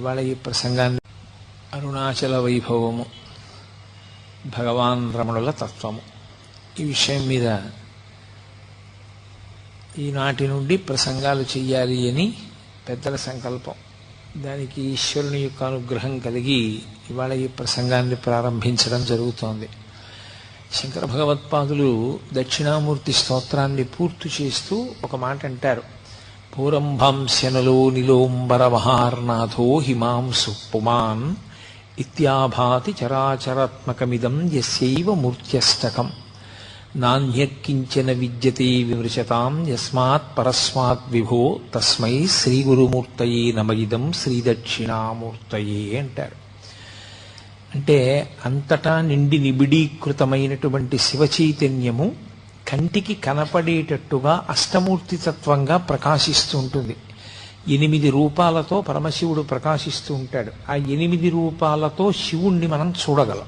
ఇవాళ ఈ ప్రసంగాన్ని అరుణాచల వైభవము, భగవాన్ రమణుల తత్వము, ఈ విషయం మీద ఈనాటి నుండి ప్రసంగాలు చెయ్యాలి అని పెద్దల సంకల్పం. దానికి ఈశ్వరుని యొక్క అనుగ్రహం కలిగి ఇవాళ ఈ ప్రసంగాన్ని ప్రారంభించడం జరుగుతోంది. శంకర భగవత్పాదులు దక్షిణామూర్తి స్తోత్రాన్ని పూర్తి చేస్తూ ఒక మాట అంటారు. పూరంభంశనలో నిలోంబర మహార్నాథో హిమాంసు పుమాన్ ఇత్యాభాతి చరాచరాత్మకమిదం యస్యైవ మూర్త్యష్టకం నాణ్యకించన విద్యతే విమృశతాం యస్మాత్ పరస్మాత్ విభో తస్మై శ్రీ గురుమూర్తయే నమయిదం శ్రీదక్షిణామూర్తయే అంటారు. అంటే అంతటా నిండి నిబిడీకృతమైనటువంటి శివచైతన్యము కంటికి కనపడేటట్టుగా అష్టమూర్తి తత్వంగా ప్రకాశిస్తూ ఉంటుంది. 8 రూపాలతో పరమశివుడు ప్రకాశిస్తూ ఉంటాడు. ఆ 8 రూపాలతో శివుణ్ణి మనం చూడగలం.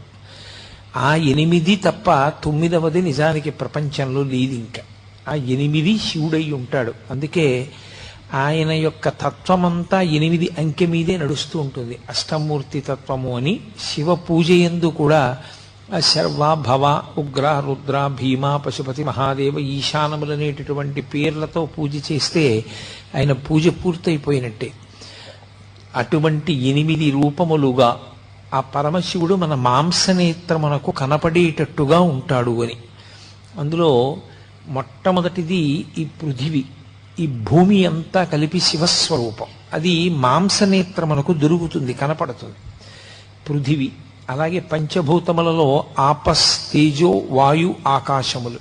ఆ 8 తప్ప 9వది నిజానికి ప్రపంచంలో లేదు. ఇంకా ఆ 8 శివుడై ఉంటాడు. అందుకే ఆయన యొక్క తత్వమంతా 8 అంకె మీదే నడుస్తూ ఉంటుంది. అష్టమూర్తి తత్వము అని శివ పూజ యందు కూడా శర్వ, భవ, ఉగ్ర, రుద్ర, భీమ, పశుపతి, మహాదేవ, ఈశానములనేటటువంటి పేర్లతో పూజ చేస్తే ఆయన పూజ పూర్తయిపోయినట్టే. అటువంటి 8 రూపములుగా ఆ పరమశివుడు మన మాంసనేత్రమునకు కనపడేటట్టుగా ఉంటాడు అని. అందులో మొట్టమొదటిది ఈ పృథివీ, ఈ భూమి అంతా కలిపి శివస్వరూపం. అది మాంసనేత్రమునకు దొరుకుతుంది, కనపడుతుంది పృథివీ. అలాగే పంచభూతములలో ఆపస్, తేజో, వాయు, ఆకాశములు,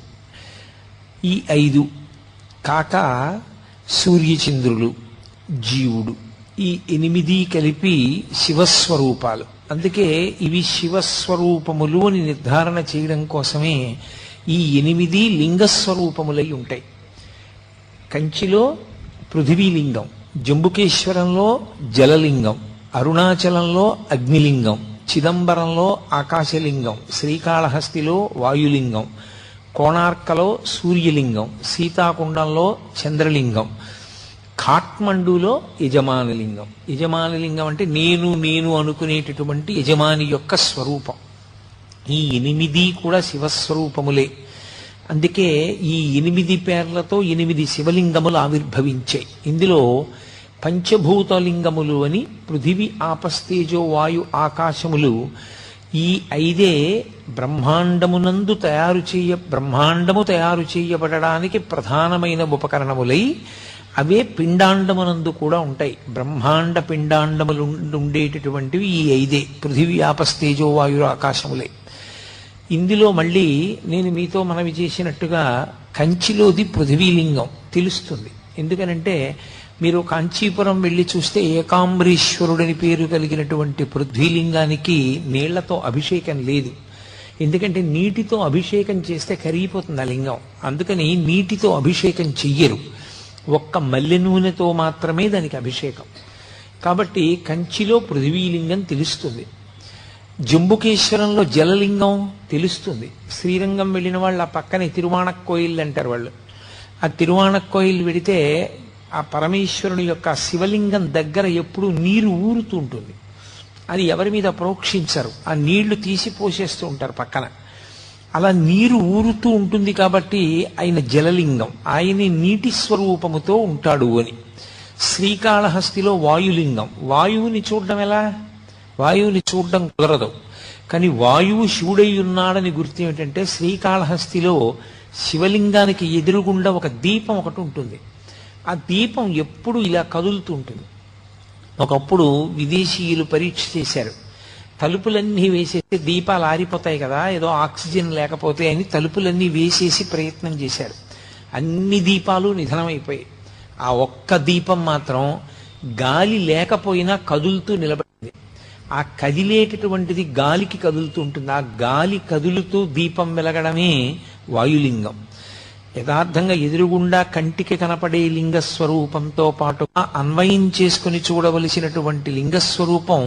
ఈ 5 కాక సూర్యచంద్రులు, జీవుడు, ఈ 8 కలిపి శివస్వరూపాలు. అందుకే ఇవి శివస్వరూపములు అని నిర్ధారణ చేయడం కోసమే ఈ 8 లింగస్వరూపములై ఉంటాయి. కంచిలో పృథివీలింగం, జంబుకేశ్వరంలో జలలింగం, అరుణాచలంలో అగ్నిలింగం, చిదంబరంలో ఆకాశలింగం, శ్రీకాళహస్తిలో వాయులింగం, కోణార్కలో సూర్యలింగం, సీతాకుండంలో చంద్రలింగం, ఖాట్మండులో యజమానలింగం. యజమానలింగం అంటే నేను అనుకునేటటువంటి యజమాని యొక్క స్వరూపం. ఈ 8 కూడా శివస్వరూపములే. అందుకే ఈ 8 పేర్లతో 8 శివలింగములు ఆవిర్భవించాయి. ఇందులో పంచభూతలింగములు అని పృథివీ, ఆపస్తేజో, వాయు, ఆకాశములు, ఈ 5 బ్రహ్మాండము తయారు చేయబడడానికి ప్రధానమైన ఉపకరణములై అవే పిండాండమునందు కూడా ఉంటాయి. బ్రహ్మాండ పిండాండములు ఉండేటటువంటివి ఈ 5 పృథివీ, ఆపస్తేజో, వాయు, ఆకాశములే. ఇందులో మళ్ళీ నేను మీతో మనవి చేసినట్టుగా కంచిలోది పృథివీలింగం తెలుస్తుంది. ఎందుకనంటే మీరు కాంచీపురం వెళ్ళి చూస్తే ఏకాంబరీశ్వరుడని పేరు కలిగినటువంటి పృథ్వీలింగానికి నీళ్లతో అభిషేకం లేదు. ఎందుకంటే నీటితో అభిషేకం చేస్తే కరిగిపోతుంది ఆ లింగం. అందుకని నీటితో అభిషేకం చెయ్యరు, ఒక్క మల్లె నూనెతో మాత్రమే దానికి అభిషేకం. కాబట్టి కంచిలో పృథివీలింగం తెలుస్తుంది. జంబుకేశ్వరంలో జలలింగం తెలుస్తుంది. శ్రీరంగం వెళ్ళిన వాళ్ళు ఆ పక్కనే తిరువాణక్కోయిల్ అంటారు వాళ్ళు. ఆ తిరువాణక్కోయిల్ వెడితే ఆ పరమేశ్వరుని యొక్క శివలింగం దగ్గర ఎప్పుడూ నీరు ఊరుతూ ఉంటుంది. అది ఎవరి మీద ప్రోక్షించరు, ఆ నీళ్లు తీసి పోసేస్తూ ఉంటారు పక్కన. అలా నీరు ఊరుతూ ఉంటుంది కాబట్టి ఆయన జలలింగం, ఆయన నీటి స్వరూపముతో ఉంటాడు అని. శ్రీకాళహస్తిలో వాయులింగం, వాయువుని చూడడం ఎలా? వాయువుని చూడడం కుదరదు. కానీ వాయువు శివుడై ఉన్నాడని గుర్తు ఏమిటంటే శ్రీకాళహస్తిలో శివలింగానికి ఎదురుగుండా ఒక దీపం ఒకటి ఉంటుంది. ఆ దీపం ఎప్పుడు ఇలా కదులుతూ ఉంటుంది. ఒకప్పుడు విదేశీయులు పరీక్ష చేశారు. తలుపులన్నీ వేసేసి దీపాలు ఆరిపోతాయి కదా, ఏదో ఆక్సిజన్ లేకపోతే అని తలుపులన్నీ వేసేసి ప్రయత్నం చేశారు. అన్ని దీపాలు నిధనమైపోయాయి. ఆ ఒక్క దీపం మాత్రం గాలి లేకపోయినా కదులుతూ నిలబడింది. ఆ కదిలేటటువంటిది గాలికి కదులుతూ ఉంటుంది. ఆ గాలి కదులుతూ దీపం వెలగడమే వాయులింగం. యథార్థంగా ఎదురుగుండా కంటికి కనపడే లింగస్వరూపంతో పాటుగా అన్వయం చేసుకుని చూడవలసినటువంటి లింగస్వరూపం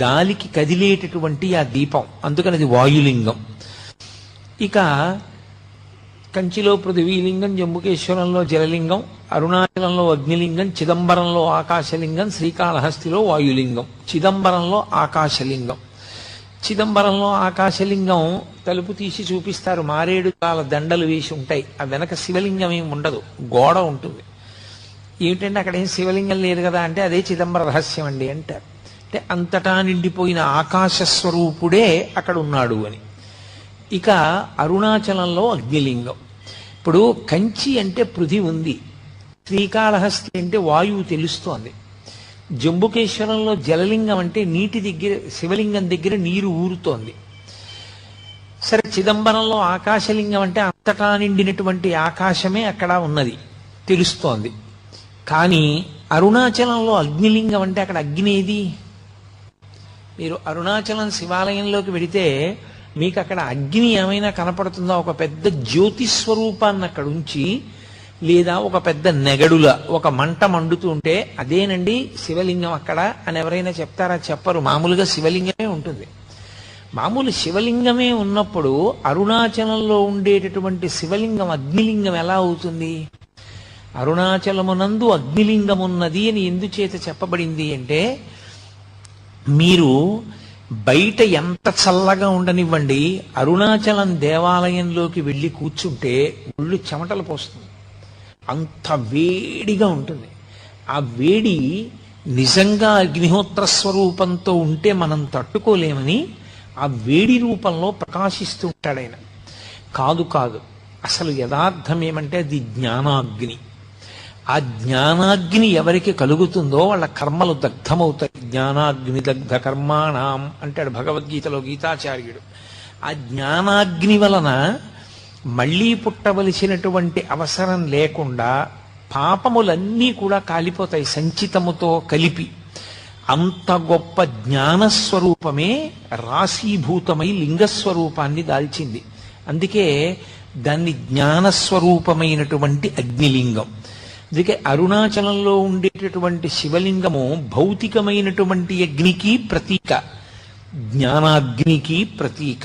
గాలికి కదిలేటటువంటి ఆ దీపం. అందుకని అది వాయులింగం. ఇక కంచిలో పృథివీలింగం, జంబుకేశ్వరంలో జలలింగం, అరుణాచలంలో అగ్నిలింగం, చిదంబరంలో ఆకాశలింగం, శ్రీకాళహస్తిలో వాయులింగం. చిదంబరంలో ఆకాశలింగం. చిదంబరంలో ఆకాశలింగం తలుపు తీసి చూపిస్తారు, మారేడు కాల దండలు వేసి ఉంటాయి. ఆ వెనక శివలింగం ఏమి ఉండదు, గోడ ఉంటుంది. ఏమిటంటే అక్కడ ఏం శివలింగం లేదు కదా అంటే అదే చిదంబర రహస్యం అండి అంటారు. అంటే అంతటా నిండిపోయిన ఆకాశ స్వరూపుడే అక్కడ ఉన్నాడు అని. ఇక అరుణాచలంలో అగ్నిలింగం. ఇప్పుడు కంచి అంటే పృథి ఉంది, శ్రీకాళహస్తి అంటే వాయువు తెలుస్తోంది, జంబుకేశ్వరంలో జలలింగం అంటే నీటి దగ్గర, శివలింగం దగ్గర నీరు ఊరుతోంది. సరే, చిదంబరంలో ఆకాశలింగం అంటే అంతటా నిండినటువంటి ఆకాశమే అక్కడ ఉన్నది తెలుస్తోంది. కానీ అరుణాచలంలో అగ్నిలింగం అంటే అక్కడ అగ్ని ఏది? మీరు అరుణాచలం శివాలయంలోకి వెడితే మీకు అక్కడ అగ్ని ఏమైనా కనపడుతుందా? ఒక పెద్ద జ్యోతి స్వరూపాన్ని అక్కడ ఉంచి, లేదా ఒక పెద్ద నెగడుల ఒక మంట మండుతూ ఉంటే అదేనండి శివలింగం అక్కడ అని ఎవరైనా చెప్తారా? చెప్పరు. మామూలుగా శివలింగమే ఉంటుంది. మామూలు శివలింగమే ఉన్నప్పుడు అరుణాచలంలో ఉండేటటువంటి శివలింగం అగ్నిలింగం ఎలా అవుతుంది? అరుణాచలమునందు అగ్నిలింగం ఉన్నది అని ఎందుచేత చెప్పబడింది అంటే, మీరు బయట ఎంత చల్లగా ఉండనివ్వండి, అరుణాచలం దేవాలయంలోకి వెళ్ళి కూర్చుంటే ఒళ్ళు చెమటలు పోస్తుంది, అంత వేడిగా ఉంటుంది. ఆ వేడి నిజంగా అగ్నిహోత్ర స్వరూపంతో ఉంటే మనం తట్టుకోలేమని ఆ వేడి రూపంలో ప్రకాశిస్తూ ఉంటాడు ఆయన. కాదు కాదు, అసలు యథార్థం ఏమంటే అది జ్ఞానాగ్ని. ఆ జ్ఞానాగ్ని ఎవరికి కలుగుతుందో వాళ్ళ కర్మలు దగ్ధమవుతాయి. జ్ఞానాగ్ని దగ్ధ కర్మాణం అంటాడు భగవద్గీతలో గీతాచార్యుడు. ఆ జ్ఞానాగ్ని వలన మళ్ళీ పుట్టవలసినటువంటి అవసరం లేకుండా పాపములన్నీ కూడా కాలిపోతాయి సంచితముతో కలిపి. అంత గొప్ప జ్ఞానస్వరూపమే రాశీభూతమై లింగస్వరూపాన్ని దాల్చింది. అందుకే దాన్ని జ్ఞానస్వరూపమైనటువంటి అగ్నిలింగం. అందుకే అరుణాచలంలో ఉండేటటువంటి శివలింగము భౌతికమైనటువంటి అగ్నికి ప్రతీక, జ్ఞానాగ్నికి ప్రతీక.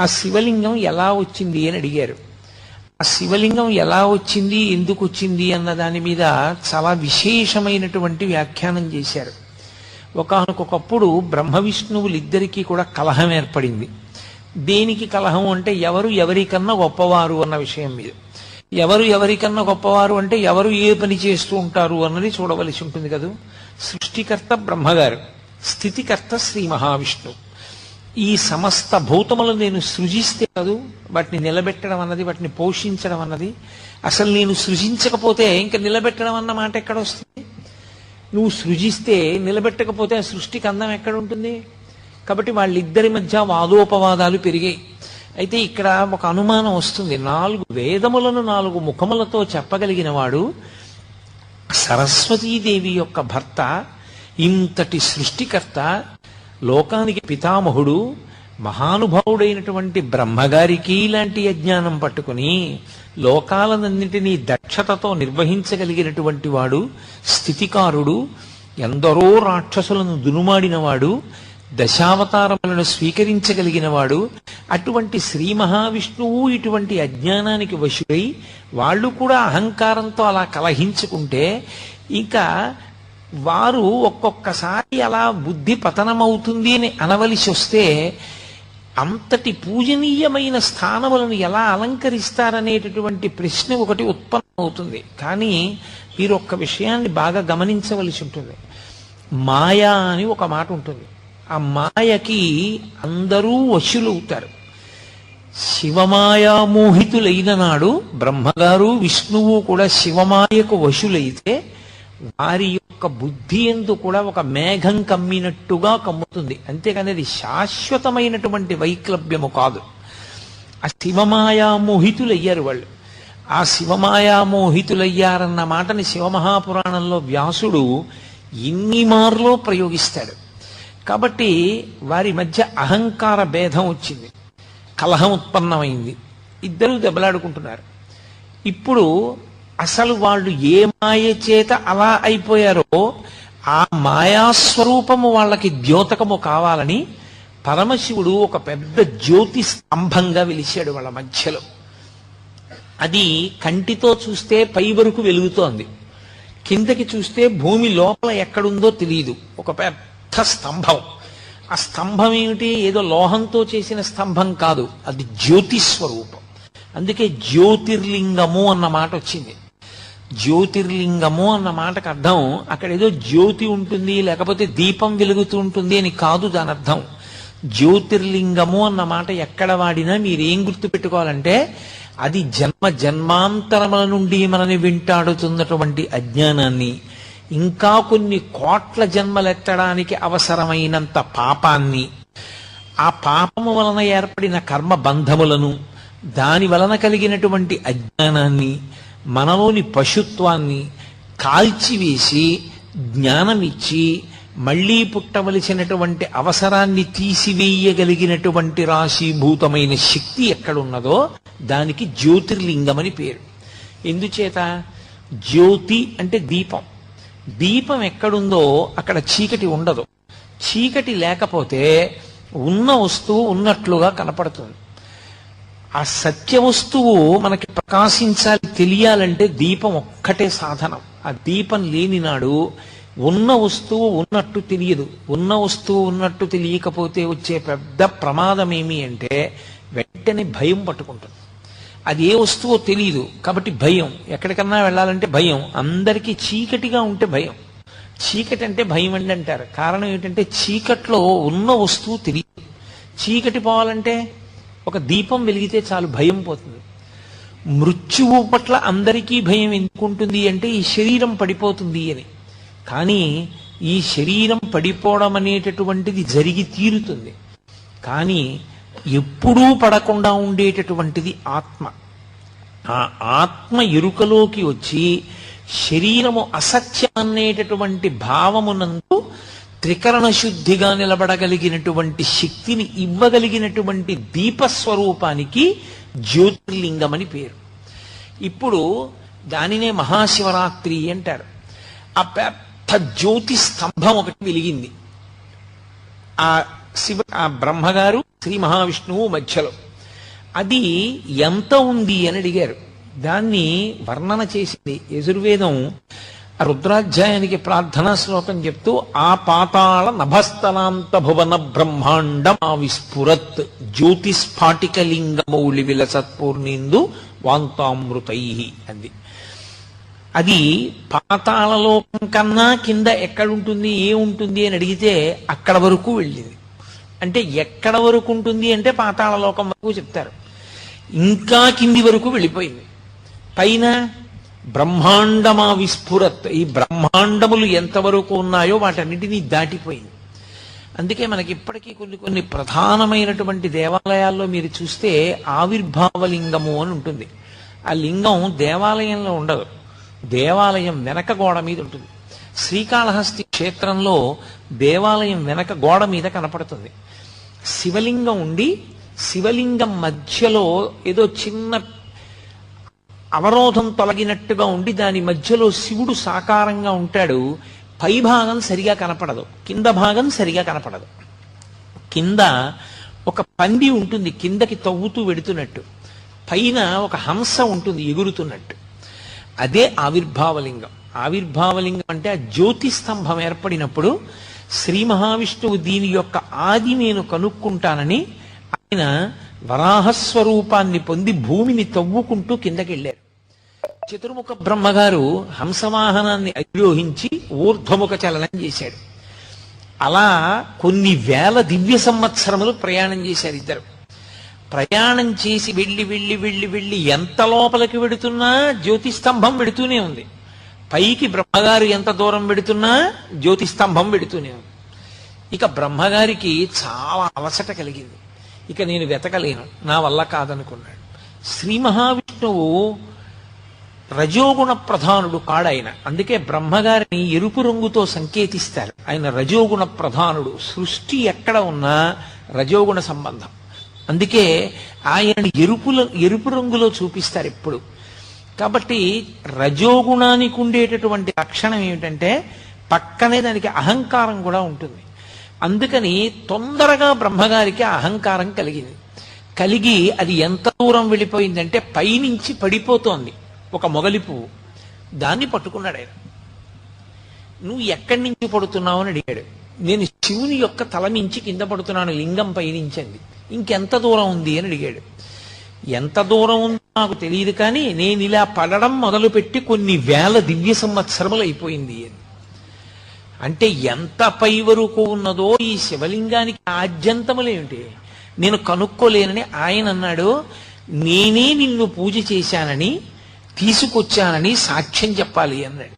ఆ శివలింగం ఎలా వచ్చింది అని అడిగారు. ఆ శివలింగం ఎలా వచ్చింది, ఎందుకు వచ్చింది అన్న దాని మీద చాలా విశేషమైనటువంటి వ్యాఖ్యానం చేశారు. ఒకానొకప్పుడు బ్రహ్మ విష్ణువులిద్దరికీ కూడా కలహం ఏర్పడింది. దేనికి కలహం అంటే ఎవరు ఎవరికన్నా గొప్పవారు అన్న విషయం మీద. ఎవరు ఎవరికన్నా గొప్పవారు అంటే ఎవరు ఏ పని చేస్తూ ఉంటారు అన్నది చూడవలసి ఉంటుంది కదా. సృష్టికర్త బ్రహ్మగారు, స్థితికర్త శ్రీ మహావిష్ణువు. ఈ సమస్త భూతములను నేను సృజిస్తే కాదు వాటిని నిలబెట్టడం అన్నది, వాటిని పోషించడం అన్నది. అసలు నేను సృజించకపోతే ఇంకా నిలబెట్టడం అన్న మాట ఎక్కడ వస్తుంది? నువ్వు సృజిస్తే నిలబెట్టకపోతే ఆ సృష్టికి అందం ఎక్కడ ఉంటుంది? కాబట్టి వాళ్ళిద్దరి మధ్య వాదోపవాదాలు పెరిగాయి. అయితే ఇక్కడ ఒక అనుమానం వస్తుంది. 4 వేదములను 4 ముఖములతో చెప్పగలిగిన వాడు సరస్వతీదేవి యొక్క భర్త, ఇంతటి సృష్టికర్త, లోకానికి పితామహుడు, మహానుభావుడైనటువంటి బ్రహ్మగారికి ఇలాంటి అజ్ఞానం పట్టుకుని లోకాలన్నింటినీ దక్షతతో నిర్వహించగలిగినటువంటి వాడు, స్థితికారుడు, ఎందరో రాక్షసులను దునుమాడినవాడు, దశావతారములను స్వీకరించగలిగిన వాడు, అటువంటి శ్రీ మహావిష్ణువు ఇటువంటి అజ్ఞానానికి వశుడై వాళ్ళు కూడా అహంకారంతో అలా కలహించుకుంటే ఇంకా వారు ఒక్కొక్కసారి అలా బుద్ధి పతనమవుతుంది అని అనవలసి వస్తే అంతటి పూజనీయమైన స్థానములను ఎలా అలంకరిస్తారనేటటువంటి ప్రశ్న ఒకటి ఉత్పన్నమవుతుంది. కానీ మీరు ఒక్క విషయాన్ని బాగా గమనించవలసి ఉంటుంది. మాయా అని ఒక మాట ఉంటుంది. ఆ మాయకి అందరూ వశులవుతారు. శివమాయా మోహితులైన నాడు బ్రహ్మగారు విష్ణువు కూడా శివమాయకు వశులైతే వారి యొక్క బుద్ధి ఎందు కూడా ఒక మేఘం కమ్మినట్టుగా కమ్ముతుంది. అంతేకాని అది శాశ్వతమైనటువంటి వైక్లభ్యము కాదు. ఆ శివమాయా మోహితులయ్యారు వాళ్ళు. ఆ శివమాయా మోహితులయ్యారన్న మాటని శివమహాపురాణంలో వ్యాసుడు ఇన్ని మార్లో ప్రయోగిస్తాడు. కాబట్టి వారి మధ్య అహంకార భేదం వచ్చింది, కలహం ఉత్పన్నమైంది, ఇద్దరూ దెబ్బలాడుకుంటున్నారు. ఇప్పుడు అసలు వాళ్ళు ఏ మాయ చేత అలా అయిపోయారో ఆ మాయాస్వరూపము వాళ్ళకి ద్యోతకము కావాలని పరమశివుడు ఒక పెద్ద జ్యోతి స్తంభంగా వెలిశాడు వాళ్ళ మధ్యలో. అది కంటితో చూస్తే పై వరకు వెలుగుతోంది, కిందకి చూస్తే భూమి లోపల ఎక్కడుందో తెలియదు. ఒక పెద్ద స్తంభం. ఆ స్తంభం ఏమిటి? ఏదో లోహంతో చేసిన స్తంభం కాదు, అది జ్యోతి స్వరూపం. అందుకే జ్యోతిర్లింగము అన్న మాట వచ్చింది. జ్యోతిర్లింగము అన్న మాటకు అర్థం అక్కడ ఏదో జ్యోతి ఉంటుంది, లేకపోతే దీపం వెలుగుతూ ఉంటుంది అని కాదు దాని అర్థం. జ్యోతిర్లింగము అన్న మాట ఎక్కడ వాడినా మీరేం గుర్తుపెట్టుకోవాలంటే అది జన్మ జన్మాంతరముల నుండి మనని వెంటాడుతున్నటువంటి అజ్ఞానాన్ని, ఇంకా కొన్ని కోట్ల జన్మలెత్తడానికి అవసరమైనంత పాపాన్ని, ఆ పాపము వలన ఏర్పడిన కర్మ బంధములను, దాని వలన కలిగినటువంటి అజ్ఞానాన్ని, మనలోని పశుత్వాన్ని కాల్చివేసి జ్ఞానమిచ్చి మళ్లీ పుట్టవలసినటువంటి అవసరాన్ని తీసివేయగలిగినటువంటి రాశీభూతమైన శక్తి ఎక్కడున్నదో దానికి జ్యోతిర్లింగమని పేరు. ఎందుచేత? జ్యోతి అంటే దీపం. దీపం ఎక్కడుందో అక్కడ చీకటి ఉండదు. చీకటి లేకపోతే ఉన్న వస్తువు ఉన్నట్లుగా కనపడుతుంది. ఆ సత్య వస్తువు మనకి ప్రకాశించాలి, తెలియాలంటే దీపం ఒక్కటే సాధనం. ఆ దీపం లేని నాడు ఉన్న వస్తువు ఉన్నట్టు తెలియదు. ఉన్న వస్తువు ఉన్నట్టు తెలియకపోతే వచ్చే పెద్ద ప్రమాదం ఏమి అంటే వెంటనే భయం పట్టుకుంటుంది. అది ఏ వస్తువో తెలియదు కాబట్టి భయం. ఎక్కడికన్నా వెళ్ళాలంటే భయం. అందరికీ చీకటిగా ఉంటే భయం. చీకటి అంటే భయం అండి అంటారు. కారణం ఏంటంటే చీకట్లో ఉన్న వస్తువు తెలియదు. చీకటి పోవాలంటే ఒక దీపం వెలిగితే చాలు, భయం పోతుంది. మృత్యువు పట్ల అందరికీ భయం ఎందుకుంటుంది అంటే ఈ శరీరం పడిపోతుంది అని. కానీ ఈ శరీరం పడిపోవడం అనేటటువంటిది జరిగి తీరుతుంది. కానీ ఎప్పుడూ పడకుండా ఉండేటటువంటిది ఆత్మ. ఆ ఆత్మ ఎరుకలోకి వచ్చి శరీరము అసత్యం అనేటటువంటి భావమునందు త్రికరణ శుద్ధిగా నిలబడగలిగినటువంటి శక్తిని ఇవ్వగలిగినటువంటి దీపస్వరూపానికి జ్యోతిర్లింగమని పేరు. ఇప్పుడు దానినే మహాశివరాత్రి అంటారు. ఆ పెద్ద జ్యోతి స్తంభం ఒకటి వెలిగింది. ఆ బ్రహ్మగారు శ్రీ మహావిష్ణువు మధ్యలో. అది ఎంత ఉంది అని అడిగారు. దాన్ని వర్ణన చేసింది యజుర్వేదం. రుద్రాధ్యాయానికి ప్రార్థనా శ్లోకం చెప్తూ ఆ పాతాళ నభస్థలాంత భువన బ్రహ్మాండం ఆ విస్ఫురత్ జ్యోతిస్ఫాటికలింగమౌళి విలసత్పూర్ణిందు వాంతామృతై అంది. అది పాతాళలోకం కన్నా కింద ఎక్కడుంటుంది, ఏముంటుంది అని అడిగితే అక్కడ వరకు వెళ్ళింది. అంటే ఎక్కడ వరకు ఉంటుంది అంటే పాతాళలోకం వరకు చెప్తారు. ఇంకా కింది వరకు వెళ్ళిపోయింది. పైన బ్రహ్మాండమా విస్ఫురత్, ఈ బ్రహ్మాండములు ఎంతవరకు ఉన్నాయో వాటన్నిటినీ దాటిపోయింది. అందుకే మనకి ఇప్పటికీ కొన్ని ప్రధానమైనటువంటి దేవాలయాల్లో మీరు చూస్తే ఆవిర్భావలింగము అని ఉంటుంది. ఆ లింగం దేవాలయంలో ఉండదు, దేవాలయం వెనక గోడ మీద ఉంటుంది. శ్రీకాళహస్తి క్షేత్రంలో దేవాలయం వెనక గోడ మీద కనపడుతుంది. శివలింగం ఉండి శివలింగం మధ్యలో ఏదో చిన్న అవరోధం తొలగినట్టుగా ఉండి దాని మధ్యలో శివుడు సాకారంగా ఉంటాడు. పై భాగం సరిగా కనపడదు, కింద భాగం సరిగా కనపడదు. కింద ఒక పంది ఉంటుంది కిందకి తవ్వుతూ వెడుతున్నట్టు, పైన ఒక హంస ఉంటుంది ఎగురుతున్నట్టు. అదే ఆవిర్భావలింగం. ఆవిర్భావలింగం అంటే ఆ జ్యోతి స్తంభం ఏర్పడినప్పుడు శ్రీ మహావిష్ణువు దీని యొక్క ఆది నేను కనుక్కుంటానని ఆయన వరాహస్వరూపాన్ని పొంది భూమిని తవ్వుకుంటూ కిందకి వెళ్ళారు. చతుర్ముఖ బ్రహ్మగారు హంసవాహనాన్ని అధిరోహించి ఊర్ధ్వముఖ చలనం చేశాడు. అలా కొన్ని వేల దివ్య సంవత్సరములు ప్రయాణం చేశారు ఇద్దరు. ప్రయాణం చేసి వెళ్ళి వెళ్ళి వెళ్ళి వెళ్ళి ఎంత లోపలికి వెడుతున్నా జ్యోతిస్తంభం వెడుతూనే ఉంది. పైకి బ్రహ్మగారు ఎంత దూరం వెడుతున్నా జ్యోతిస్తంభం వెడుతూనే ఉంది. ఇక బ్రహ్మగారికి చాలా అలసట కలిగింది. ఇక నేను వెతకలేను, నా వల్ల కాదనుకున్నాడు. శ్రీ మహావిష్ణువు రజోగుణ ప్రధానుడు కాడాయన. అందుకే బ్రహ్మగారిని ఎరుపు రంగుతో సంకేతిస్తారు. ఆయన రజోగుణ ప్రధానుడు. సృష్టి ఎక్కడ ఉన్నా రజోగుణ సంబంధం. అందుకే ఆయన ఎరుపు రంగులో చూపిస్తారు ఎప్పుడు. కాబట్టి రజోగుణానికి ఉండేటటువంటి లక్షణం ఏమిటంటే పక్కనే దానికి అహంకారం కూడా ఉంటుంది. అందుకని తొందరగా బ్రహ్మగారికి అహంకారం కలిగింది. కలిగి అది ఎంత దూరం వెళ్ళిపోయిందంటే పైనుంచి పడిపోతోంది ఒక మొగలి పువ్వు. దాన్ని పట్టుకున్నాడు ఆయన. నువ్వు ఎక్కడి నుంచి పడుతున్నావు అని అడిగాడు. నేను శివుని యొక్క తల మించి కింద పడుతున్నాను, లింగం పైనుంచి అంది. ఇంకెంత దూరం ఉంది అని అడిగాడు. ఎంత దూరం ఉందో నాకు తెలియదు, కానీ నేను ఇలా పడడం మొదలుపెట్టి కొన్ని వేల దివ్య సంవత్సరములు అయిపోయింది అని. అంటే ఎంత పై వరకు ఉన్నదో ఈ శివలింగానికి ఆద్యంతములేమిటి నేను కనుక్కోలేనని ఆయన అన్నాడు. నేనే నిన్ను పూజ చేశానని తీసుకొచ్చానని సాక్ష్యం చెప్పాలి అన్నాడు.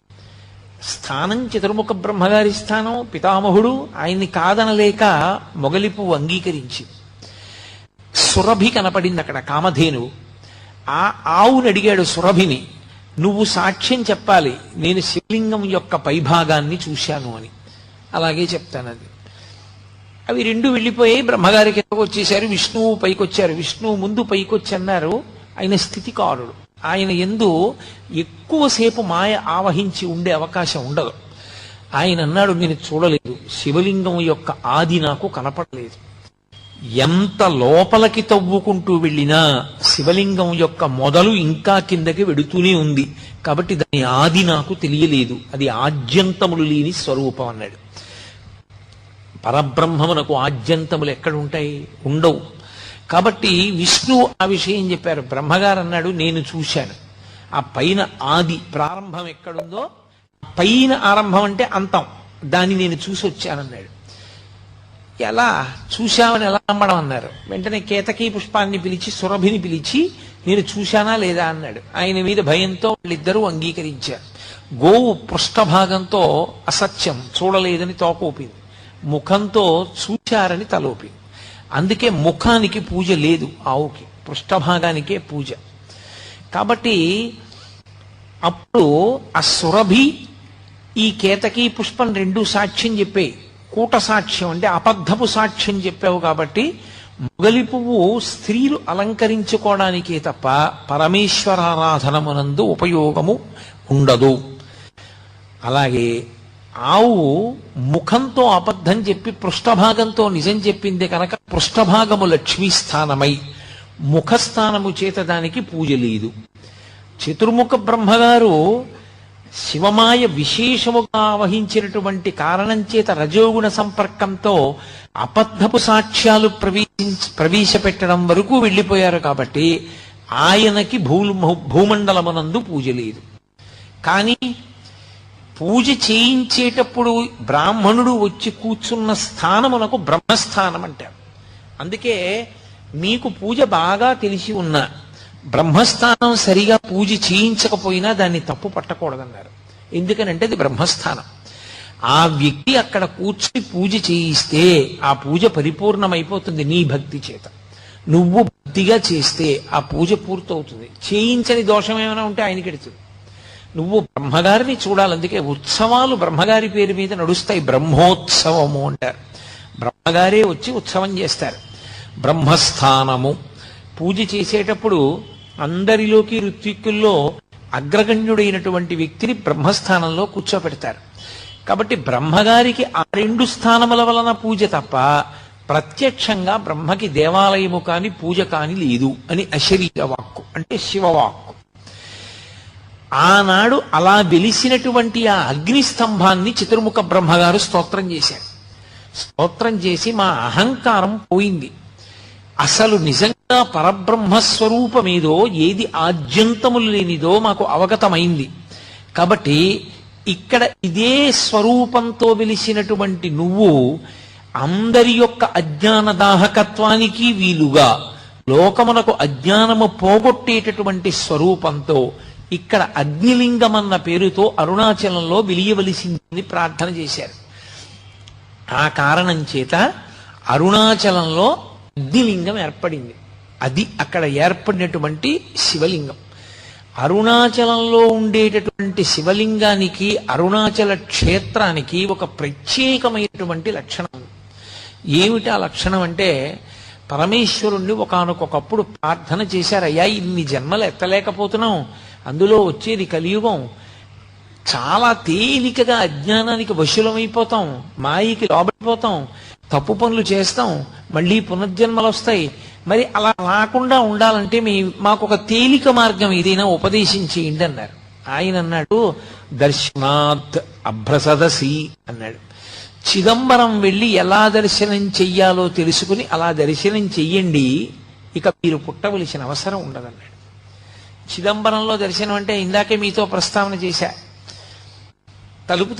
స్థానం చతుర్ముఖ బ్రహ్మగారి స్థానం, పితామహుడు, ఆయన్ని కాదనలేక మొగలి పువ్వు అంగీకరించి సురభి కనపడింది అక్కడ, కామధేనువు. ఆ ఆవుని అడిగాడు సురభిని, నువ్వు సాక్ష్యం చెప్పాలి నేను శివలింగం యొక్క పైభాగాన్ని చూశాను అని. అలాగే చెప్తాను అది. అవి రెండు వెళ్ళిపోయి బ్రహ్మగారి కిందకు వచ్చేశారు. విష్ణువు పైకొచ్చారు. విష్ణువు ముందు పైకొచ్చి అన్నారు, ఆయన స్థితికారుడు, ఆయన యందు ఎక్కువసేపు మాయ ఆవహించి ఉండే అవకాశం ఉండదు. ఆయన అన్నాడు, నేను చూడలేదు, శివలింగం యొక్క ఆది నాకు కనపడలేదు. ఎంత లోపలికి తవ్వుకుంటూ వెళ్ళినా శివలింగం యొక్క మొదలు ఇంకా కిందకి వెడుతూనే ఉంది. కాబట్టి దాని ఆది నాకు తెలియలేదు, అది ఆద్యంతములు లేని స్వరూపం అన్నాడు. పరబ్రహ్మమునకు ఆద్యంతములు ఎక్కడుంటాయి? ఉండవు. కాబట్టి విష్ణువు ఆ విషయం చెప్పారు. బ్రహ్మగారు అన్నాడు, నేను చూశాను. ఆ పైన ఆది ప్రారంభం ఎక్కడుందో, పైన ఆరంభం అంటే అంతం, దాన్ని నేను చూసి వచ్చానన్నాడు. ఎలా చూశామని ఎలా నమ్మడం అన్నారు. వెంటనే కేతకీ పుష్పాన్ని పిలిచి సురభిని పిలిచి నేను చూశానా లేదా అన్నాడు. ఆయన మీద భయంతో వాళ్ళిద్దరూ అంగీకరించారు. గోవు పృష్ఠభాగంతో అసత్యం, చూడలేదని తోకోపింది, ముఖంతో చూశారని తలోపింది. అందుకే ముఖానికి పూజ లేదు ఆవుకి, పృష్ఠభాగానికే పూజ. కాబట్టి అప్పుడు ఆ సురభి ఈ కేతకీ పుష్పం రెండు సాక్ష్యం చెప్పే, కూట సాక్ష్యం అంటే అబద్ధపు సాక్ష్యం చెప్పావు. కాబట్టి మొగలి పువ్వు స్త్రీలు అలంకరించుకోవడానికే తప్ప పరమేశ్వరారాధనమునందు ఉపయోగము ఉండదు. అలాగే ఆవు ముఖంతో అబద్ధం చెప్పి పృష్ఠభాగంతో నిజం చెప్పింది కనుక పృష్ఠభాగము లక్ష్మీ స్థానమై ముఖస్థానము చేత దానికి పూజ లేదు. చతుర్ముఖ బ్రహ్మగారు శివమాయ విశేషముగా వహించినటువంటి కారణం చేత రజోగుణ సంపర్కంతో అబద్ధపు సాక్ష్యాలు ప్రవేశపెట్టడం వరకు వెళ్ళిపోయారు. కాబట్టి ఆయనకి భూమండలమునందు పూజ లేదు. కానీ పూజ చేయించేటప్పుడు బ్రాహ్మణుడు వచ్చి కూర్చున్న స్థానమునకు బ్రహ్మస్థానం అంటారు. అందుకే మీకు పూజ బాగా తెలిసి ఉన్న బ్రహ్మస్థానం సరిగా పూజ చేయించకపోయినా దాన్ని తప్పు పట్టకూడదన్నారు. ఎందుకనంటే అది బ్రహ్మస్థానం. ఆ వ్యక్తి అక్కడ కూర్చుని పూజ చేయిస్తే ఆ పూజ పరిపూర్ణమైపోతుంది నీ భక్తి చేత. నువ్వు భక్తిగా చేస్తే ఆ పూజ పూర్తవుతుంది. చేయించని దోషం ఏమైనా ఉంటే ఆయనకి ఎడుతుంది. నువ్వు బ్రహ్మగారిని చూడాలి. అందుకే ఉత్సవాలు బ్రహ్మగారి పేరు మీద నడుస్తాయి. బ్రహ్మోత్సవము అంటారు. బ్రహ్మగారే వచ్చి ఉత్సవం చేస్తారు. బ్రహ్మస్థానము పూజ చేసేటప్పుడు అందరిలోకి ఋత్విక్కుల్లో అగ్రగణ్యుడైనటువంటి వ్యక్తిని బ్రహ్మస్థానంలో కూర్చోపెడతారు. కాబట్టి బ్రహ్మగారికి ఆ రెండు స్థానముల వలన పూజ తప్ప ప్రత్యక్షంగా బ్రహ్మకి దేవాలయము కాని పూజ కాని లేదు అని అశరీర వాక్కు, అంటే శివవాక్కు. ఆనాడు అలా వెలిసినటువంటి ఆ అగ్నిస్తంభాన్ని చతుర్ముఖ బ్రహ్మగారు స్తోత్రం చేశారు. స్తోత్రం చేసి మా అహంకారం పోయింది, అసలు నిజంగా పరబ్రహ్మస్వరూపమేదో, ఏది ఆద్యంతములు లేనిదో మాకు అవగతమైంది. కాబట్టి ఇక్కడ ఇదే స్వరూపంతో వెలిసినటువంటి నువ్వు అందరి యొక్క అజ్ఞాన దాహకత్వానికి వీలుగా లోకమునకు అజ్ఞానము పోగొట్టేటటువంటి స్వరూపంతో ఇక్కడ అగ్నిలింగమన్న పేరుతో అరుణాచలంలో వెలియవలసిందని ప్రార్థన చేశారు. ఆ కారణం చేత అరుణాచలంలో అగ్నిలింగం ఏర్పడింది. అది అక్కడ ఏర్పడినటువంటి శివలింగం. అరుణాచలంలో ఉండేటటువంటి శివలింగానికి అరుణాచల క్షేత్రానికి ఒక ప్రత్యేకమైనటువంటి లక్షణం. ఏమిటి ఆ లక్షణం అంటే, పరమేశ్వరుణ్ణి ఒకానొకప్పుడు ప్రార్థన చేశారు, అయ్యా ఇన్ని జన్మలు ఎత్తలేకపోతున్నాం, అందులో వచ్చేది కలియుగం, చాలా తేలికగా అజ్ఞానానికి వశులమైపోతాం, మాయకి లోబడిపోతాం, తప్పు పనులు చేస్తాం, మళ్ళీ పునర్జన్మలు వస్తాయి, మరి అలా రాకుండా ఉండాలంటే మాకు ఒక తేలిక మార్గం ఏదైనా ఉపదేశం చేయండి అన్నారు. ఆయన అన్నాడు, దర్శనాత్ అభ్రసదసి అన్నాడు. చిదంబరం వెళ్ళి ఎలా దర్శనం చెయ్యాలో తెలుసుకుని అలా దర్శనం చెయ్యండి, ఇక మీరు పుట్టవలసిన అవసరం ఉండదన్నాడు. చిదంబరంలో దర్శనం అంటే ఇందాకే మీతో ప్రస్తావన చేశా. తలుపు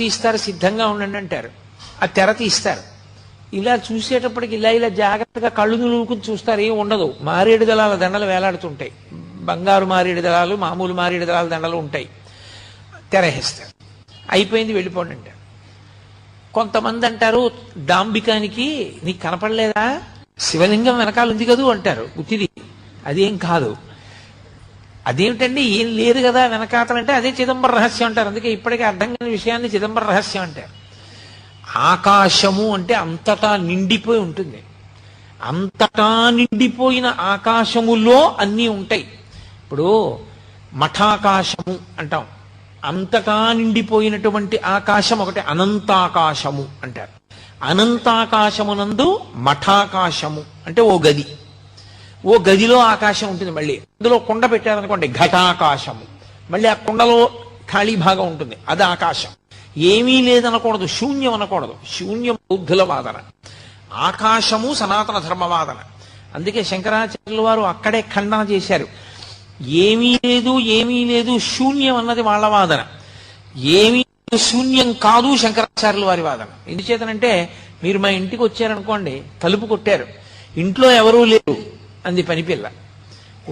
తీస్తారు, సిద్ధంగా ఉండండి అంటారు. ఆ తెర తీస్తారు. ఇలా చూసేటప్పటికి ఇలా జాగ్రత్తగా కళ్ళు నిలువుకుని చూస్తారు, ఏం ఉండదు. మారేడు దళాల దండలు వేలాడుతుంటాయి, బంగారు మారేడు దళాలు, మామూలు మారేడు దళాల దండలు ఉంటాయి. తెరహేస్తారు, అయిపోయింది, వెళ్ళిపోండి అంటారు. కొంతమంది అంటారు, డాంబికానికి నీకు కనపడలేదా, శివలింగం వెనకాల ఉంది కదూ అంటారు. ఉత్తిది అదేం కాదు. అదేమిటండి, ఏం లేదు కదా వెనకాతలంటే అదే చిదంబర రహస్యం అంటారు. అందుకే ఇప్పటికే అర్థం కాని విషయాన్ని చిదంబర రహస్యం అంటారు. ఆకాశము అంటే అంతటా నిండిపోయి ఉంటుంది. అంతటా నిండిపోయిన ఆకాశములో అన్నీ ఉంటాయి. ఇప్పుడు మఠాకాశము అంటాం. అంతటా నిండిపోయినటువంటి ఆకాశం ఒకటి అనంతాకాశము అంటారు. అనంతాకాశమునందు మఠాకాశము అంటే ఓ గదిలో ఆకాశం ఉంటుంది. మళ్ళీ అందులో కుండ పెట్టారనుకోండి, ఘటాకాశము. మళ్ళీ ఆ కుండలో ఖాళీ భాగం ఉంటుంది, అది ఆకాశం. ఏమీ లేదనకూడదు, శూన్యం అనకూడదు. శూన్యం బౌద్ధుల వాదన, ఆకాశము సనాతన ధర్మవాదన. అందుకే శంకరాచార్యుల వారు అక్కడే ఖండన చేశారు. ఏమీ లేదు శూన్యం అన్నది వాళ్ళ వాదన. ఏమీ శూన్యం కాదు శంకరాచార్యుల వారి వాదన. ఎందుచేతనంటే, మీరు మా ఇంటికి వచ్చారనుకోండి, తలుపు కొట్టారు, ఇంట్లో ఎవరూ లేరు అంది పనిపిల్ల.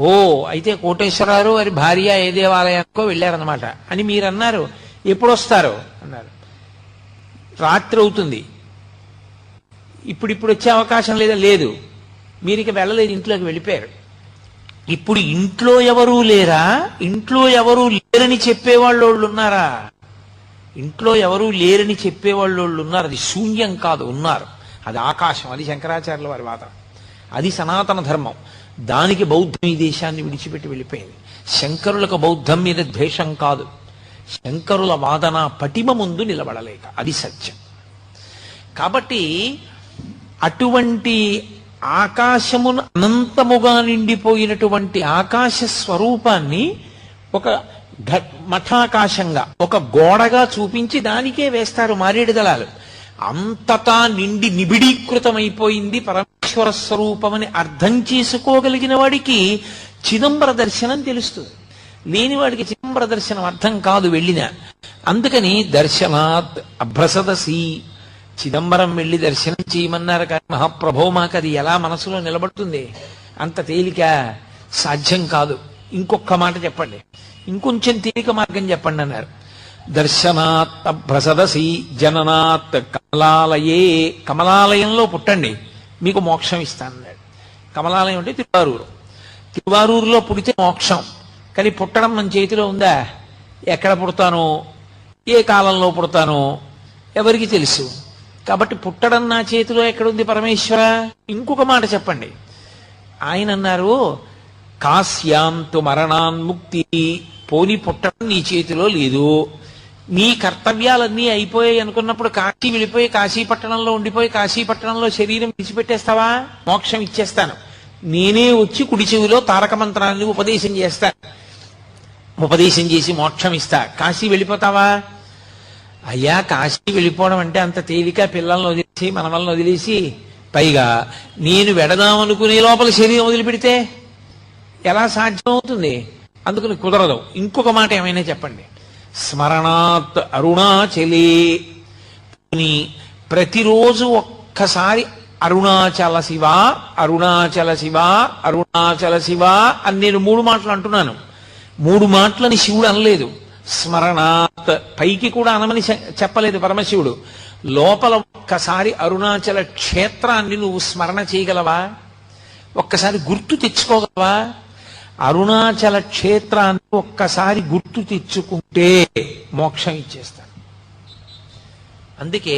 ఓ అయితే కోటేశ్వరరావు వారి భార్య ఏ దేవాలయానికో వెళ్ళారనమాట అని మీరు అన్నారు. ఎప్పుడు వస్తారు అన్నారు. రాత్రి అవుతుంది, ఇప్పుడు వచ్చే అవకాశం లేదా? లేదు. మీరు ఇక వెళ్ళలేదు, ఇంట్లోకి వెళ్ళిపోయారు. ఇప్పుడు ఇంట్లో ఎవరూ లేరా? ఇంట్లో ఎవరూ లేరని చెప్పేవాళ్ళు ఉన్నారా? ఇంట్లో ఎవరూ లేరని చెప్పేవాళ్ళు ఉన్నారు. అది శూన్యం కాదు, ఉన్నారు. అది ఆకాశం. అది శంకరాచార్యుల వారి వాదన. అది సనాతన ధర్మం. దానికి బౌద్ధం ఈ దేశాన్ని విడిచిపెట్టి వెళ్ళిపోయింది. శంకరులకు బౌద్ధం మీద ద్వేషం కాదు, శంకరుల వాదన పటిమ ముందు నిలబడలేక, అది సత్యం. కాబట్టి అటువంటి ఆకాశమును అనంతముగా నిండిపోయినటువంటి ఆకాశ స్వరూపాన్ని ఒక మఠాకాశంగా, ఒక గోడగా చూపించి దానికే వేస్తారు మారేడు దళాలు. అంతటా నిండి నిబిడీకృతమైపోయింది పరమేశ్వర స్వరూపమని అర్థం చేసుకోగలిగిన వాడికి చిదంబర దర్శనం తెలుస్తుంది. లేనివాడికి చిదంబర దర్శనం అర్థం కాదు వెళ్ళిన. అందుకని దర్శనాత్ అభ్రసదసి, చిదంబరం వెళ్ళి దర్శనం చేయమన్నారు. కానీ మహాప్రభో, మాకు అది ఎలా మనసులో నిలబడుతుంది? అంత తేలిక సాధ్యం కాదు. ఇంకొక మాట చెప్పండి, ఇంకొంచెం తేలిక మార్గం చెప్పండి అన్నారు. దర్శనాత్ అభ్రసదసి జననాత్ కమలాలయే, కమలాలయంలో పుట్టండి, మీకు మోక్షం ఇస్తానన్నాడు. కమలాలయం అంటే తిరువారూరులో పుడితే మోక్షం. కానీ పుట్టడం మన చేతిలో ఉందా? ఎక్కడ పుడతానో, ఏ కాలంలో పుడతానో ఎవరికి తెలుసు. కాబట్టి పుట్టడం నా చేతిలో ఎక్కడుంది పరమేశ్వర? ఇంకొక మాట చెప్పండి. ఆయన అన్నారు, కాశ్యాంతు మరణాన్ముక్తి, పోని పుట్టడం నీ చేతిలో లేదు. నీ కర్తవ్యాలన్నీ అయిపోయాయి అనుకున్నప్పుడు కాశీ వెళ్ళిపోయి కాశీపట్టణంలో ఉండిపోయి కాశీపట్టణంలో శరీరం విడిచిపెట్టేస్తావా? మోక్షం ఇచ్చేస్తాను, నేనే వచ్చి కుడి చెవిలో తారక మంత్రాన్ని ఉపదేశం చేస్తాను, ఉపదేశం చేసి మోక్షం ఇస్తా. కాశీ వెళ్ళిపోతావా? అయ్యా, కాశీ వెళ్ళిపోవడం అంటే అంత తేలిక? పిల్లల్ని వదిలేసి మనవల్ని వదిలేసి, పైగా నేను వెడదామనుకునే లోపల శరీరం వదిలిపెడితే ఎలా సాధ్యం అవుతుంది? అందుకని కుదరదు. ఇంకొక మాట ఏమైనా చెప్పండి. స్మరణాత్ అరుణాచలే, ప్రతిరోజు ఒక్కసారి అరుణాచల శివ, అరుణాచల శివ, అరుణాచల శివ అని నేను 3 మాటలు అంటున్నాను. 3 మాటలని శివుడు అనలేదు. స్మరణాత్ పైకి కూడా అనమని చెప్పలేదు పరమశివుడు. లోపల ఒక్కసారి అరుణాచల క్షేత్రాన్ని నువ్వు స్మరణ చేయగలవా? ఒక్కసారి గుర్తు తెచ్చుకోగలవా? అరుణాచల క్షేత్రాన్ని ఒక్కసారి గుర్తు తెచ్చుకుంటే మోక్షం ఇచ్చేస్తాను. అందుకే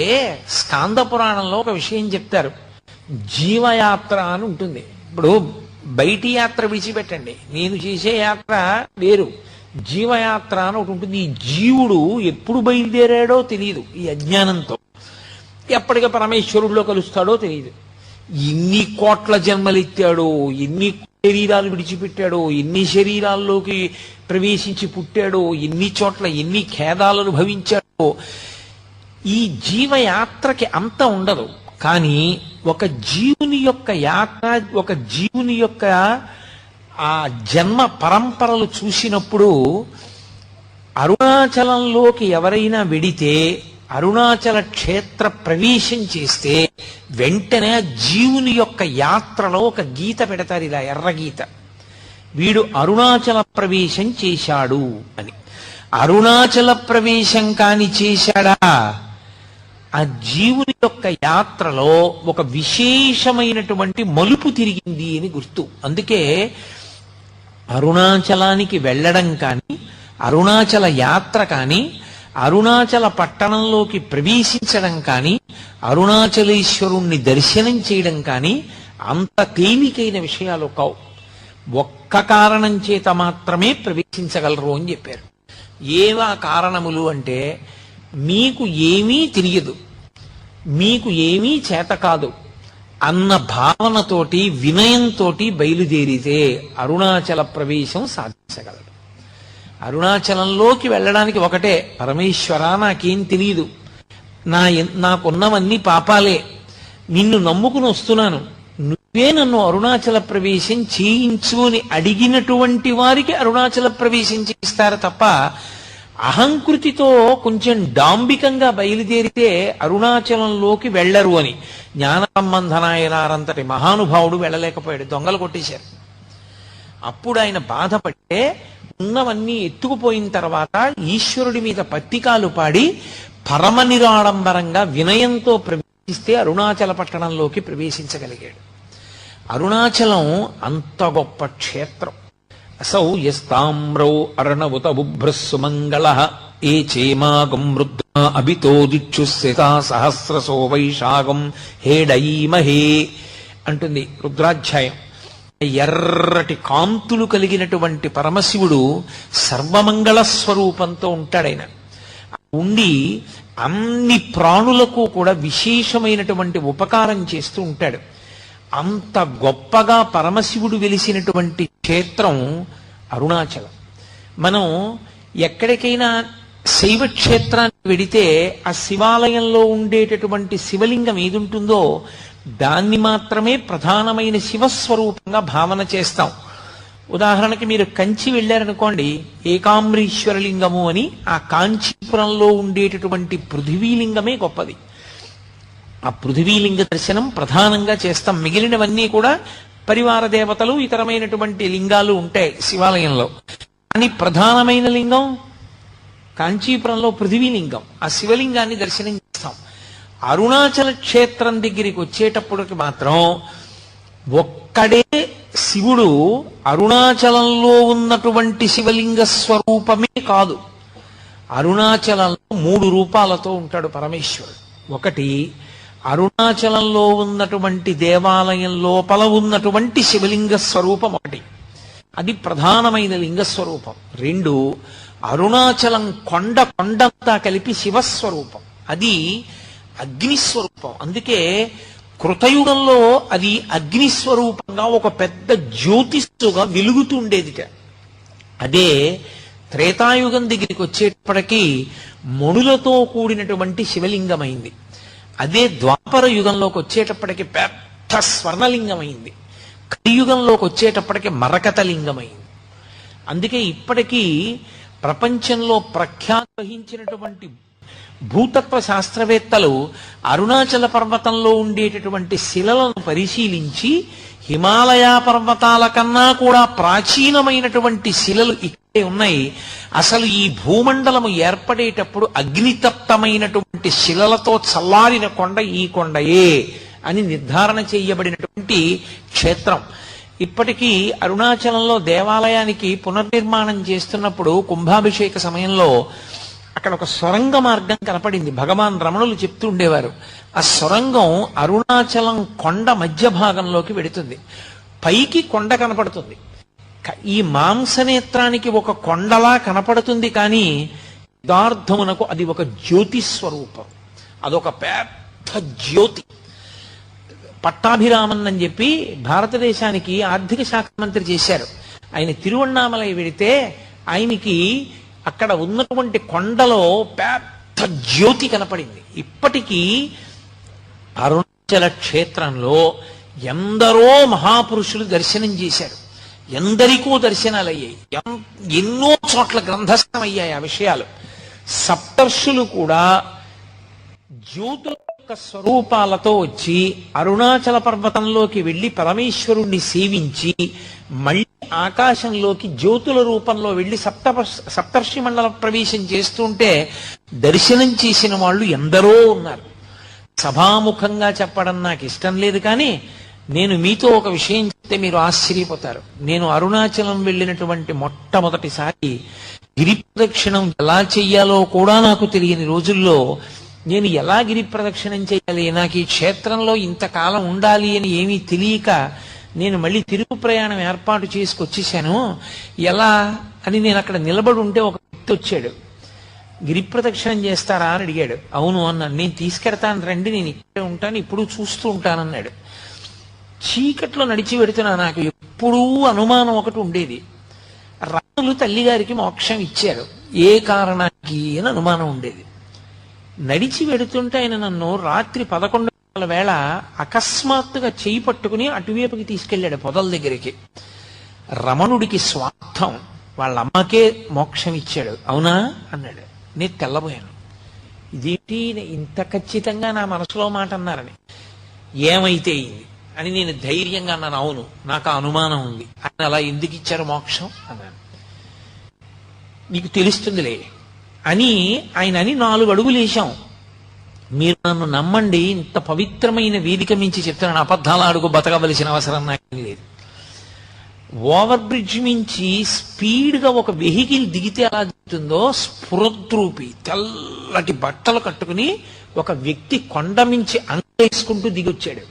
స్కాంద పురాణంలో ఒక విషయం చెప్తారు, జీవయాత్ర అని ఉంటుంది. ఇప్పుడు బయటి యాత్ర విడిచిపెట్టండి, నేను చేసే యాత్ర వేరు, జీవయాత్ర అని ఒకటి ఉంటుంది. ఈ జీవుడు ఎప్పుడు బయలుదేరాడో తెలియదు, ఈ అజ్ఞానంతో ఎప్పటికీ పరమేశ్వరుడిలో కలుస్తాడో తెలియదు. ఎన్ని కోట్ల జన్మలెత్తాడో, ఎన్ని శరీరాలు విడిచిపెట్టాడో, ఎన్ని శరీరాల్లోకి ప్రవేశించి పుట్టాడో, ఎన్ని చోట్ల ఎన్ని ఖేదాలు అనుభవించాడో. ఈ జీవయాత్రకి అంత ఉండదు. కానీ ఒక జీవుని యొక్క యాత్ర, ఒక జీవుని యొక్క ఆ జన్మ పరంపరలు చూసినప్పుడు అరుణాచలంలోకి ఎవరైనా వెడితే, అరుణాచల క్షేత్ర ప్రవేశం చేస్తే వెంటనే జీవుని యొక్క యాత్రలో ఒక గీత పెడతారు, ఇలా ఎర్రగీత, వీడు అరుణాచల ప్రవేశం చేశాడు అని. అరుణాచల ప్రవేశం కాని చేశాడా, ఆ జీవుని యొక్క యాత్రలో ఒక విశేషమైనటువంటి మలుపు తిరిగింది అని గుర్తు. అందుకే అరుణాచలానికి వెళ్ళడం కానీ, అరుణాచల యాత్ర కానీ, అరుణాచల పట్టణంలోకి ప్రవేశించడం కానీ, అరుణాచలేశ్వరుణ్ణి దర్శనం చేయడం కానీ అంత తేలికైన విషయాలు కావు. ఒక్క కారణం చేత మాత్రమే ప్రవేశించగలరు అని చెప్పారు. ఏవా కారణములు అంటే, మీకు ఏమీ తెలియదు, మీకు ఏమీ చేత కాదు అన్న భావనతోటి, వినయంతో బయలుదేరితే అరుణాచల ప్రవేశం సాధించగలడు. అరుణాచలంలోకి వెళ్ళడానికి ఒకటే, పరమేశ్వరా నాకేం తెలియదు, నాకున్నవన్నీ పాపాలే, నిన్ను నమ్ముకుని వస్తున్నాను, నువ్వే నన్ను అరుణాచల ప్రవేశం చేయించు అని అడిగినటువంటి వారికి అరుణాచల ప్రవేశం చేయిస్తారు తప్ప, అహంకృతితో కొంచెం డాంబికంగా బయలుదేరితే అరుణాచలంలోకి వెళ్లరు అని. జ్ఞాన సంబంధనాయనారంతటి మహానుభావుడు వెళ్ళలేకపోయాడు, దొంగలు కొట్టేశారు. అప్పుడు ఆయన బాధపడితే ఉన్నవన్నీ ఎత్తుకుపోయిన తర్వాత ఈశ్వరుడి మీద పత్తికాలు పాడి పరమ నిరాడంబరంగా వినయంతో ప్రవేశిస్తే అరుణాచల పట్టణంలోకి ప్రవేశించగలిగాడు. అరుణాచలం అంత గొప్ప క్షేత్రం. అసౌ యస్తామ్రౌ అర్ణవుత బుభ్రస్సుమంగళ ఏ చేమాగం వృద్ధా అభితో దిక్షుస్సితా సహస్రసో వైశాగం హేడయీమహే అంటుంది రుద్రాధ్యాయం. ఎర్రటి కాంతులు కలిగినటువంటి పరమశివుడు సర్వమంగళ స్వరూపంతో ఉంటాడాయన. ఉండి అన్ని ప్రాణులకు కూడా విశేషమైనటువంటి ఉపకారం చేస్తూ ఉంటాడు. అంత గొప్పగా పరమశివుడు వెలిసినటువంటి క్షేత్రం అరుణాచలం. మనం ఎక్కడికైనా శైవ క్షేత్రానికి వెడితే ఆ శివాలయంలో ఉండేటటువంటి శివలింగం ఏదుంటుందో దాన్ని మాత్రమే ప్రధానమైన శివస్వరూపంగా భావన చేస్తాం. ఉదాహరణకి మీరు కంచి వెళ్ళారనుకోండి, ఏకాంబరీశ్వరలింగము అని, ఆ కాంచీపురంలో ఉండేటటువంటి పృథివీలింగమే గొప్పది. ఆ పృథివీలింగ దర్శనం ప్రధానంగా చేస్తాం. మిగిలినవన్నీ కూడా పరివార దేవతలు, ఇతరమైనటువంటి లింగాలు ఉంటాయి శివాలయంలో. కానీ ప్రధానమైన లింగం కాంచీపురంలో పృథివీలింగం. ఆ శివలింగాన్ని దర్శనం చేస్తాం. అరుణాచల క్షేత్రం దగ్గరికి వచ్చేటప్పటికి మాత్రం ఒక్కడే శివుడు అరుణాచలంలో ఉన్నటువంటి శివలింగ స్వరూపమే కాదు, అరుణాచలంలో 3 రూపాలతో ఉంటాడు పరమేశ్వరుడు. ఒకటి, అరుణాచలంలో ఉన్నటువంటి దేవాలయం లోపల ఉన్నటువంటి శివలింగ స్వరూపం ఒకటి, అది ప్రధానమైన లింగ స్వరూపం. 2, అరుణాచలం కొండంతా కలిపి శివస్వరూపం, అది అగ్నిస్వరూపం. అందుకే కృతయుగంలో అది అగ్నిస్వరూపంగా ఒక పెద్ద జ్యోతిస్సుగా వెలుగుతుండేదిట. అదే త్రేతాయుగం దగ్గరికి వచ్చేటప్పటికీ మణులతో కూడినటువంటి శివలింగమైంది. అదే ద్వాపర యుగంలోకి వచ్చేటప్పటికి పెద్ద స్వర్ణలింగమైంది. కలియుగంలోకి వచ్చేటప్పటికి మరకత లింగమైంది. అందుకే ఇప్పటికీ ప్రపంచంలో ప్రఖ్యాతి వహించినటువంటి భూతత్వ శాస్త్రవేత్తలు అరుణాచల పర్వతంలో ఉండేటటువంటి శిలలను పరిశీలించి హిమాలయ పర్వతాల కన్నా కూడా ప్రాచీనమైనటువంటి శిలలు ఇక్కడే ఉన్నాయి, అసలు ఈ భూమండలము ఏర్పడేటప్పుడు అగ్నితప్తమైనటువంటి శిలలతో చల్లారిన కొండ ఈ కొండయే అని నిర్ధారణ చేయబడినటువంటి క్షేత్రం. ఇప్పటికీ అరుణాచలంలో దేవాలయానికి పునర్నిర్మాణం చేస్తున్నప్పుడు కుంభాభిషేక సమయంలో అక్కడ ఒక సొరంగ మార్గం కనపడింది. భగవాన్ రమణులు చెప్తూ ఉండేవారు, ఆ సొరంగం అరుణాచలం కొండ మధ్య భాగంలోకి వెడుతుంది. పైకి కొండ కనపడుతుంది, ఈ మాంసనేత్రానికి ఒక కొండలా కనపడుతుంది, కానీ యథార్థమునకు అది ఒక జ్యోతి స్వరూపం, అదొక పెద్ద జ్యోతి. పట్టాభిరామన్ అని చెప్పి భారతదేశానికి ఆర్థిక శాఖ మంత్రి చేశారు. ఆయన తిరువణ్ణామలై వెడితే ఆయనకి అక్కడ ఉన్నటువంటి కొండలో పెద్ద జ్యోతి కనపడింది. ఇప్పటికీ అరుణాచల క్షేత్రంలో ఎందరో మహాపురుషులు దర్శనం చేశారు, ఎందరికో దర్శనాలు అయ్యాయి, ఎన్నో చోట్ల గ్రంథస్థమయ్యాయి ఆ విషయాలు. సప్తర్షులు కూడా జ్యోతుల యొక్క స్వరూపాలతో వచ్చి అరుణాచల పర్వతంలోకి వెళ్లి పరమేశ్వరుణ్ణి సేవించి మళ్ళీ ఆకాశంలోకి జ్యోతుల రూపంలో వెళ్లి సప్తర్షి మండల ప్రవేశం చేస్తుంటే దర్శనం చేసిన వాళ్ళు ఎందరో ఉన్నారు. సభాముఖంగా చెప్పడం నాకు ఇష్టం లేదు, కానీ నేను మీతో ఒక విషయం చెప్తే మీరు ఆశ్చర్యపోతారు. నేను అరుణాచలం వెళ్ళినటువంటి మొట్టమొదటిసారి గిరి ప్రదక్షిణం ఎలా చెయ్యాలో కూడా నాకు తెలియని రోజుల్లో నేను ఎలా గిరి ప్రదక్షిణం చేయాలి, నాకు ఈ క్షేత్రంలో ఇంతకాలం ఉండాలి అని ఏమీ తెలియక నేను మళ్ళీ తిరుగు ప్రయాణం ఏర్పాటు చేసుకొచ్చేసాను. ఎలా అని నేను అక్కడ నిలబడి ఉంటే ఒక వ్యక్తి వచ్చాడు. గిరి ప్రదక్షిణం చేస్తారా అని అడిగాడు. అవును అన్నాను. నేను తీసుకెడతాను రండి, నేను ఇక్కడే ఉంటాను, ఇప్పుడు చూస్తూ ఉంటానన్నాడు. చీకట్లో నడిచి పెడుతున్నా. నాకు ఎప్పుడూ అనుమానం ఒకటి ఉండేది. రాములు తల్లిగారికి మోక్షం ఇచ్చారు, ఏ కారణానికి అని అనుమానం ఉండేది. నడిచి వెడుతుంటే ఆయన నన్ను రాత్రి 11 గంటల వేళ అకస్మాత్తుగా చేయి పట్టుకుని అటువైపుకి తీసుకెళ్లాడు, పొదల దగ్గరికి. రమణుడికి స్వార్థం, వాళ్ళ అమ్మకే మోక్షం ఇచ్చాడు. అవునా అన్నాడు. నేను తెల్లబోయాను. ఇదేంటి ఇంత ఖచ్చితంగా నా మనసులో మాట అన్నారని. ఏమైతే అయింది అని నేను ధైర్యంగా అన్నాను. అవును, నాకు అనుమానం ఉంది. ఆయన అలా ఎందుకు ఇచ్చారు మోక్షం అన్నాను. నీకు తెలుస్తుందిలే అని ఆయన అని 4 అడుగులు వేశాం. మీరు నన్ను నమ్మండి, ఇంత పవిత్రమైన వేదిక మించి చెప్తున్నాను, అబద్ధాల అడుగు బతకవలసిన అవసరం నాకు లేదు. ఓవర్ బ్రిడ్జ్ మించి స్పీడ్గా ఒక వెహికల్ దిగితే ఎలా దిగుతుందో స్ఫురద్రూపి తెల్లటి బట్టలు కట్టుకుని ఒక వ్యక్తి కొండ మించి అంగేసుకుంటూ దిగొచ్చాడు.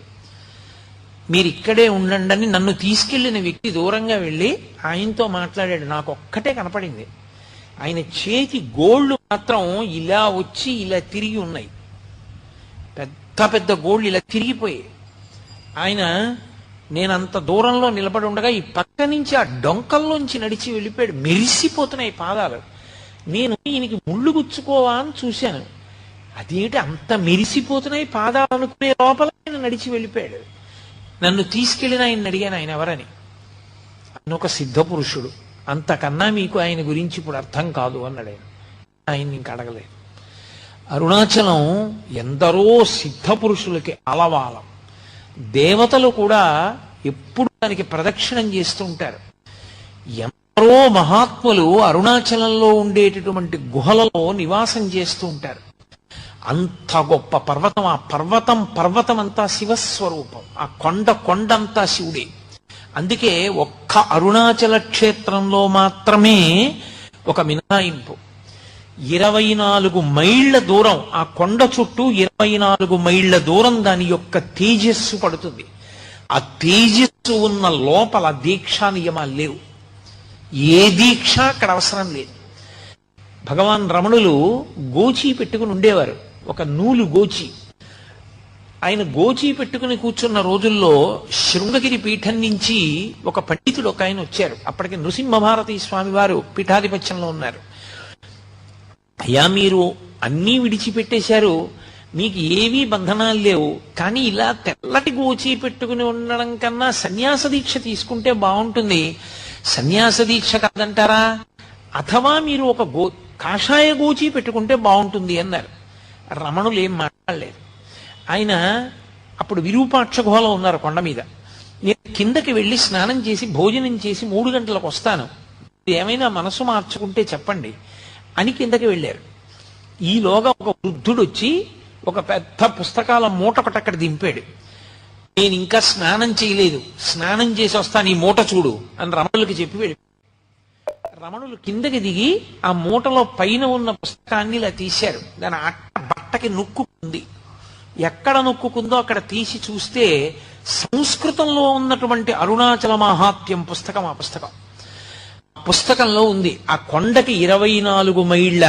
మీరు ఇక్కడే ఉండండి అని నన్ను తీసుకెళ్లిన వ్యక్తి దూరంగా వెళ్ళి ఆయనతో మాట్లాడాడు. నాకు ఒక్కటే కనపడింది, ఆయన చేతి గోళ్లు మాత్రం ఇలా వచ్చి ఇలా తిరిగి ఉన్నాయి. పెద్ద పెద్ద గోళ్లు ఇలా తిరిగిపోయాయి. ఆయన నేను అంత దూరంలో నిలబడి ఉండగా ఈ పక్క నుంచి ఆ డొంకల్లోంచి నడిచి వెళ్ళిపోయాడు. మెరిసిపోతున్నాయి పాదాలు. నేను ఈయనకి ముళ్ళు గుచ్చుకోవా అని చూశాను. అదేంటి అంత మెరిసిపోతున్నాయి పాదాలు అనుకునే లోపల ఆయన నడిచి వెళ్ళిపోయాడు. నన్ను తీసుకెళ్లిన ఆయన అడిగాను, ఆయన ఎవరని. ఆయన ఒక సిద్ధ పురుషుడు, అంతకన్నా మీకు ఆయన గురించి ఇప్పుడు అర్థం కాదు అన్నాడు. ఆయన ఇంక అడగలేదు. అరుణాచలం ఎందరో సిద్ధ పురుషులకి అలవాలం. దేవతలు కూడా ఎప్పుడు దానికి ప్రదక్షిణం చేస్తూ ఉంటారు. ఎందరో మహాత్ములు అరుణాచలంలో ఉండేటటువంటి గుహలలో నివాసం చేస్తూ ఉంటారు. అంత గొప్ప పర్వతం. ఆ పర్వతం అంతా శివస్వరూపం. ఆ కొండంతా శివుడే. అందుకే ఒక్క అరుణాచల క్షేత్రంలో మాత్రమే ఒక మినహాయింపు. 24 మైళ్ళ దూరం ఆ కొండ చుట్టూ 24 మైళ్ళ దూరం దాని యొక్క తేజస్సు పడుతుంది. ఆ తేజస్సు ఉన్న లోపల దీక్షా నియమాలు లేవు. ఏ దీక్ష అక్కడ అవసరం లేదు. భగవాన్ రమణులు గోచి పెట్టుకుని ఉండేవారు, ఒక నూలు గోచి. ఆయన గోచి పెట్టుకుని కూర్చున్న రోజుల్లో శృంగగిరి పీఠం నుంచి ఒక పండితుడు ఒక ఆయన వచ్చారు. అప్పటికి నృసింహభారతి స్వామి వారు పీఠాధిపత్యంలో ఉన్నారు. అయ్యా, మీరు అన్నీ విడిచిపెట్టేశారు, మీకు ఏవీ బంధనాలు లేవు, కానీ ఇలా తెల్లటి గోచి పెట్టుకుని ఉండడం కన్నా సన్యాస దీక్ష తీసుకుంటే బాగుంటుంది. సన్యాస దీక్ష కాదంటారా? అథవా మీరు ఒక కాషాయ గోచి పెట్టుకుంటే బాగుంటుంది అన్నారు. రమణులు ఏం మాట్లాడలేదు. ఆయన అప్పుడు విరూపాక్ష గుహలో ఉన్నారు కొండ మీద. నేను కిందకి వెళ్ళి స్నానం చేసి భోజనం చేసి 3 గంటలకు వస్తాను, ఏమైనా మనసు మార్చుకుంటే చెప్పండి అని కిందకి వెళ్ళారు. ఈలోగా ఒక వృద్ధుడు వచ్చి ఒక పెద్ద పుస్తకాల మూట ఒకటి అక్కడ దింపాడు. నేను ఇంకా స్నానం చేయలేదు, స్నానం చేసి వస్తాను, ఈ మూట చూడు అని రమణులకి చెప్పి వెళ్ళి రమణులు కిందకి దిగి ఆ మూటలో పైన ఉన్న పుస్తకాన్ని ఇలా తీశారు. దాని బట్టకి నొక్కుంది. ఎక్కడ నొక్కుందో అక్కడ తీసి చూస్తే సంస్కృతంలో ఉన్నటువంటి అరుణాచల మహాత్మ్యం పుస్తకం. ఆ పుస్తకంలో ఉంది, ఆ కొండకి 24 మైళ్ళ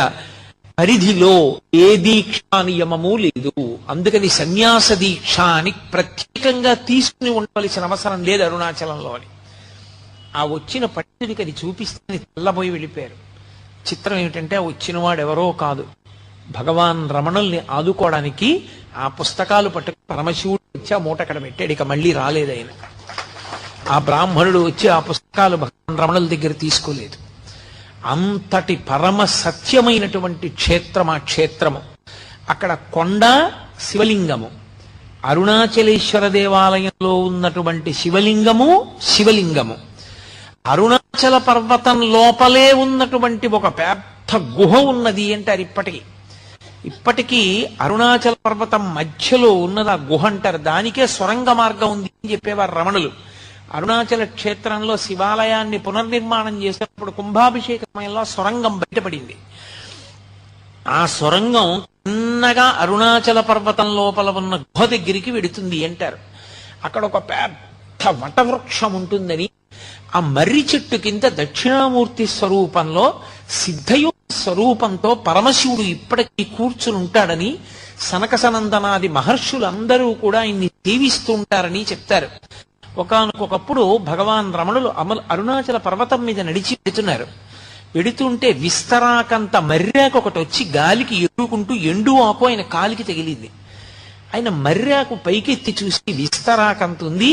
పరిధిలో ఏ దీక్షా నియమము లేదు. అందుకని సన్యాస దీక్ష అని ప్రత్యేకంగా తీసుకుని ఉండవలసిన అవసరం లేదు అరుణాచలంలో అని. ఆ వచ్చిన పండితుడికి అది చూపిస్తే తెల్లబోయి వెళ్ళిపోయారు. చిత్రం ఏమిటంటే ఆ వచ్చిన వాడు ఎవరో కాదు, భగవాన్ రమణుల్ని ఆదుకోవడానికి ఆ పుస్తకాలు పట్టుకు పరమశివుడు వచ్చి ఆ మూట అక్కడ పెట్టాడు. ఇక మళ్ళీ రాలేదు ఆయన. ఆ బ్రాహ్మణుడు వచ్చి ఆ పుస్తకాలు భగవాన్ రమణుల దగ్గర తీసుకోలేదు. అంతటి పరమ సత్యమైనటువంటి క్షేత్రం ఆ క్షేత్రము. అక్కడ కొండ, శివలింగము. అరుణాచలేశ్వర దేవాలయంలో ఉన్నటువంటి శివలింగము శివలింగము. అరుణాచల పర్వతం లోపలే ఉన్నటువంటి ఒక పెద్ద గుహ ఉన్నది అంటారు. ఇప్పటికీ అరుణాచల పర్వతం మధ్యలో ఉన్నది ఆ గుహ అంటారు. దానికే సొరంగ మార్గం ఉంది అని చెప్పేవారు రమణులు. అరుణాచల క్షేత్రంలో శివాలయాన్ని పునర్నిర్మాణం చేసినప్పుడు కుంభాభిషేక సమయంలో సొరంగం బయటపడింది. ఆ సొరంగం చిన్నగా అరుణాచల పర్వతం లోపల ఉన్న గుహ దగ్గరికి వెడుతుంది అంటారు. అక్కడ ఒక పెద్ద వటవృక్షం ఉంటుందని, ఆ మర్రి చెట్టు కింద దక్షిణామూర్తి స్వరూపంలో సిద్ధయోగ స్వరూపంతో పరమశివుడు ఇప్పటికీ కూర్చుని ఉంటాడని, సనక సనందనాది మహర్షులందరూ కూడా ఆయన్ని సేవిస్తూ ఉంటారని చెప్తారు. ఒకానొకప్పుడు భగవాన్ రమణులు అరుణాచల పర్వతం మీద నడిచి వెడుతుంటే విస్తరాకంత మర్రాకు ఒకటి వచ్చి గాలికి ఎగురుకుంటూ ఎండు ఆకు ఆయన కాలికి తగిలింది. ఆయన మర్రాకు పైకెత్తి చూసి విస్తరాకంత ఉంది.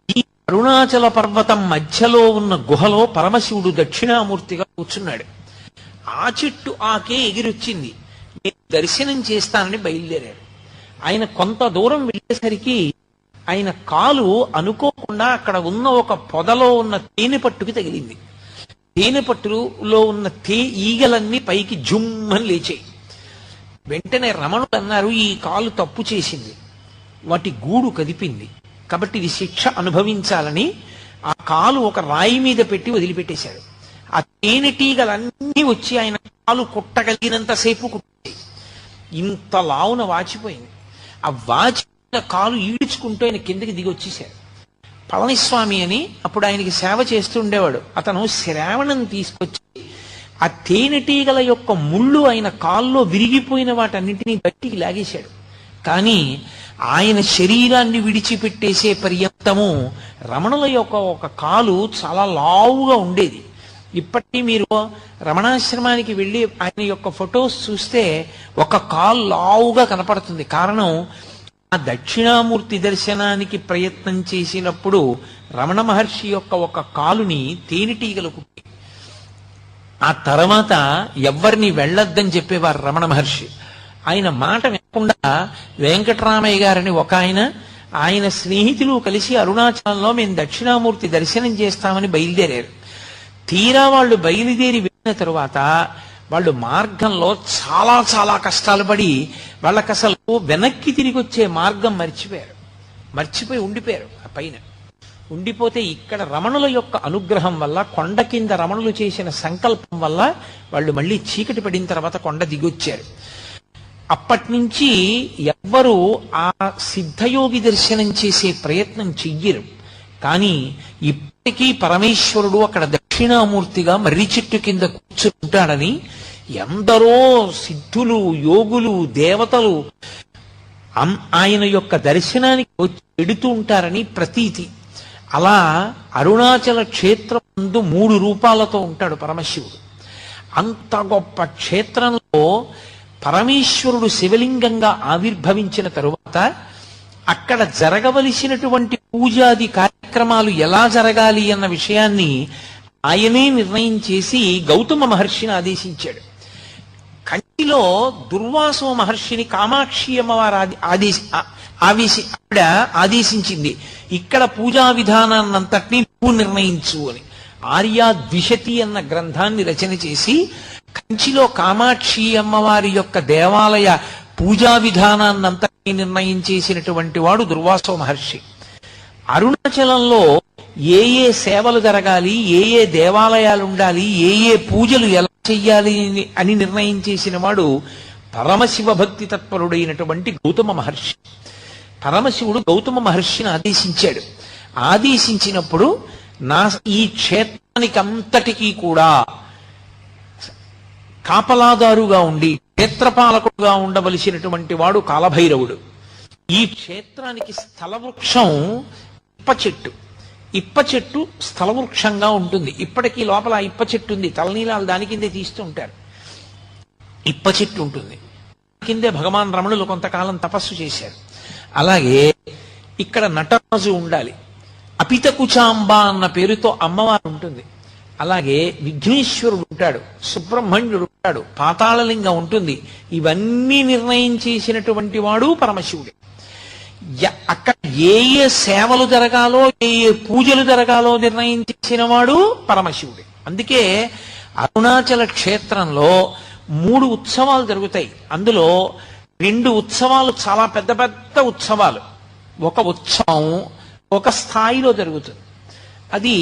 ఈ అరుణాచల పర్వతం మధ్యలో ఉన్న గుహలో పరమశివుడు దక్షిణామూర్తిగా కూర్చున్నాడు. ఆ చెట్టు ఆకే ఎగిరొచ్చింది. నేను దర్శనం చేస్తానని బయలుదేరాడు. ఆయన కొంత దూరం వెళ్ళేసరికి ఆయన కాలు అనుకోకుండా అక్కడ ఉన్న ఒక పొదలో ఉన్న తేనె పట్టుకి తగిలింది. తేనె పట్టులో ఉన్న ఈగలన్నీ పైకి జుమ్మని లేచాయి. వెంటనే రమణులు అన్నారు, ఈ కాలు తప్పు చేసింది, వాటి గూడు కదిపింది, కాబట్టి ఇది శిక్ష అనుభవించాలని ఆ కాలు ఒక రాయి మీద పెట్టి వదిలిపెట్టేశాడు. ఆ తేనెటీగలన్నీ వచ్చి ఆయన కాలు కుట్టగలిగినంతసేపు కుట్టాయి. ఇంత లావున వాచిపోయింది. ఆ వాచిపోయిన కాలు ఈడ్చుకుంటూ ఆయన కిందకి దిగి వచ్చేశారు. పళనిస్వామి అని అప్పుడు ఆయనకి సేవ చేస్తూ ఉండేవాడు. అతను శ్రావణం తీసుకొచ్చి ఆ తేనెటీగల యొక్క ముళ్ళు ఆయన కాల్లో విరిగిపోయిన వాటన్నింటినీ బయటికి లాగేశాడు. కానీ ఆయన శరీరాన్ని విడిచిపెట్టేసే పర్యంతము రమణుల యొక్క ఒక కాలు చాలా లావుగా ఉండేది. ఇప్పటికీ మీరు రమణాశ్రమానికి వెళ్ళి ఆయన యొక్క ఫొటోస్ చూస్తే ఒక కాలు లావుగా కనపడుతుంది. కారణం, ఆ దక్షిణామూర్తి దర్శనానికి ప్రయత్నం చేసినప్పుడు రమణ మహర్షి యొక్క ఒక కాలుని తేనెటీగలు కుట్టి, ఆ తర్వాత ఎవ్వరిని వెళ్ళొద్దని చెప్పేవారు రమణ మహర్షి. ఆయన మాట వినకుండా వెంకటరామయ్య గారని ఒక ఆయన స్నేహితులు కలిసి అరుణాచలంలో మేము దక్షిణామూర్తి దర్శనం చేస్తామని బయలుదేరారు. తీరా వాళ్ళు బయలుదేరి వెళ్ళిన తరువాత వాళ్ళు మార్గంలో చాలా చాలా కష్టాలు పడి వాళ్ళకి అసలు వెనక్కి తిరిగి వచ్చే మార్గం మర్చిపోయి ఉండిపోయారు. ఆ పైన ఉండిపోతే ఇక్కడ రమణుల యొక్క అనుగ్రహం వల్ల, కొండ కింద రమణులు చేసిన సంకల్పం వల్ల వాళ్ళు మళ్ళీ చీకటి పడిన తర్వాత కొండ దిగొచ్చారు. అప్పటి నుంచి ఎవ్వరూ ఆ సిద్ధయోగి దర్శనం చేసే ప్రయత్నం చెయ్యరు. కానీ ఇప్పటికీ పరమేశ్వరుడు అక్కడ దక్షిణామూర్తిగా మర్రి చెట్టు కింద కూర్చుంటాడని ఎందరో సిద్ధులు, యోగులు, దేవతలు ఆయన యొక్క దర్శనానికి వచ్చి వెడుతూ ఉంటారని ప్రతీతి. అలా అరుణాచల క్షేత్రం ముందు 3 రూపాలతో ఉంటాడు పరమశివుడు. అంత గొప్ప క్షేత్రంలో పరమేశ్వరుడు శివలింగంగా ఆవిర్భవించిన తరువాత అక్కడ జరగవలసినటువంటి పూజాది కార్యక్రమాలు ఎలా జరగాలి అన్న విషయాన్ని ఆయనే నిర్ణయం చేసి గౌతమ మహర్షిని ఆదేశించాడు. కంచిలో దుర్వాసో మహర్షిని కామాక్షి అమ్మవారు ఆవిడ ఆదేశించింది, ఇక్కడ పూజా విధానాన్నంతటినీ నువ్వు నిర్ణయించు అని. ఆర్యాద్విషతి అన్న గ్రంథాన్ని రచన చేసి కంచిలో కామాక్షి అమ్మవారి యొక్క దేవాలయ పూజా విధానాన్నంతటినీ నిర్ణయం చేసినటువంటి వాడు దుర్వాసో మహర్షి. అరుణాచలంలో ఏ ఏ సేవలు జరగాలి, ఏ ఏ దేవాలయాలు ఉండాలి, ఏ ఏ పూజలు ఎలా చెయ్యాలి అని నిర్ణయం చేసిన వాడు పరమశివ భక్తి తత్పరుడైనటువంటి గౌతమ మహర్షి. పరమశివుడు గౌతమ మహర్షిని ఆదేశించాడు. ఆదేశించినప్పుడు ఈ క్షేత్రానికి అంతటికీ కూడా కాపలాదారుగా ఉండి క్షేత్రపాలకుడుగా ఉండవలసినటువంటి వాడు కాలభైరవుడు. ఈ క్షేత్రానికి స్థలవృక్షం ఇప్ప చెట్టు. ఇప్ప చెట్టు స్థలవృక్షంగా ఉంటుంది. ఇప్పటికీ లోపల ఇప్ప చెట్టు ఉంది. తలనీలాలు దాని కిందే తీస్తూ ఉంటారు. ఇప్ప చెట్టు ఉంటుంది. కిందే భగవాన్ రమణులు కొంతకాలం తపస్సు చేశారు. అలాగే ఇక్కడ నటరాజు ఉండాలి. అపితకుచాంబ అన్న పేరుతో అమ్మవారు ఉంటుంది. అలాగే విఘ్నేశ్వరుడు ఉంటాడు, సుబ్రహ్మణ్యుడు ఉంటాడు, పాతాళలింగం ఉంటుంది. ఇవన్నీ నిర్ణయం చేసినటువంటి వాడు పరమశివుడే. అక్కడ ఏ ఏ సేవలు జరగాలో, ఏ ఏ పూజలు జరగాలో నిర్ణయం చేసిన వాడు పరమశివుడే. అందుకే అరుణాచల క్షేత్రంలో 3 ఉత్సవాలు జరుగుతాయి. అందులో 2 ఉత్సవాలు చాలా పెద్ద పెద్ద ఉత్సవాలు. ఒక ఉత్సవం ఒక స్థాయిలో జరుగుతుంది. అది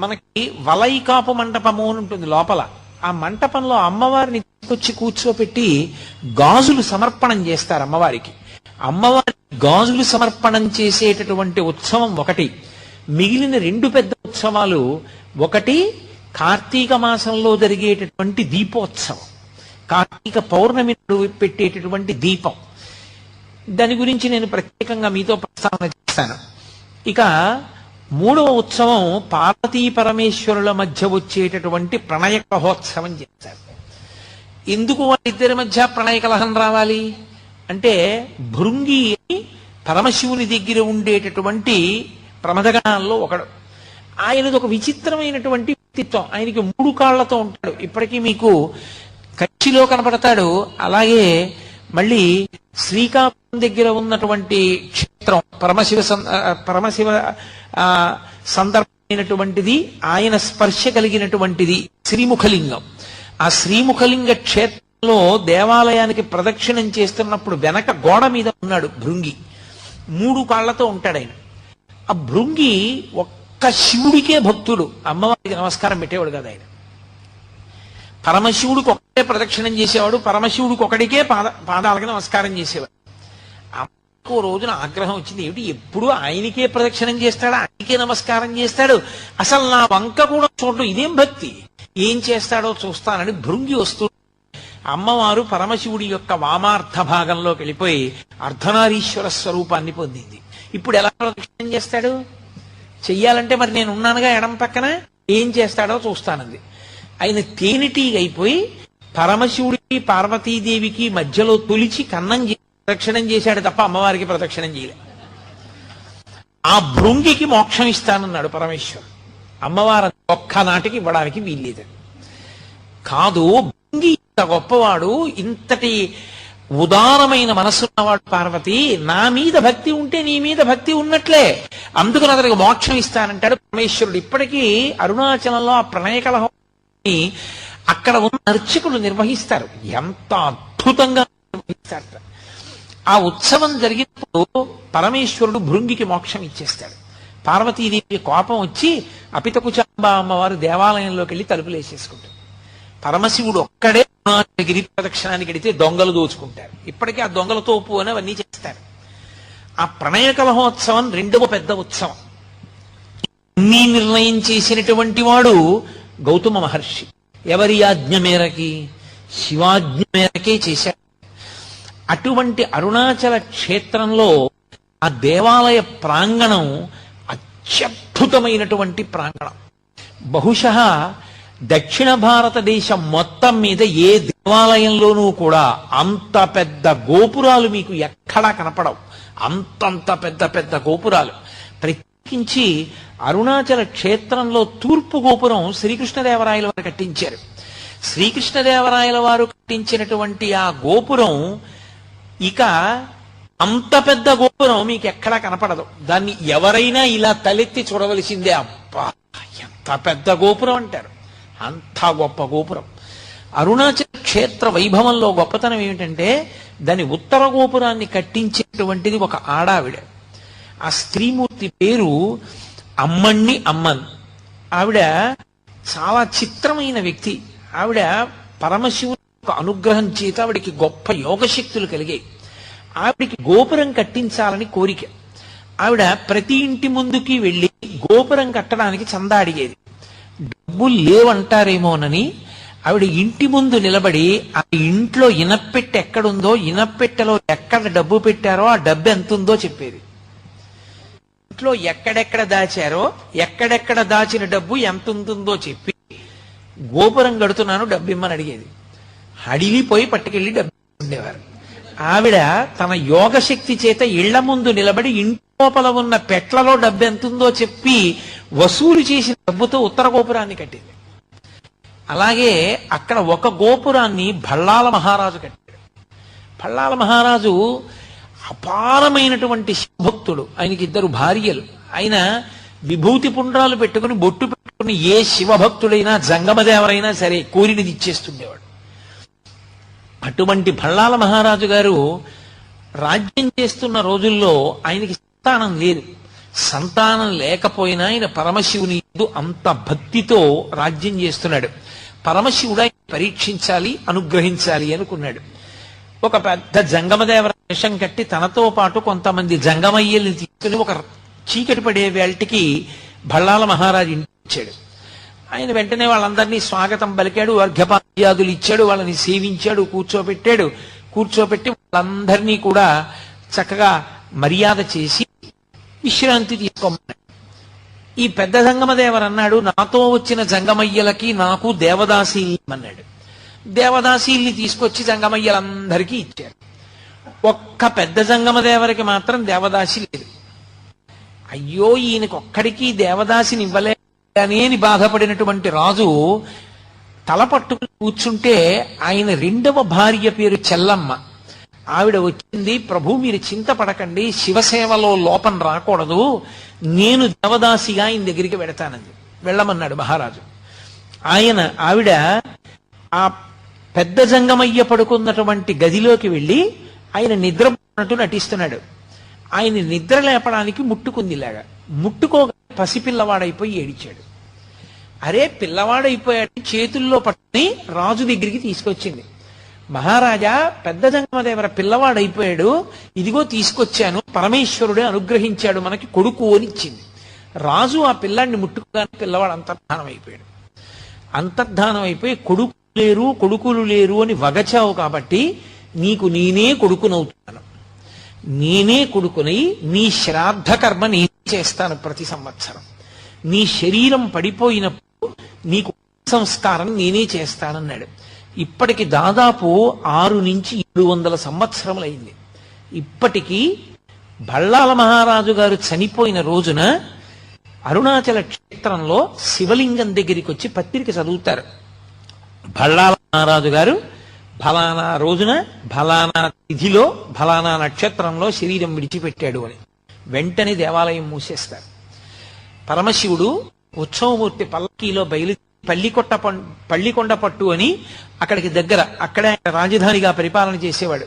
మనకి వలైకాపు మంటపము అని ఉంటుంది లోపల. ఆ మంటపంలో అమ్మవారిని తీసుకొచ్చి కూర్చోపెట్టి గాజులు సమర్పణం చేస్తారు అమ్మవారికి. అమ్మవారి గాజులు సమర్పణం చేసేటటువంటి ఉత్సవం ఒకటి. మిగిలిన 2 పెద్ద ఉత్సవాలు, ఒకటి కార్తీక మాసంలో జరిగేటటువంటి దీపోత్సవం, కార్తీక పౌర్ణమి పెట్టేటటువంటి దీపం. దాని గురించి నేను ప్రత్యేకంగా మీతో ప్రస్తావన చేస్తాను. ఇక 3వ ఉత్సవం పార్వతీ పరమేశ్వరుల మధ్య వచ్చేటటువంటి ప్రణయ కలహోత్సవం చేస్తారు. ఎందుకు వాళ్ళిద్దరి మధ్య ప్రణయ కలహం రావాలి అంటే, భృంగి పరమశివుని దగ్గర ఉండేటటువంటి ప్రమదగణాల్లో ఒకడు. ఆయనది ఒక విచిత్రమైనటువంటి వ్యక్తిత్వం. ఆయనకి 3 కాళ్లతో ఉంటాడు. ఇప్పటికీ మీకు కచ్చిలో కనపడతాడు. అలాగే మళ్ళీ శ్రీకాకుళం దగ్గర ఉన్నటువంటి క్షేత్రం పరమశివ సందర్భమైనటువంటిది, ఆయన స్పర్శ కలిగినటువంటిది శ్రీముఖలింగం. ఆ శ్రీముఖలింగ క్షేత్రంలో దేవాలయానికి ప్రదక్షిణం చేస్తున్నప్పుడు వెనక గోడ మీద ఉన్నాడు భృంగి. 3 కాళ్లతో ఉంటాడు ఆయన. ఆ భృంగి ఒక్క శివుడికే భక్తుడు, అమ్మవారికి నమస్కారం పెట్టేవాడు కదా ఆయన. పరమశివుడికి ఒకటే ప్రదక్షిణం చేసేవాడు, పరమశివుడికి ఒకడికే పాదాలకి నమస్కారం చేసేవాడు. అమ్మకు రోజున ఆగ్రహం వచ్చింది, ఏమిటి ఎప్పుడు ఆయనకే ప్రదక్షిణం చేస్తాడు, ఆయనకే నమస్కారం చేస్తాడు, అసలు నా వంక కూడా చూడడం ఇదేం భక్తి, ఏం చేస్తాడో చూస్తానని భృంగి వస్తూ అమ్మవారు పరమశివుడి యొక్క వామార్థ భాగంలోకి వెళ్ళిపోయి అర్ధనారీశ్వర స్వరూపాన్ని పొందింది. ఇప్పుడు ఎలా ప్రదక్షిణం చేస్తాడు? చెయ్యాలంటే మరి నేను ఉన్నానుగా ఎడం పక్కన, ఏం చేస్తాడో చూస్తానంది. ఆయన తేనెటీగ అయిపోయి పరమశివుడికి పార్వతీదేవికి మధ్యలో తొలిచి కన్నం ప్రదక్షిణం చేశాడు తప్ప అమ్మవారికి ప్రదక్షిణం చేయలే. ఆ భృంగికి మోక్షం ఇస్తానన్నాడు పరమేశ్వరుడు. అమ్మవారు ఒక్కనాటికి ఇవ్వడానికి వీల్లేదు. కాదు, భృంగి ఇంత గొప్పవాడు, ఇంతటి ఉదారమైన మనస్సున్నవాడు పార్వతి, నా మీద భక్తి ఉంటే నీ మీద భక్తి ఉన్నట్లే, అందుకని అతనికి మోక్షం ఇస్తానంటాడు పరమేశ్వరుడు. ఇప్పటికీ అరుణాచలంలో ఆ ప్రణయ కలహం అక్కడ ఉన్న అర్చకులు నిర్వహిస్తారు. ఎంత అద్భుతంగా నిర్వహిస్తారు. ఆ ఉత్సవం జరిగినప్పుడు పరమేశ్వరుడు భృంగికి మోక్షం ఇచ్చేస్తాడు. పార్వతీదేవి కోపం వచ్చి అపితకుచాంబ అమ్మవారు దేవాలయంలోకి వెళ్ళి తలుపులు వేసేసుకుంటారు. పరమశివుడు ఒక్కడే గిరి ప్రదక్షిణానికి వెడితే దొంగలు దోచుకుంటారు. ఇప్పటికీ ఆ దొంగల తోపు అని అవన్నీ చేస్తారు. ఆ ప్రణయ కలహోత్సవం 2వ పెద్ద ఉత్సవం. అన్నీ నిర్ణయం చేసినటువంటి వాడు గౌతమ మహర్షి. ఎవరి ఆజ్ఞ మేరకి? శివాజ్ఞ మేరకే చేశాడు. అటువంటి అరుణాచల క్షేత్రంలో ఆ దేవాలయ ప్రాంగణం అత్యద్భుతమైనటువంటి ప్రాంగణం. బహుశః దక్షిణ భారతదేశం మొత్తం మీద ఏ దేవాలయంలోనూ కూడా అంత పెద్ద గోపురాలు మీకు ఎక్కడా కనపడవు. అంతంత పెద్ద పెద్ద గోపురాలు. ప్రత్యేకించి అరుణాచల క్షేత్రంలో తూర్పు గోపురం శ్రీకృష్ణదేవరాయల వారు కట్టించారు. శ్రీకృష్ణదేవరాయల వారు కట్టించినటువంటి ఆ గోపురం ఇక అంత పెద్ద గోపురం మీకు ఎక్కడా కనపడదు. దాన్ని ఎవరైనా ఇలా తలెత్తి చూడవలసిందే. అబ్బా ఎంత పెద్ద గోపురం అంటారు. అంత గొప్ప గోపురం. అరుణాచల క్షేత్ర వైభవంలో గొప్పతనం ఏమిటంటే, దాని ఉత్తర గోపురాన్ని కట్టించేటువంటిది ఒక ఆడావిడ. ఆ స్త్రీమూర్తి పేరు అమ్మణ్ణి అమ్మన్. ఆవిడ చాలా చిత్రమైన వ్యక్తి. ఆవిడ పరమశివుని అనుగ్రహం చేత ఆవిడికి గొప్ప యోగశక్తులు కలిగాయి. ఆవిడికి గోపురం కట్టించాలని కోరిక. ఆవిడ ప్రతి ఇంటి ముందుకి వెళ్ళి గోపురం కట్టడానికి చందా అడిగేది. డబ్బులు లేవంటారేమోనని ఆవిడ ఇంటి ముందు నిలబడి ఆ ఇంట్లో ఇనప్పెట్టె ఎక్కడుందో, ఇనప్పెట్టెలో ఎక్కడ డబ్బు పెట్టారో ఆ డబ్బు ఎంత ఉందో చెప్పేది. ఇంట్లో ఎక్కడెక్కడ దాచారో, ఎక్కడెక్కడ దాచిన డబ్బు ఎంత ఉంటుందో చెప్పి, గోపురం కడుతున్నాను డబ్బు ఇమ్మని అడిగేది. అడిగిపోయి పట్టుకెళ్ళి డబ్బు ఉండేవారు. ఆవిడ తన యోగశక్తి చేత ఇళ్ల ముందు నిలబడి ఇంటి లోపల ఉన్న పెట్లలో డబ్బు ఎంతుందో చెప్పి వసూలు చేసిన డబ్బుతో ఉత్తర గోపురాన్ని కట్టింది. అలాగే అక్కడ ఒక గోపురాన్ని భళ్ళాల మహారాజు కట్టాడు. భళ్ళాల మహారాజు అపారమైనటువంటి శివభక్తుడు. ఆయనకి 2 భార్యలు. ఆయన విభూతి పుండ్రాలు పెట్టుకుని బొట్టు పెట్టుకుని ఏ శివభక్తుడైనా జంగమదేవరైనా సరే కోరినది ఇచ్చేస్తుండేవాడు. అటువంటి భళ్ళాల మహారాజు గారు రాజ్యం చేస్తున్న రోజుల్లో ఆయనకి సంతానం లేదు. సంతానం లేకపోయినా ఆయన పరమశివుని యందు అంత భక్తితో రాజ్యం చేస్తున్నాడు. పరమశివుడు ఆయన పరీక్షించాలి, అనుగ్రహించాలి అనుకున్నాడు. ఒక పెద్ద జంగమదేవర వేషం కట్టి తనతో పాటు కొంతమంది జంగమయ్యల్ని తీసుకుని ఒక చీకటి పడే వేళటికి భళ్ళాల మహారాజు ఇంటికి వచ్చాడు. ఆయన వెంటనే వాళ్ళందరినీ స్వాగతం పలికాడు, అర్ఘ్యపాద్యాదులు ఇచ్చాడు, వాళ్ళని సేవించాడు, కూర్చోపెట్టి వాళ్ళందరినీ కూడా చక్కగా మర్యాద చేసి విశ్రాంతి తీసుకోమన్నాడు. ఈ పెద్ద జంగమదేవరు అన్నాడు, నాతో వచ్చిన జంగమయ్యలకి నాకు దేవదాసీల్ని అన్నాడు. దేవదాసీల్ని తీసుకొచ్చి జంగమయ్యలందరికీ ఇచ్చారు. ఒక్క పెద్ద జంగమదేవరికి మాత్రం దేవదాసి లేదు. అయ్యో, ఈయనకొక్కడికి దేవదాసిని ఇవ్వలేని బాధపడినటువంటి రాజు తల పట్టుకుని కూర్చుంటే ఆయన 2వ భార్య పేరు చెల్లమ్మ. ఆవిడ వచ్చింది, ప్రభు మీరు చింతపడకండి, శివసేవలో లోపం రాకూడదు, నేను దేవదాసిగా ఆయన దగ్గరికి వెడతానంది. వెళ్ళమన్నాడు మహారాజు. ఆవిడ ఆ పెద్ద జంగమయ్య పడుకున్నటువంటి గదిలోకి వెళ్ళి ఆయన నిద్రపోతున్నట్టు నటిస్తున్నాడు. ఆయన నిద్ర లేపడానికి ముట్టుకుందిలాగా. ముట్టుకోగా పసిపిల్లవాడైపోయి ఏడిచాడు. అరే పిల్లవాడైపోయాడు, చేతుల్లో పట్టుని రాజు దగ్గరికి తీసుకొచ్చింది. మహారాజా, పెద్ద జంగమదేవర పిల్లవాడైపోయాడు, ఇదిగో తీసుకొచ్చాను, పరమేశ్వరుడే అనుగ్రహించాడు, మనకి కొడుకు అని ఇచ్చింది. రాజు ఆ పిల్లాడిని ముట్టుకోగానే పిల్లవాడు అంతర్ధానం అయిపోయాడు. అంతర్ధానం అయిపోయి కొడుకులు లేరు అని వగచావు కాబట్టి నీకు నేనే కొడుకునవుతున్నాను. నేనే కొడుకునై నీ శ్రాద్ధ కర్మ నేనే చేస్తాను ప్రతి సంవత్సరం. నీ శరీరం పడిపోయినప్పుడు నీకు సంస్కారం నేనే చేస్తానన్నాడు. ఇప్పటికి దాదాపు 6 నుంచి 700 సంవత్సరములైంది. ఇప్పటికీ భళ్ళాల మహారాజు గారు చనిపోయిన రోజున అరుణాచల క్షేత్రంలో శివలింగం దగ్గరికి వచ్చి పత్రిక చదువుతారు. భళ్ళాల మహారాజు గారు ఫలానా రోజున ఫలానా తిథిలో ఫలానా నక్షత్రంలో శరీరం విడిచిపెట్టాడు అని. వెంటనే దేవాలయం మూసేస్తారు. పరమశివుడు ఉత్సవమూర్తి పల్లకీలో పల్లికొండ పట్టు అని అక్కడికి దగ్గర, అక్కడే రాజధానిగా పరిపాలన చేసేవాడు.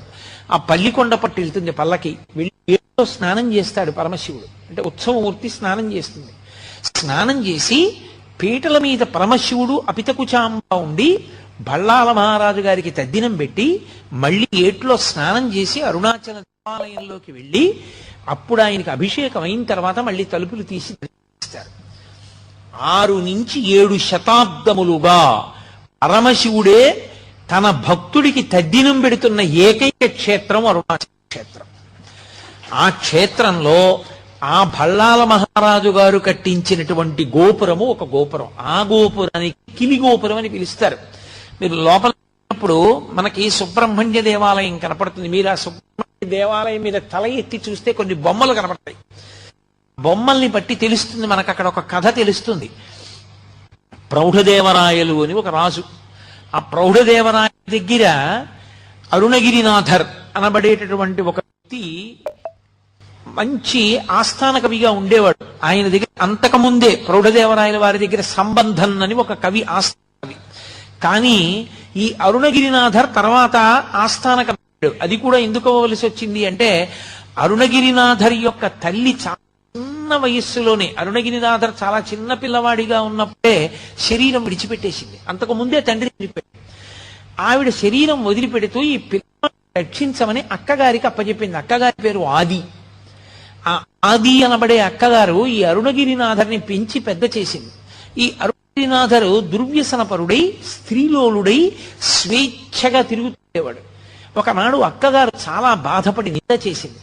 ఆ పల్లికొండ పట్టు వెళ్తుంది పల్లకి. వెళ్ళి స్నానం చేస్తాడు పరమశివుడు. అంటే ఉత్సవమూర్తి స్నానం చేస్తుంది. స్నానం చేసి పీటల మీద పరమశివుడు అపితకుచాంబ ఉండి భళ్ళాల మహారాజు గారికి తద్దినం పెట్టి మళ్ళీ ఏట్లో స్నానం చేసి అరుణాచల దేవాలయంలోకి వెళ్ళి అప్పుడు ఆయనకి అభిషేకం అయిన తర్వాత మళ్ళీ తలుపులు తీసి దర్శిస్తారు. 6 నుంచి 7 శతాబ్దములుగా పరమశివుడే తన భక్తుడికి తద్దినం పెడుతున్న ఏకైక క్షేత్రం అరుణాచల క్షేత్రం. ఆ క్షేత్రంలో ఆ భళ్ళాల మహారాజు గారు కట్టించినటువంటి గోపురము ఒక గోపురం. ఆ గోపురానికి కిలి గోపురం అని పిలుస్తారు. మీరు లోపలప్పుడు మనకి సుబ్రహ్మణ్య దేవాలయం కనపడుతుంది. మీరు ఆ సుబ్రహ్మణ్య దేవాలయం మీద తల ఎత్తి చూస్తే కొన్ని బొమ్మలు కనపడతాయి. బొమ్మల్ని బట్టి తెలుస్తుంది మనకు, అక్కడ ఒక కథ తెలుస్తుంది. ప్రౌఢదేవరాయలు అని ఒక రాజు. ఆ ప్రౌఢదేవరాయ దగ్గర అరుణగిరినాథర్ అనబడేటటువంటి ఒక వ్యక్తి మంచి ఆస్థాన కవిగా ఉండేవాడు. ఆయన దగ్గర అంతకుముందే ప్రౌఢదేవరాయల వారి దగ్గర సంబంధం అని ఒక కవి ఆస్థాన కవి. కానీ ఈ అరుణగిరినాథర్ తర్వాత ఆస్థాన కవి. అది కూడా ఎందుకు అవ్వవలసి వచ్చింది అంటే అరుణగిరినాథర్ యొక్క తల్లి చాలా చిన్న వయస్సులోనే, అరుణగిరినాథర్ చాలా చిన్న పిల్లవాడిగా ఉన్నప్పుడే శరీరం విడిచిపెట్టేసింది. అంతకు ముందే తండ్రి చనిపోయాడు. ఆవిడ శరీరం వదిలిపెడుతూ ఈ పిల్లవాడిని రక్షించమని అక్కగారికి అప్పచెప్పింది. అక్కగారి పేరు ఆది. ఆ ఆది అనబడే అక్కగారు ఈ అరుణగిరినాథర్ని పెంచి పెద్ద చేసింది. ఈ గిరినాథరు దుర్వ్యసనపరుడై స్త్రీలోలుడై స్వేచ్ఛగా తిరుగుతుండేవాడు. ఒకనాడు అక్కగారు చాలా బాధపడి నింద చేసింది.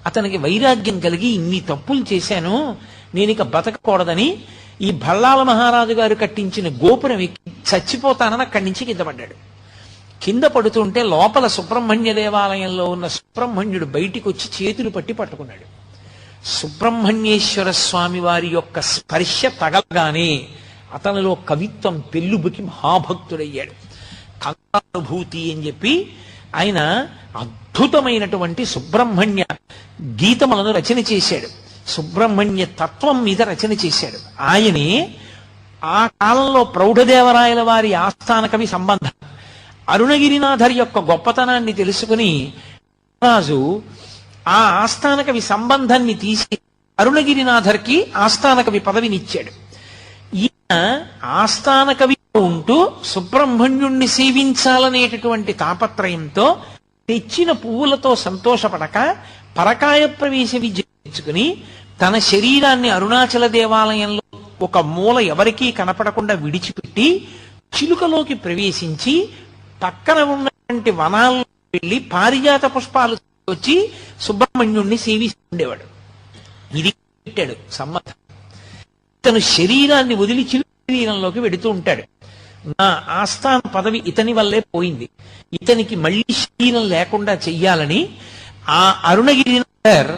అతనికి వైరాగ్యం కలిగి ఇన్ని తప్పులు చేశాను, నేను ఇక బతకకూడదని ఈ భల్లాల మహారాజు గారు కట్టించిన గోపురం ఎక్కి చచ్చిపోతానని అక్కడి నుంచి కింద పడ్డాడు. కింద పడుతుంటే లోపల సుబ్రహ్మణ్య దేవాలయంలో ఉన్న సుబ్రహ్మణ్యుడు బయటికి వచ్చి చేతులు పట్టుకున్నాడు. సుబ్రహ్మణ్యేశ్వర స్వామి వారి యొక్క స్పర్శ తగలగానే అతనిలో కవిత్వం పెళ్ళుబుకి మహాభక్తుడయ్యాడు. కంగానుభూతి అని చెప్పి ఆయన అద్భుతమైనటువంటి సుబ్రహ్మణ్య గీతములను రచన చేశాడు. సుబ్రహ్మణ్య తత్వం మీద రచన చేశాడు. ఆయనే ఆ కాలంలో ప్రౌఢదేవరాయల వారి ఆస్థాన కవి సంబంధం. అరుణగిరినాథర్ యొక్క గొప్పతనాన్ని తెలుసుకుని రాజు ఆ ఆస్థాన కవి సంబంధాన్ని తీసి అరుణగిరినాథర్కి ఆస్థాన కవి పదవినిచ్చాడు. ఈయన ఆస్థాన కవి ఉంటూ సుబ్రహ్మణ్యుణ్ణి సేవించాలనేటటువంటి తాపత్రయంతో తెచ్చిన పువ్వులతో సంతోషపడక పరకాయ ప్రవేశ విద్య తెచ్చుకుని తన శరీరాన్ని అరుణాచల దేవాలయంలో ఒక మూల ఎవరికీ కనపడకుండా విడిచిపెట్టి చిలుకలోకి ప్రవేశించి పక్కన ఉన్నటువంటి వనాల్లో వెళ్లి పారిజాత పుష్పాలు వచ్చి సుబ్రహ్మణ్యుణ్ణి సేవిస్తుండేవాడు. ఇది పెట్టాడు సంబంధం. ఇతను శరీరాన్ని వదిలి చిలుక శరీరంలోకి వెడుతూ ఉంటాడు. నా ఆస్థాన పదవి ఇతని వల్లే పోయింది, ఇతనికి మళ్ళీ శరీరం లేకుండా చెయ్యాలని ఆ అరుణగిరినాథర్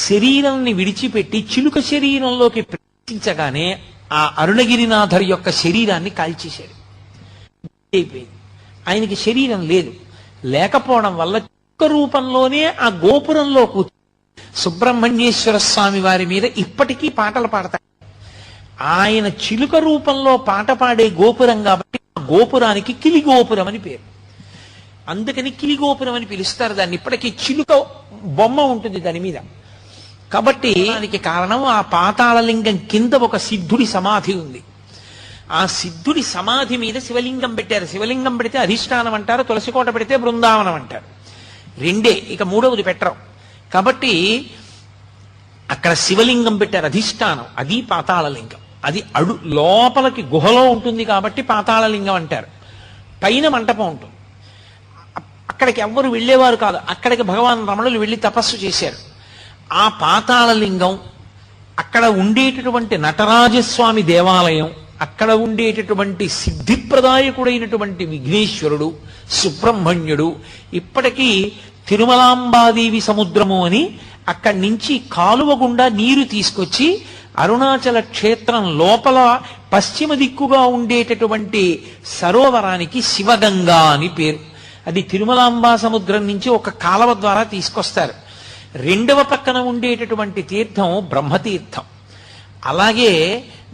శరీరాన్ని విడిచిపెట్టి చిలుక శరీరంలోకి ప్రవేశించగానే ఆ అరుణగిరినాథర్ యొక్క శరీరాన్ని కాల్చేశాడు. అయిపోయింది. ఆయనకి శరీరం లేదు. లేకపోవడం వల్ల చిలుక రూపంలోనే ఆ గోపురంలో కూర్చొని సుబ్రహ్మణ్యేశ్వర స్వామి వారి మీద ఇప్పటికీ పాటలు పాడతారు. ఆయన చిలుక రూపంలో పాట పాడే గోపురం కాబట్టి ఆ గోపురానికి కిలిగోపురం అని పేరు. అందుకని కిలిగోపురం అని పిలుస్తారు దాన్ని. ఇప్పటికీ చిలుక బొమ్మ ఉంటుంది దాని మీద. కాబట్టి దానికి కారణం ఆ పాతాళలింగం కింద ఒక సిద్ధుడి సమాధి ఉంది. ఆ సిద్ధుడి సమాధి మీద శివలింగం పెట్టారు. శివలింగం పెడితే అధిష్టానం అంటారు, తులసికోట పెడితే బృందావనం అంటారు. రెండే, ఇక మూడవది పెట్టరు. కాబట్టి అక్కడ శివలింగం పెట్టారు అధిష్టానం, అది పాతాళలింగం. అది లోపలికి గుహలో ఉంటుంది కాబట్టి పాతాళలింగం అంటారు. పైన మంటపం ఉంటుంది. అక్కడికి ఎవ్వరు వెళ్ళేవారు కాదు. అక్కడికి భగవాన్ రమణులు వెళ్ళి తపస్సు చేశారు. ఆ పాతాళలింగం, అక్కడ ఉండేటటువంటి నటరాజస్వామి దేవాలయం, అక్కడ ఉండేటటువంటి సిద్ధిప్రదాయకుడైనటువంటి విఘ్నేశ్వరుడు, సుబ్రహ్మణ్యుడు, ఇప్పటికీ తిరుమలాంబాదేవి సముద్రము అని అక్కడి నుంచి కాలువ గుండా నీరు తీసుకొచ్చి అరుణాచల క్షేత్రం లోపల పశ్చిమ దిక్కుగా ఉండేటటువంటి సరోవరానికి శివగంగా అని పేరు. అది తిరుమలాంబా సముద్రం నుంచి ఒక కాలువ ద్వారా తీసుకొస్తారు. రెండవ పక్కన ఉండేటటువంటి తీర్థం బ్రహ్మతీర్థం. అలాగే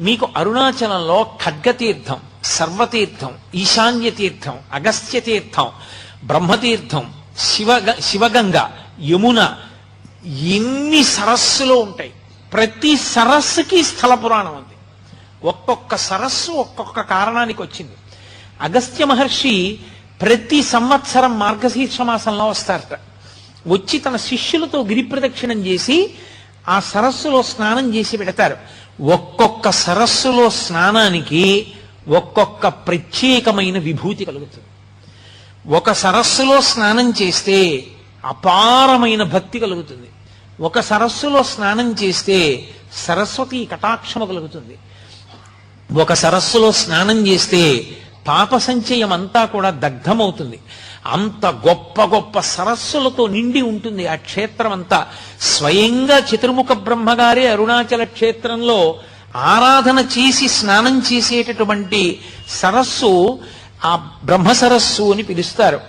మీకు అరుణాచలంలో ఖడ్గతీర్థం, సర్వతీర్థం, ఈశాన్య తీర్థం, అగస్త్య తీర్థం, బ్రహ్మతీర్థం, శివగంగ, యమున, ఎన్ని సరస్సులు ఉంటాయి. ప్రతి సరస్సుకి స్థల పురాణం ఉంది. ఒక్కొక్క సరస్సు ఒక్కొక్క కారణానికి వచ్చింది. అగస్త్య మహర్షి ప్రతి సంవత్సరం మార్గశీర్ష మాసంలో వస్తారట. వచ్చి తన శిష్యులతో గిరి ప్రదక్షిణం చేసి ఆ సరస్సులో స్నానం చేసి పెడతారు. ఒక్కొక్క సరస్సులో స్నానానికి ఒక్కొక్క ప్రత్యేకమైన విభూతి కలుగుతుంది. ఒక సరస్సులో స్నానం చేస్తే అపారమైన భక్తి కలుగుతుంది. ఒక సరస్సులో స్నానం చేస్తే సరస్వతి కటాక్షము కలుగుతుంది. ఒక సరస్సులో స్నానం చేస్తే పాప సంచయం అంతా కూడా దగ్ధమవుతుంది. అంత గొప్ప గొప్ప సరస్సులతో నిండి ఉంటుంది ఆ క్షేత్రం అంతా. స్వయంగా చతుర్ముఖ బ్రహ్మగారే అరుణాచల క్షేత్రంలో ఆరాధన చేసి స్నానం చేసేటటువంటి సరస్సు ఆ బ్రహ్మ సరస్సు అని పిలుస్తారు.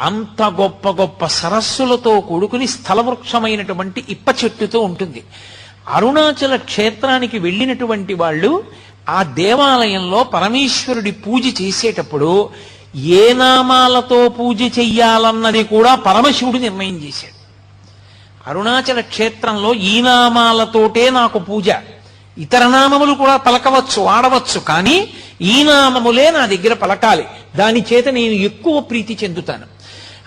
అంత గొప్ప గొప్ప సరస్సులతో కూడుకుని స్థలవృక్షమైనటువంటి ఇప్ప చెట్టుతో ఉంటుంది. అరుణాచల క్షేత్రానికి వెళ్ళినటువంటి వాళ్ళు ఆ దేవాలయంలో పరమేశ్వరుడి పూజ చేసేటప్పుడు ఏ నామాలతో పూజ చెయ్యాలన్నది కూడా పరమశివుడు నిర్ణయం చేశాడు. అరుణాచల క్షేత్రంలో ఈ నామాలతోటే నాకు పూజ, ఇతర నామములు కూడా పలకవచ్చు, ఆడవచ్చు, కానీ ఈ నామములే నా దగ్గర పలకాలి, దాని చేత నేను ఎక్కువ ప్రీతి చెందుతాను.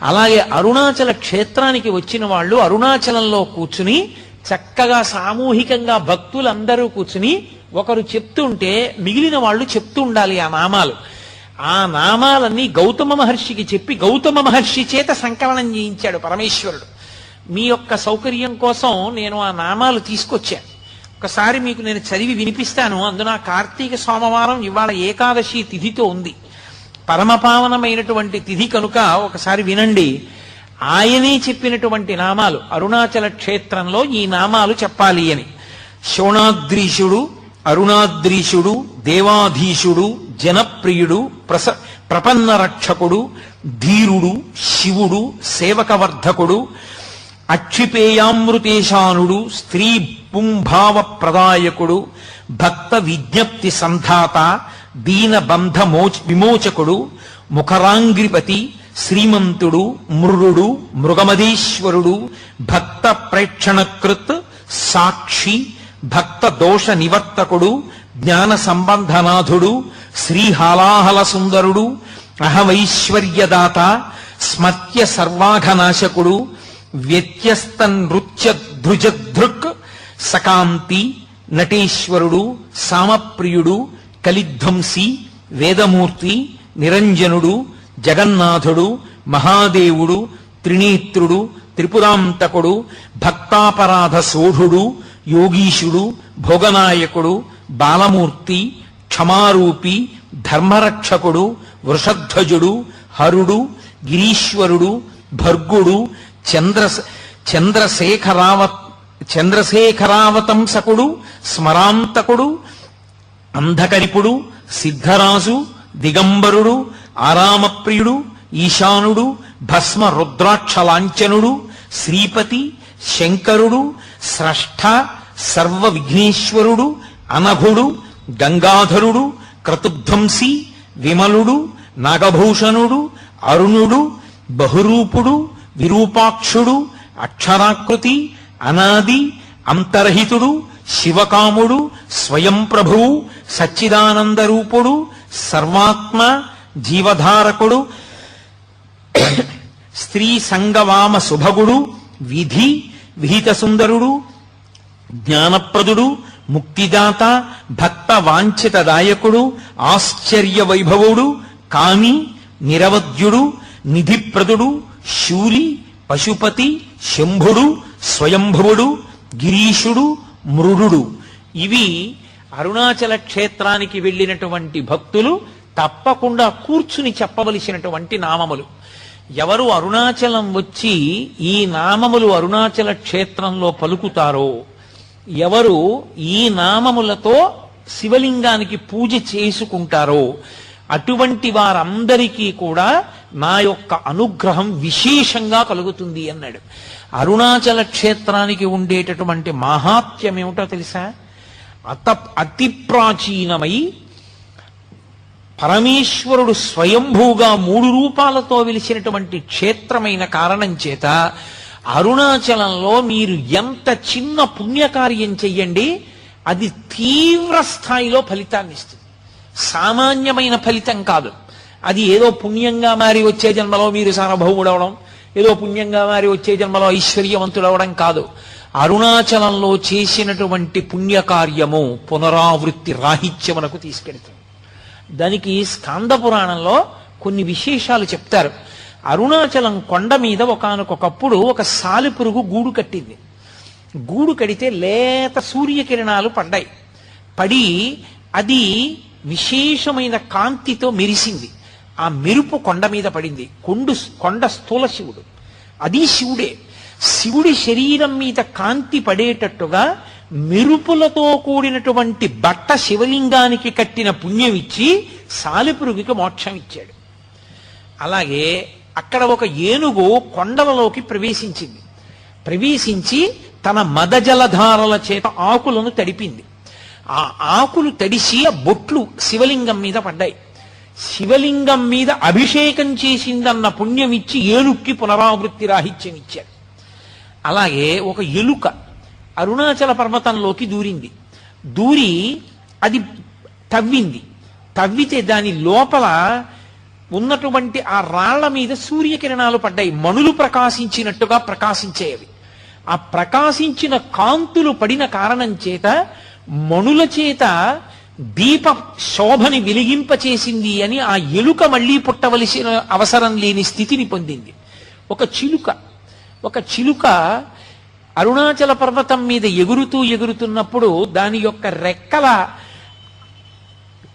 అలాగే అరుణాచల క్షేత్రానికి వచ్చిన వాళ్ళు అరుణాచలంలో కూర్చుని చక్కగా సామూహికంగా భక్తులందరూ కూర్చుని ఒకరు చెప్తుంటే మిగిలిన వాళ్ళు చెప్తూ ఉండాలి ఆ నామాలు. ఆ నామాలన్నీ గౌతమ మహర్షికి చెప్పి గౌతమ మహర్షి చేత సంకలనం చేయించాడు పరమేశ్వరుడు. మీ యొక్క సౌకర్యం కోసం నేను ఆ నామాలు తీసుకొచ్చాను. ఒకసారి మీకు నేను చదివి వినిపిస్తాను. అందున కార్తీక సోమవారం ఇవాళ ఏకాదశి తిథితో ఉంది. పరమపావనమైనటువంటి తిథి కనుక ఒకసారి వినండి. ఆయనే చెప్పినటువంటి నామాలు. అరుణాచల క్షేత్రంలో ఈ నామాలు చెప్పాలి అని. శోణాద్రీశుడు, అరుణాద్రీశుడు, దేవాధీశుడు, జనప్రియుడు, ప్రపన్న రక్షకుడు, ధీరుడు, శివుడు, సేవకవర్ధకుడు, అక్షిపేయామృతేశానుడు, స్త్రీ పుంభావ ప్రదాయకుడు, భక్త విజ్ఞప్తి సంధాత, దీనబంధ విమోచకుడు, ముఖరాంగ్రిపతి, శ్రీమంతుడు, మృరుడు, మృగమదీశ్వరుడు, భక్త ప్రేక్షణకృత్, సాక్షి, భక్త దోష నివర్తకుడు, జ్ఞాన సంబంధనాథుడు, శ్రీహాలాహల సుందరుడు, అహమైశ్వర్యదాత, స్మత్య సర్వాఘనాశకుడు, వ్యత్యస్త నృత్య ధృజధృక్, సకాంతి, నటేశ్వరుడు, సామప్రియుడు, కలిధ్వంసి, వేదమూర్తి, నిరంజనుడు, జగన్నాథుడు, మహాదేవుడు, త్రినేత్రుడు, త్రిపురాంతకుడు, భక్తాపరాధ సోఢుడు, యోగీశుడు, భోగనాయకుడు, బాలమూర్తి, క్షమారూపి, ధర్మరక్షకుడు, వృషధ్వజుడు, హరుడు, గిరీశ్వరుడు, భర్గుడు, చంద్రశేఖరావతంసకుడు, స్మరాంతకుడు, అంధకరిపుడు, సిద్ధరాజు, దిగంబరుడు, ఆరామప్రియుడు, ఈశానుడు, భస్మ రుద్రాక్షలాంఛనుడు, శ్రీపతి, శంకరుడు, స్రష్ట, సర్వ విఘ్నేశ్వరుడు, అనఘుడు, గంగాధరుడు, క్రతుధ్వంసి, విమలుడు, నాగభూషణుడు, అరుణుడు, బహురూపుడు, విరూపాక్షుడు, అక్షరాకృతి, అనాది, అంతర్హితుడు, శివకాముడు, స్వయం ప్రభువు, సచ్చిదానందరూపుడు, సర్వాత్మ, జీవధారకుడు, స్త్రీ సంగవామ సుభగుడు, విధి విహిత సుందరుడు, జ్ఞానప్రదుడు, ముక్తిదాత, భక్త వాంఛితదాయకుడు, ఆశ్చర్య వైభవుడు, కామి, నిరవధ్యుడు, నిధిప్రదుడు, శూలి, పశుపతి, శంభుడు, స్వయంభువుడు, గిరీశుడు, మృడుడు. ఇవి అరుణాచల క్షేత్రానికి వెళ్ళినటువంటి భక్తులు తప్పకుండా కూర్చుని చెప్పవలసినటువంటి నామములు. ఎవరు అరుణాచలం వచ్చి ఈ నామములు అరుణాచల క్షేత్రంలో పలుకుతారో, ఎవరు ఈ నామములతో శివలింగానికి పూజ చేసుకుంటారో అటువంటి వారందరికీ కూడా నా యొక్క అనుగ్రహం విశేషంగా కలుగుతుంది అన్నాడు. అరుణాచల క్షేత్రానికి ఉండేటటువంటి మహాత్మ్యం ఏమిటో తెలుసా? అతి ప్రాచీనమై పరమేశ్వరుడు స్వయంభూగా 3 రూపాలతో వెలిసినటువంటి క్షేత్రమైన కారణం చేత అరుణాచలంలో మీరు ఎంత చిన్న పుణ్యకార్యం చెయ్యండి, అది తీవ్ర స్థాయిలో ఫలితాన్ని ఇస్తుంది. సామాన్యమైన ఫలితం కాదు. అది ఏదో పుణ్యంగా మారి వచ్చే జన్మలో మీరు సార్వభౌముడవడం, ఏదో పుణ్యంగా మారి వచ్చే జన్మలో ఐశ్వర్యవంతుడవడం కాదు. అరుణాచలంలో చేసినటువంటి పుణ్యకార్యము పునరావృత్తి రాహిత్యమునకు తీసుకెళ్తుంది. దానికి స్కాంద పురాణంలో కొన్ని విశేషాలు చెప్తారు. అరుణాచలం కొండ మీద ఒకానొకప్పుడు ఒక సాలెపురుగు గూడు కట్టింది. గూడు కడితే లేత సూర్యకిరణాలు పడ్డాయి. పడి అది విశేషమైన కాంతితో మెరిసింది. ఆ మెరుపు కొండ మీద పడింది. కొండ స్థూల శివుడు, అది శివుడే. శివుడి శరీరం మీద కాంతి పడేటట్టుగా మెరుపులతో కూడినటువంటి బట్ట శివలింగానికి కట్టిన పుణ్యం ఇచ్చి సాలెపురుగుకి మోక్షం ఇచ్చాడు. అలాగే అక్కడ ఒక ఏనుగు కొండలలోకి ప్రవేశించింది. ప్రవేశించి తన మదజలధారల చేత ఆకులను తడిపింది. ఆ ఆకులు తడిసి ఆ బొట్లు శివలింగం మీద పడ్డాయి. శివలింగం మీద అభిషేకం చేసిందన్న పుణ్యం ఇచ్చి ఏనుక్కి పునరావృత్తి రాహిత్యం ఇచ్చాడు. అలాగే ఒక ఎలుక అరుణాచల పర్వతంలోకి దూరింది. దూరి అది తవ్వింది. తవ్వితే దాని లోపల ఉన్నటువంటి ఆ రాళ్ల మీద సూర్యకిరణాలు పడ్డాయి. మణులు ప్రకాశించినట్టుగా ప్రకాశించేవి. ఆ ప్రకాశించిన కాంతులు పడిన కారణం చేత మణుల చేత దీప శోభని వెలిగింపచేసింది అని ఆ ఎలుక మళ్ళీ పుట్టవలసిన అవసరం లేని స్థితిని పొందింది. ఒక చిలుక అరుణాచల పర్వతం మీద ఎగురుతున్నప్పుడు దాని యొక్క రెక్కల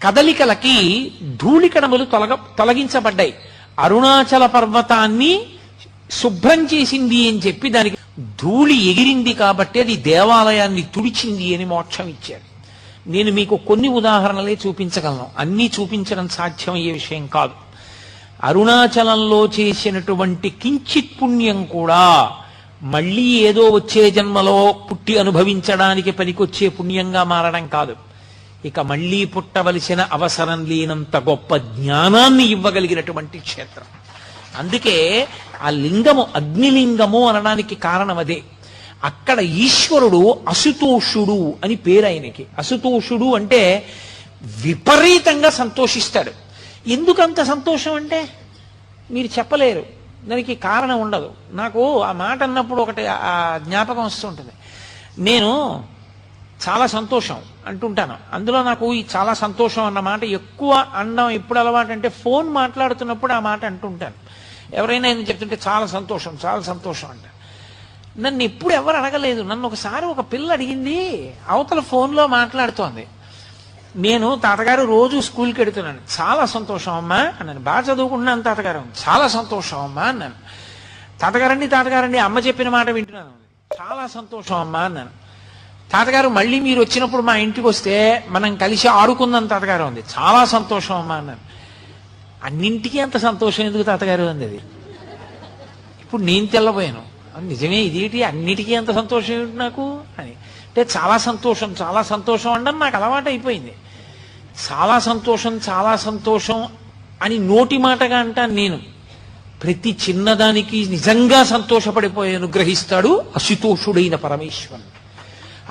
కదలికలకి ధూళికణములు తొలగించబడ్డాయి. అరుణాచల పర్వతాన్ని శుభ్రం చేసింది అని చెప్పి దానికి ధూళి ఎగిరింది కాబట్టి అది దేవాలయాన్ని తుడిచింది అని మోక్షం ఇచ్చారు. నేను మీకు కొన్ని ఉదాహరణలే చూపించగలను, అన్నీ చూపించడం సాధ్యమయ్యే విషయం కాదు. అరుణాచలంలో చేసినటువంటి కించిత్ పుణ్యం కూడా మళ్ళీ ఏదో వచ్చే జన్మలో పుట్టి అనుభవించడానికి పనికొచ్చే పుణ్యంగా మారడం కాదు, ఇక మళ్ళీ పుట్టవలసిన అవసరం లేనంత గొప్ప జ్ఞానాన్ని ఇవ్వగలిగినటువంటి క్షేత్రం. అందుకే ఆ లింగము అగ్నిలింగము అనడానికి కారణం అదే. అక్కడ ఈశ్వరుడు అసుతోషుడు అని పేరు ఆయనకి. అసుతోషుడు అంటే విపరీతంగా సంతోషిస్తాడు. ఎందుకంత సంతోషం అంటే మీరు చెప్పలేరు, దానికి కారణం ఉండదు. నాకు ఆ మాట అన్నప్పుడు ఒకటి ఆ జ్ఞాపకం వస్తుంటుంది. నేను చాలా సంతోషం అంటుంటాను, అందులో నాకు ఈ చాలా సంతోషం అన్న మాట ఎక్కువ అనడం ఎప్పుడు అలవాటు అంటే ఫోన్ మాట్లాడుతున్నప్పుడు ఆ మాట అంటుంటాను. ఎవరైనా నేను చెప్తుంటే చాలా సంతోషం చాలా సంతోషం అంట. నన్ను ఎప్పుడు ఎవరు అడగలేదు. నన్ను ఒకసారి ఒక పిల్ల అడిగింది, అవతల ఫోన్లో మాట్లాడుతోంది. నేను తాతగారు రోజు స్కూల్కి వెడుతున్నాను, చాలా సంతోషం అమ్మా అన్నాను. బాగా చదువుకుంటున్నాను తాతగారు, చాలా సంతోషం అమ్మా అన్నాను. తాతగారండి అమ్మ చెప్పిన మాట వింటున్నాను, చాలా సంతోషం అమ్మా అన్నాను. తాతగారు మళ్ళీ మీరు వచ్చినప్పుడు మా ఇంటికి వస్తే మనం కలిసి ఆడుకుందాం తాతగారు అంది. చాలా సంతోషం అమ్మా అన్నాను. అన్నింటికీ అంత సంతోషం ఎందుకు తాతగారు అంది. అది ఇప్పుడు నేను తెల్లబోయాను, నిజమే ఇదేంటి అన్నిటికీ అంత సంతోషం ఏమిటి నాకు అని. అంటే చాలా సంతోషం అనడం నాకు అలవాటు అయిపోయింది. చాలా సంతోషం అని నోటి మాటగా అంటాను నేను. ప్రతి చిన్నదానికి నిజంగా సంతోషపడిపోయి అనుగ్రహిస్తాడు అశుతోషుడైన పరమేశ్వరుడు.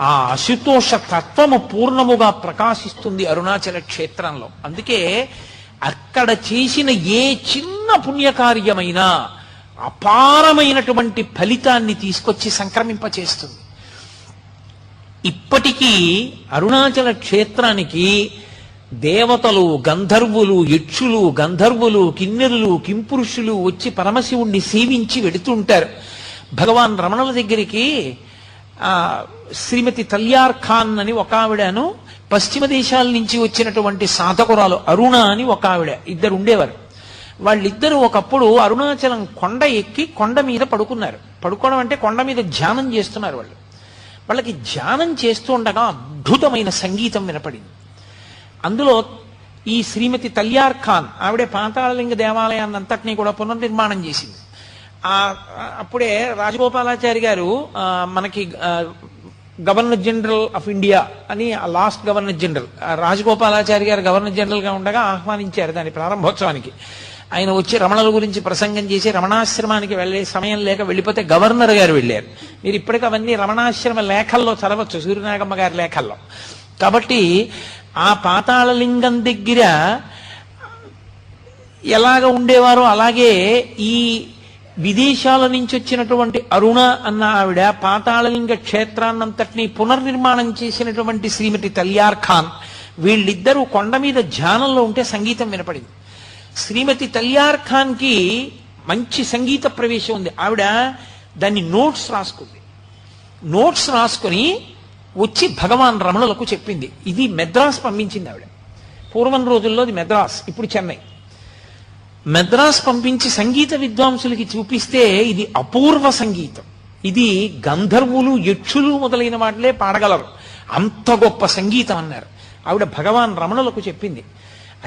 ఆ అశుతోష తత్వము పూర్ణముగా ప్రకాశిస్తుంది అరుణాచల క్షేత్రంలో. అందుకే అక్కడ చేసిన ఏ చిన్న పుణ్యకార్యమైనా అపారమైనటువంటి ఫలితాన్ని తీసుకొచ్చి సంక్రమింపచేస్తుంది. ఇప్పటికీ అరుణాచల క్షేత్రానికి దేవతలు, గంధర్వులు, యక్షులు, గంధర్వులు, కిన్నెరులు, కింపురుషులు వచ్చి పరమశివుణ్ణి సేవించి వెడుతుంటారు. భగవాన్ రమణుల దగ్గరికి శ్రీమతి తల్యార్ ఖాన్ అని ఒక ఆవిడను, పశ్చిమ దేశాల నుంచి వచ్చినటువంటి సాధకురాలు అరుణ అని ఒక ఆవిడ, ఇద్దరు ఉండేవారు. వాళ్ళిద్దరూ ఒకప్పుడు అరుణాచలం కొండ ఎక్కి కొండ మీద పడుకున్నారు. పడుకోవడం అంటే కొండ మీద ధ్యానం చేస్తున్నారు. వాళ్ళకి ధ్యానం చేస్తూ ఉండగా అద్భుతమైన సంగీతం వినపడింది. అందులో ఈ శ్రీమతి తల్యార్ ఖాన్ ఆవిడే పాతాళలింగ దేవాలయాన్ని అంతటినీ కూడా పునర్నిర్మాణం చేసింది. అప్పుడే రాజగోపాలాచారి గారు మనకి గవర్నర్ జనరల్ ఆఫ్ ఇండియా అని, లాస్ట్ గవర్నర్ జనరల్ రాజగోపాలాచారి గారు గవర్నర్ జనరల్ గా ఉండగా ఆహ్వానించారు దాని ప్రారంభోత్సవానికి. ఆయన వచ్చి రమణుల గురించి ప్రసంగం చేసి రమణాశ్రమానికి వెళ్లే సమయం లేక వెళ్ళిపోతే గవర్నర్ గారు వెళ్ళారు. మీరు ఇప్పటికీ అవన్నీ రమణాశ్రమ లేఖల్లో చదవచ్చు, సూర్యనాగమ్మ గారి లేఖల్లో. కాబట్టి ఆ పాతాళలింగం దగ్గర ఎలాగ ఉండేవారో అలాగే ఈ విదేశాల నుంచి వచ్చినటువంటి అరుణ అన్న ఆవిడ పాతాళలింగ క్షేత్రాన్నంతటినీ పునర్నిర్మాణం చేసినటువంటి శ్రీమతి తల్యార్ ఖాన్, వీళ్ళిద్దరూ కొండ మీద ధ్యానంలో ఉంటే సంగీతం వినపడింది. శ్రీమతి తల్యార్ ఖాన్ కి మంచి సంగీత ప్రవేశం ఉంది. ఆవిడ దాన్ని నోట్స్ రాసుకుని వచ్చి భగవాన్ రమణులకు చెప్పింది. ఇది మెద్రాస్ పంపించింది ఆవిడ. పూర్వం రోజుల్లో అది మెద్రాస్, ఇప్పుడు చెన్నై. మెద్రాస్ పంపించి సంగీత విద్వాంసులకి చూపిస్తే ఇది అపూర్వ సంగీతం, ఇది గంధర్వులు, యక్షులు మొదలైన వాటిలే పాడగలరు, అంత గొప్ప సంగీతం అన్నారు. ఆవిడ భగవాన్ రమణులకు చెప్పింది,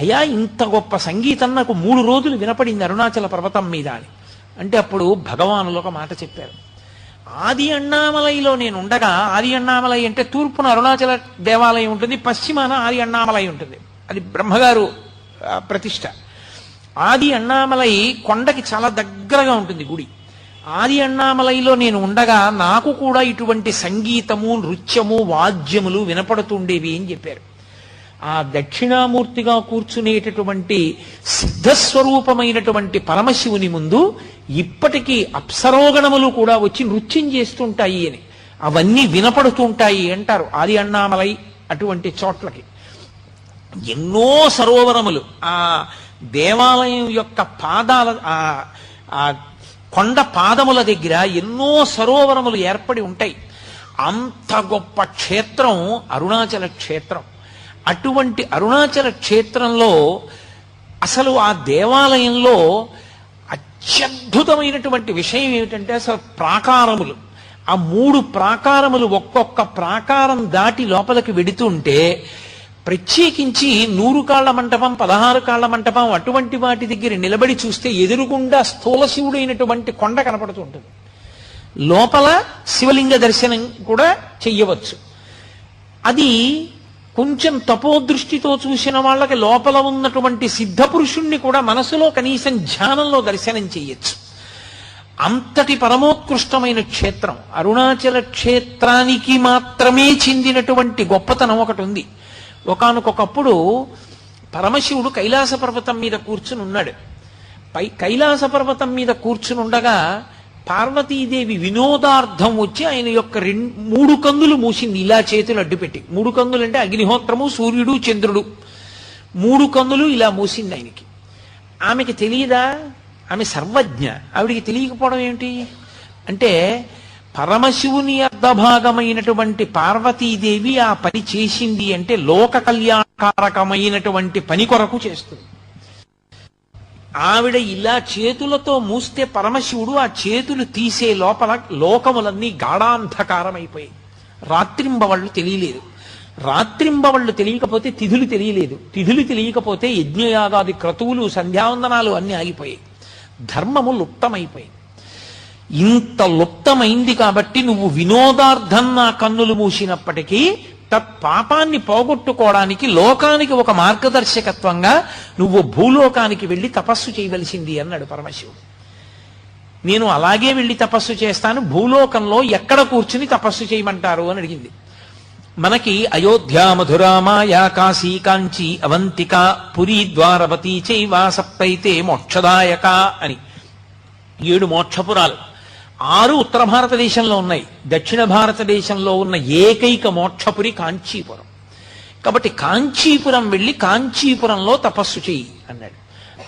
అయ్యా ఇంత గొప్ప సంగీతం నాకు 3 రోజులు వినపడింది అరుణాచల పర్వతం మీద అని. అంటే అప్పుడు భగవానులు ఒక మాట చెప్పారు. ఆది అన్నామలైలో నేను ఉండగా, ఆది అన్నామలై అంటే తూర్పున అరుణాచల దేవాలయం ఉంటుంది, పశ్చిమాన ఆది అన్నామలై ఉంటుంది, అది బ్రహ్మగారు ప్రతిష్ట. ఆది అన్నామలై కొండకి చాలా దగ్గరగా ఉంటుంది గుడి. ఆది అన్నామలైలో నేను ఉండగా నాకు కూడా ఇటువంటి సంగీతము, నృత్యము, వాద్యములు వినపడుతుండేవి అని చెప్పారు. ఆ దక్షిణామూర్తిగా కూర్చునేటటువంటి సిద్ధస్వరూపమైనటువంటి పరమశివుని ముందు ఇప్పటికీ అప్సరోగణములు కూడా వచ్చి నృత్యం చేస్తుంటాయి అని, అవన్నీ వినపడుతుంటాయి అంటారు ఆది అన్నామలై అటువంటి చోట్లకి. ఎన్నో సరోవరములు ఆ దేవాలయం యొక్క పాదాల ఆ కొండ పాదముల దగ్గర ఎన్నో సరోవరములు ఏర్పడి ఉంటాయి. అంత గొప్ప క్షేత్రం అరుణాచల క్షేత్రం. అటువంటి అరుణాచల క్షేత్రంలో అసలు ఆ దేవాలయంలో అత్యద్భుతమైనటువంటి విషయం ఏమిటంటే అసలు ప్రాకారములు, ఆ 3 ప్రాకారములు ఒక్కొక్క ప్రాకారం దాటి లోపలికి వెడుతుంటే ప్రత్యేకించి 100 కాళ్ల మంటపం, 16 కాళ్ల మంటపం అటువంటి వాటి దగ్గర నిలబడి చూస్తే ఎదురుగుండా స్థూల శివుడైనటువంటి కొండ కనపడుతూ ఉంటుంది. లోపల శివలింగ దర్శనం కూడా చెయ్యవచ్చు. అది కొంచెం తపోదృష్టితో చూసిన వాళ్ళకి లోపల ఉన్నటువంటి సిద్ధపురుషుణ్ణి కూడా మనసులో కనీసం ధ్యానంలో దర్శనం చెయ్యొచ్చు. అంతటి పరమోత్కృష్టమైన క్షేత్రం. అరుణాచల క్షేత్రానికి మాత్రమే చెందినటువంటి గొప్పతనం ఒకటి ఉంది. ఒకానొకప్పుడు పరమశివుడు కైలాస పర్వతం మీద కూర్చుని ఉన్నాడు. కైలాస పర్వతం మీద కూర్చుని ఉండగా పార్వతీదేవి వినోదార్థం వచ్చి ఆయన యొక్క 3 కన్నులు మూసింది, ఇలా చేతులు అడ్డుపెట్టి. 3 కన్నులు అంటే అగ్నిహోత్రము, సూర్యుడు, చంద్రుడు. 3 కన్నులు ఇలా మూసింది ఆయనకి. ఆమెకి తెలియదా? ఆమె సర్వజ్ఞ. ఆవిడికి తెలియకపోవడం ఏమిటి అంటే పరమశివుని అర్ధభాగమైనటువంటి పార్వతీదేవి ఆ పని చేసింది అంటే లోక కళ్యాణకారకమైనటువంటి పని కొరకు చేస్తుంది. ఆవిడ ఇలా చేతులతో మూస్తే పరమశివుడు ఆ చేతులు తీసే లోపల లోకములన్నీ గాఢాంధకారమైపోయాయి. రాత్రింబవళ్ళు తెలియలేదు. రాత్రింబవళ్ళు తెలియకపోతే తిథులు తెలియలేదు. తిథులు తెలియకపోతే యజ్ఞయాగాది క్రతువులు, సంధ్యావందనాలు అన్నీ ఆగిపోయాయి. ధర్మము లుప్తమైపోయింది. ఇంత లుప్తమైంది కాబట్టి నువ్వు వినోదార్థం నా కన్నులు మూసినప్పటికీ తత్పాపాన్ని పోగొట్టుకోవడానికి లోకానికి ఒక మార్గదర్శకత్వంగా నువ్వు భూలోకానికి వెళ్ళి తపస్సు చేయవలసింది అన్నాడు పరమశివుడు. నేను అలాగే వెళ్ళి తపస్సు చేస్తాను, భూలోకంలో ఎక్కడ కూర్చుని తపస్సు చేయమంటారు అని అడిగింది. మనకి అయోధ్య, మధుర, మాయా, కాశీ, కాంచి, అవంతిక, పురీ, ద్వారవతి చైవ సప్తైతే మోక్షదాయక అని 7 మోక్షపురాలు. 6 ఉత్తర భారతదేశంలో ఉన్నాయి. దక్షిణ భారతదేశంలో ఉన్న ఏకైక మోక్షపురి కాంచీపురం. కాబట్టి కాంచీపురం వెళ్ళి కాంచీపురంలో తపస్సు చెయ్యి అన్నాడు.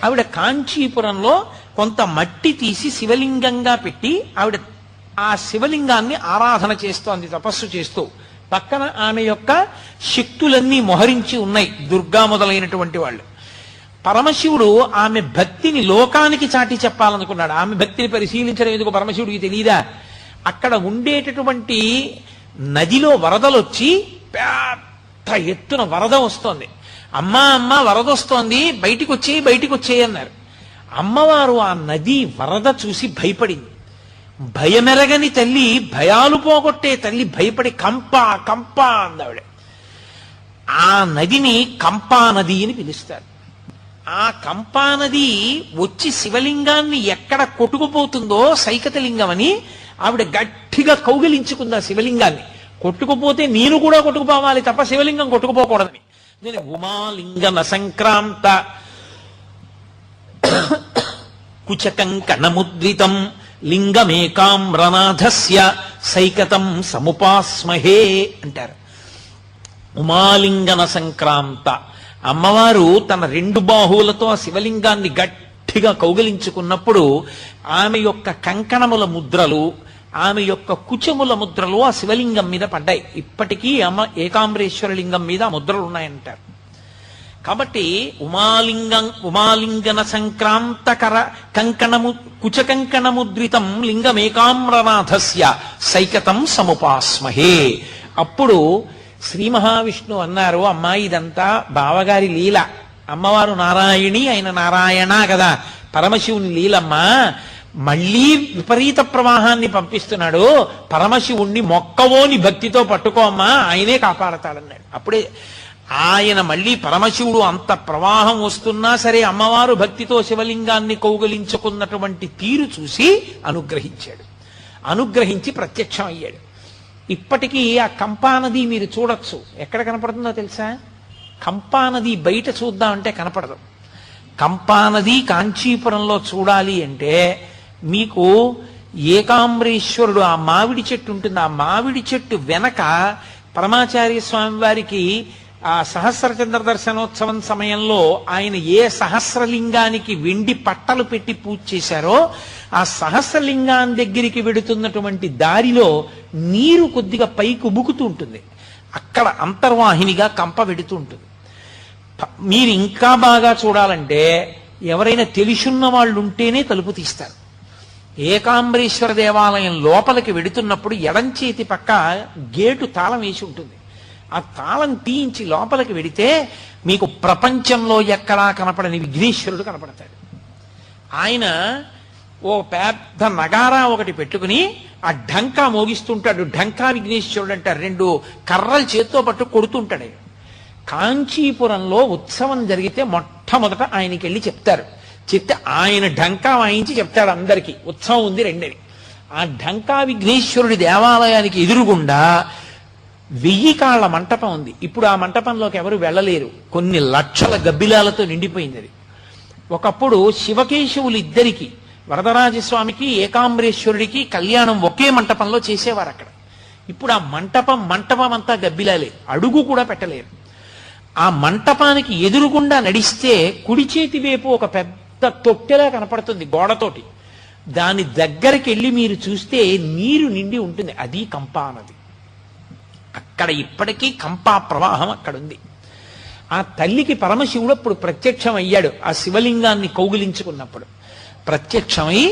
ఆవిడ కాంచీపురంలో కొంత మట్టి తీసి శివలింగంగా పెట్టి ఆవిడ ఆ శివలింగాన్ని ఆరాధన చేస్తోంది తపస్సు చేస్తూ. పక్కన ఆమె యొక్క శక్తులన్నీ మొహరించి ఉన్నాయి, దుర్గా మొదలైనటువంటి వాళ్ళు. పరమశివుడు ఆమె భక్తిని లోకానికి చాటి చెప్పాలనుకున్నాడు. ఆమె భక్తిని పరిశీలించడం ఎందుకు పరమశివుడికి తెలియదా? అక్కడ ఉండేటటువంటి నదిలో వరదలు వచ్చి పెద్ద ఎత్తున వరద వస్తోంది. అమ్మా అమ్మ వరద వస్తోంది, బయటికి వచ్చేయి అన్నారు. అమ్మవారు ఆ నది వరద చూసి భయపడింది. భయమెరగని తల్లి, భయాలు పోగొట్టే తల్లి భయపడి కంపా కంపా అందావిడ. ఆ నదిని కంపా నది అని పిలుస్తారు. ఆ కంపా నది వచ్చి శివలింగాన్ని ఎక్కడ కొట్టుకుపోతుందో సైకతలింగం అని ఆవిడ గట్టిగా కౌగిలించుకుంది ఆ శివలింగాన్ని. కొట్టుకుపోతే నేను కూడా కొట్టుకుపోవాలి తప్ప శివలింగం కొట్టుకుపోకూడదని. నేను ఉమాలింగన సంక్రాంత కుచకంకణముద్రితం లింగమేకామ్రనాథస్య సైకతం సముపాస్మహే అంటారు. ఉమాలింగన సంక్రాంత, అమ్మవారు తన 2 బాహువులతో ఆ శివలింగాన్ని గట్టిగా కౌగిలించుకున్నప్పుడు ఆమె యొక్క కంకణముల ముద్రలు, ఆమె యొక్క కుచముల ముద్రలు ఆ శివలింగం మీద పడ్డాయి. ఇప్పటికీ ఏకాంబరేశ్వర లింగం మీద ఆ ముద్రలు ఉన్నాయంటారు. కాబట్టి ఉమాలింగన సంక్రాంతకర కంకణము కుచకంకణముద్రితం లింగమేకామ్రనాథస్య సైకతం సముపాస్మహే. అప్పుడు శ్రీ మహావిష్ణువు అన్నారు, అమ్మా ఇదంతా బావగారి లీల. అమ్మవారు నారాయణి, ఆయన నారాయణ కదా, పరమశివుని లీలమ్మా. మళ్లీ విపరీత ప్రవాహాన్ని పంపిస్తున్నాడు, పరమశివుణ్ణి మొక్కవోని భక్తితో పట్టుకో అమ్మా, ఆయనే కాపాడతాడన్నాడు. అప్పుడే ఆయన మళ్లీ పరమశివుడు అంత ప్రవాహం వస్తున్నా సరే అమ్మవారు భక్తితో శివలింగాన్ని కౌగలించుకున్నటువంటి తీరు చూసి అనుగ్రహించాడు. అనుగ్రహించి ప్రత్యక్షం అయ్యాడు. ఇప్పటికీ ఆ కంపానది మీరు చూడొచ్చు. ఎక్కడ కనపడుతుందో తెలుసా? కంపానది బయట చూద్దామంటే కనపడదు. కంపానది కాంచీపురంలో చూడాలి అంటే మీకు ఏకాంబరేశ్వరుడు ఆ మామిడి చెట్టు ఉంటుంది, ఆ మామిడి చెట్టు వెనక పరమాచార్య స్వామి వారికి ఆ సహస్రచంద్ర దర్శనోత్సవం సమయంలో ఆయన ఏ సహస్రలింగానికి వెండి పట్టలు పెట్టి పూజ చేశారో ఆ సహస్రలింగాన్ని దగ్గరికి వెడుతున్నటువంటి దారిలో నీరు కొద్దిగా పైకి ఉబుకుతూ ఉంటుంది. అక్కడ అంతర్వాహినిగా కంప వెడుతూ ఉంటుంది. మీరు ఇంకా బాగా చూడాలంటే ఎవరైనా తెలుసున్న వాళ్ళు ఉంటేనే తలుపు తీస్తారు. ఏకాంబరేశ్వర దేవాలయం లోపలికి వెడుతున్నప్పుడు ఎడంచేతి పక్క గేటు తాళం వేసి ఉంటుంది. ఆ తాళం తీయించి లోపలికి వెడితే మీకు ప్రపంచంలో ఎక్కడా కనపడని విఘ్నేశ్వరుడు కనపడతాడు. ఆయన ఓ పెద్ద నగారా ఒకటి పెట్టుకుని ఆ ఢంకా మోగిస్తుంటాడు. ఢంకా విఘ్నేశ్వరుడు అంటారు. 2 కర్రలు చేత్తో పట్టు కొడుతుంటాడు. కాంచీపురంలో ఉత్సవం జరిగితే మొట్టమొదట ఆయనకి వెళ్ళి చెప్తారు. చెప్తే ఆయన ఢంకా వాయించి చెప్తాడు అందరికీ ఉత్సవం ఉంది రెండని. ఆ ఢంకా విఘ్నేశ్వరుడి దేవాలయానికి ఎదురుగుండా 1000 కాళ్ల మంటపం ఉంది. ఇప్పుడు ఆ మంటపంలోకి ఎవరు వెళ్ళలేరు. కొన్ని లక్షల గబ్బిలాలతో నిండిపోయింది అది. ఒకప్పుడు శివకేశవులు ఇద్దరికి, వరదరాజస్వామికి ఏకాంబరేశ్వరుడికి కళ్యాణం ఒకే మంటపంలో చేసేవారు అక్కడ. ఇప్పుడు ఆ మంటపం అంతా గబ్బిలాలే, అడుగు కూడా పెట్టలేరు. ఆ మంటపానికి ఎదురుగుండా నడిస్తే కుడి చేతి వైపు ఒక పెద్ద తొట్టెలా కనపడుతుంది గోడతోటి. దాని దగ్గరికి వెళ్ళి మీరు చూస్తే నీరు నిండి ఉంటుంది. అది కంపా నది. అక్కడ ఇప్పటికీ కంపా ప్రవాహం అక్కడుంది. ఆ తల్లికి పరమశివుడు అప్పుడు ప్రత్యక్షం అయ్యాడు. ఆ శివలింగాన్ని కౌగిలించుకున్నప్పుడు ప్రత్యక్షమై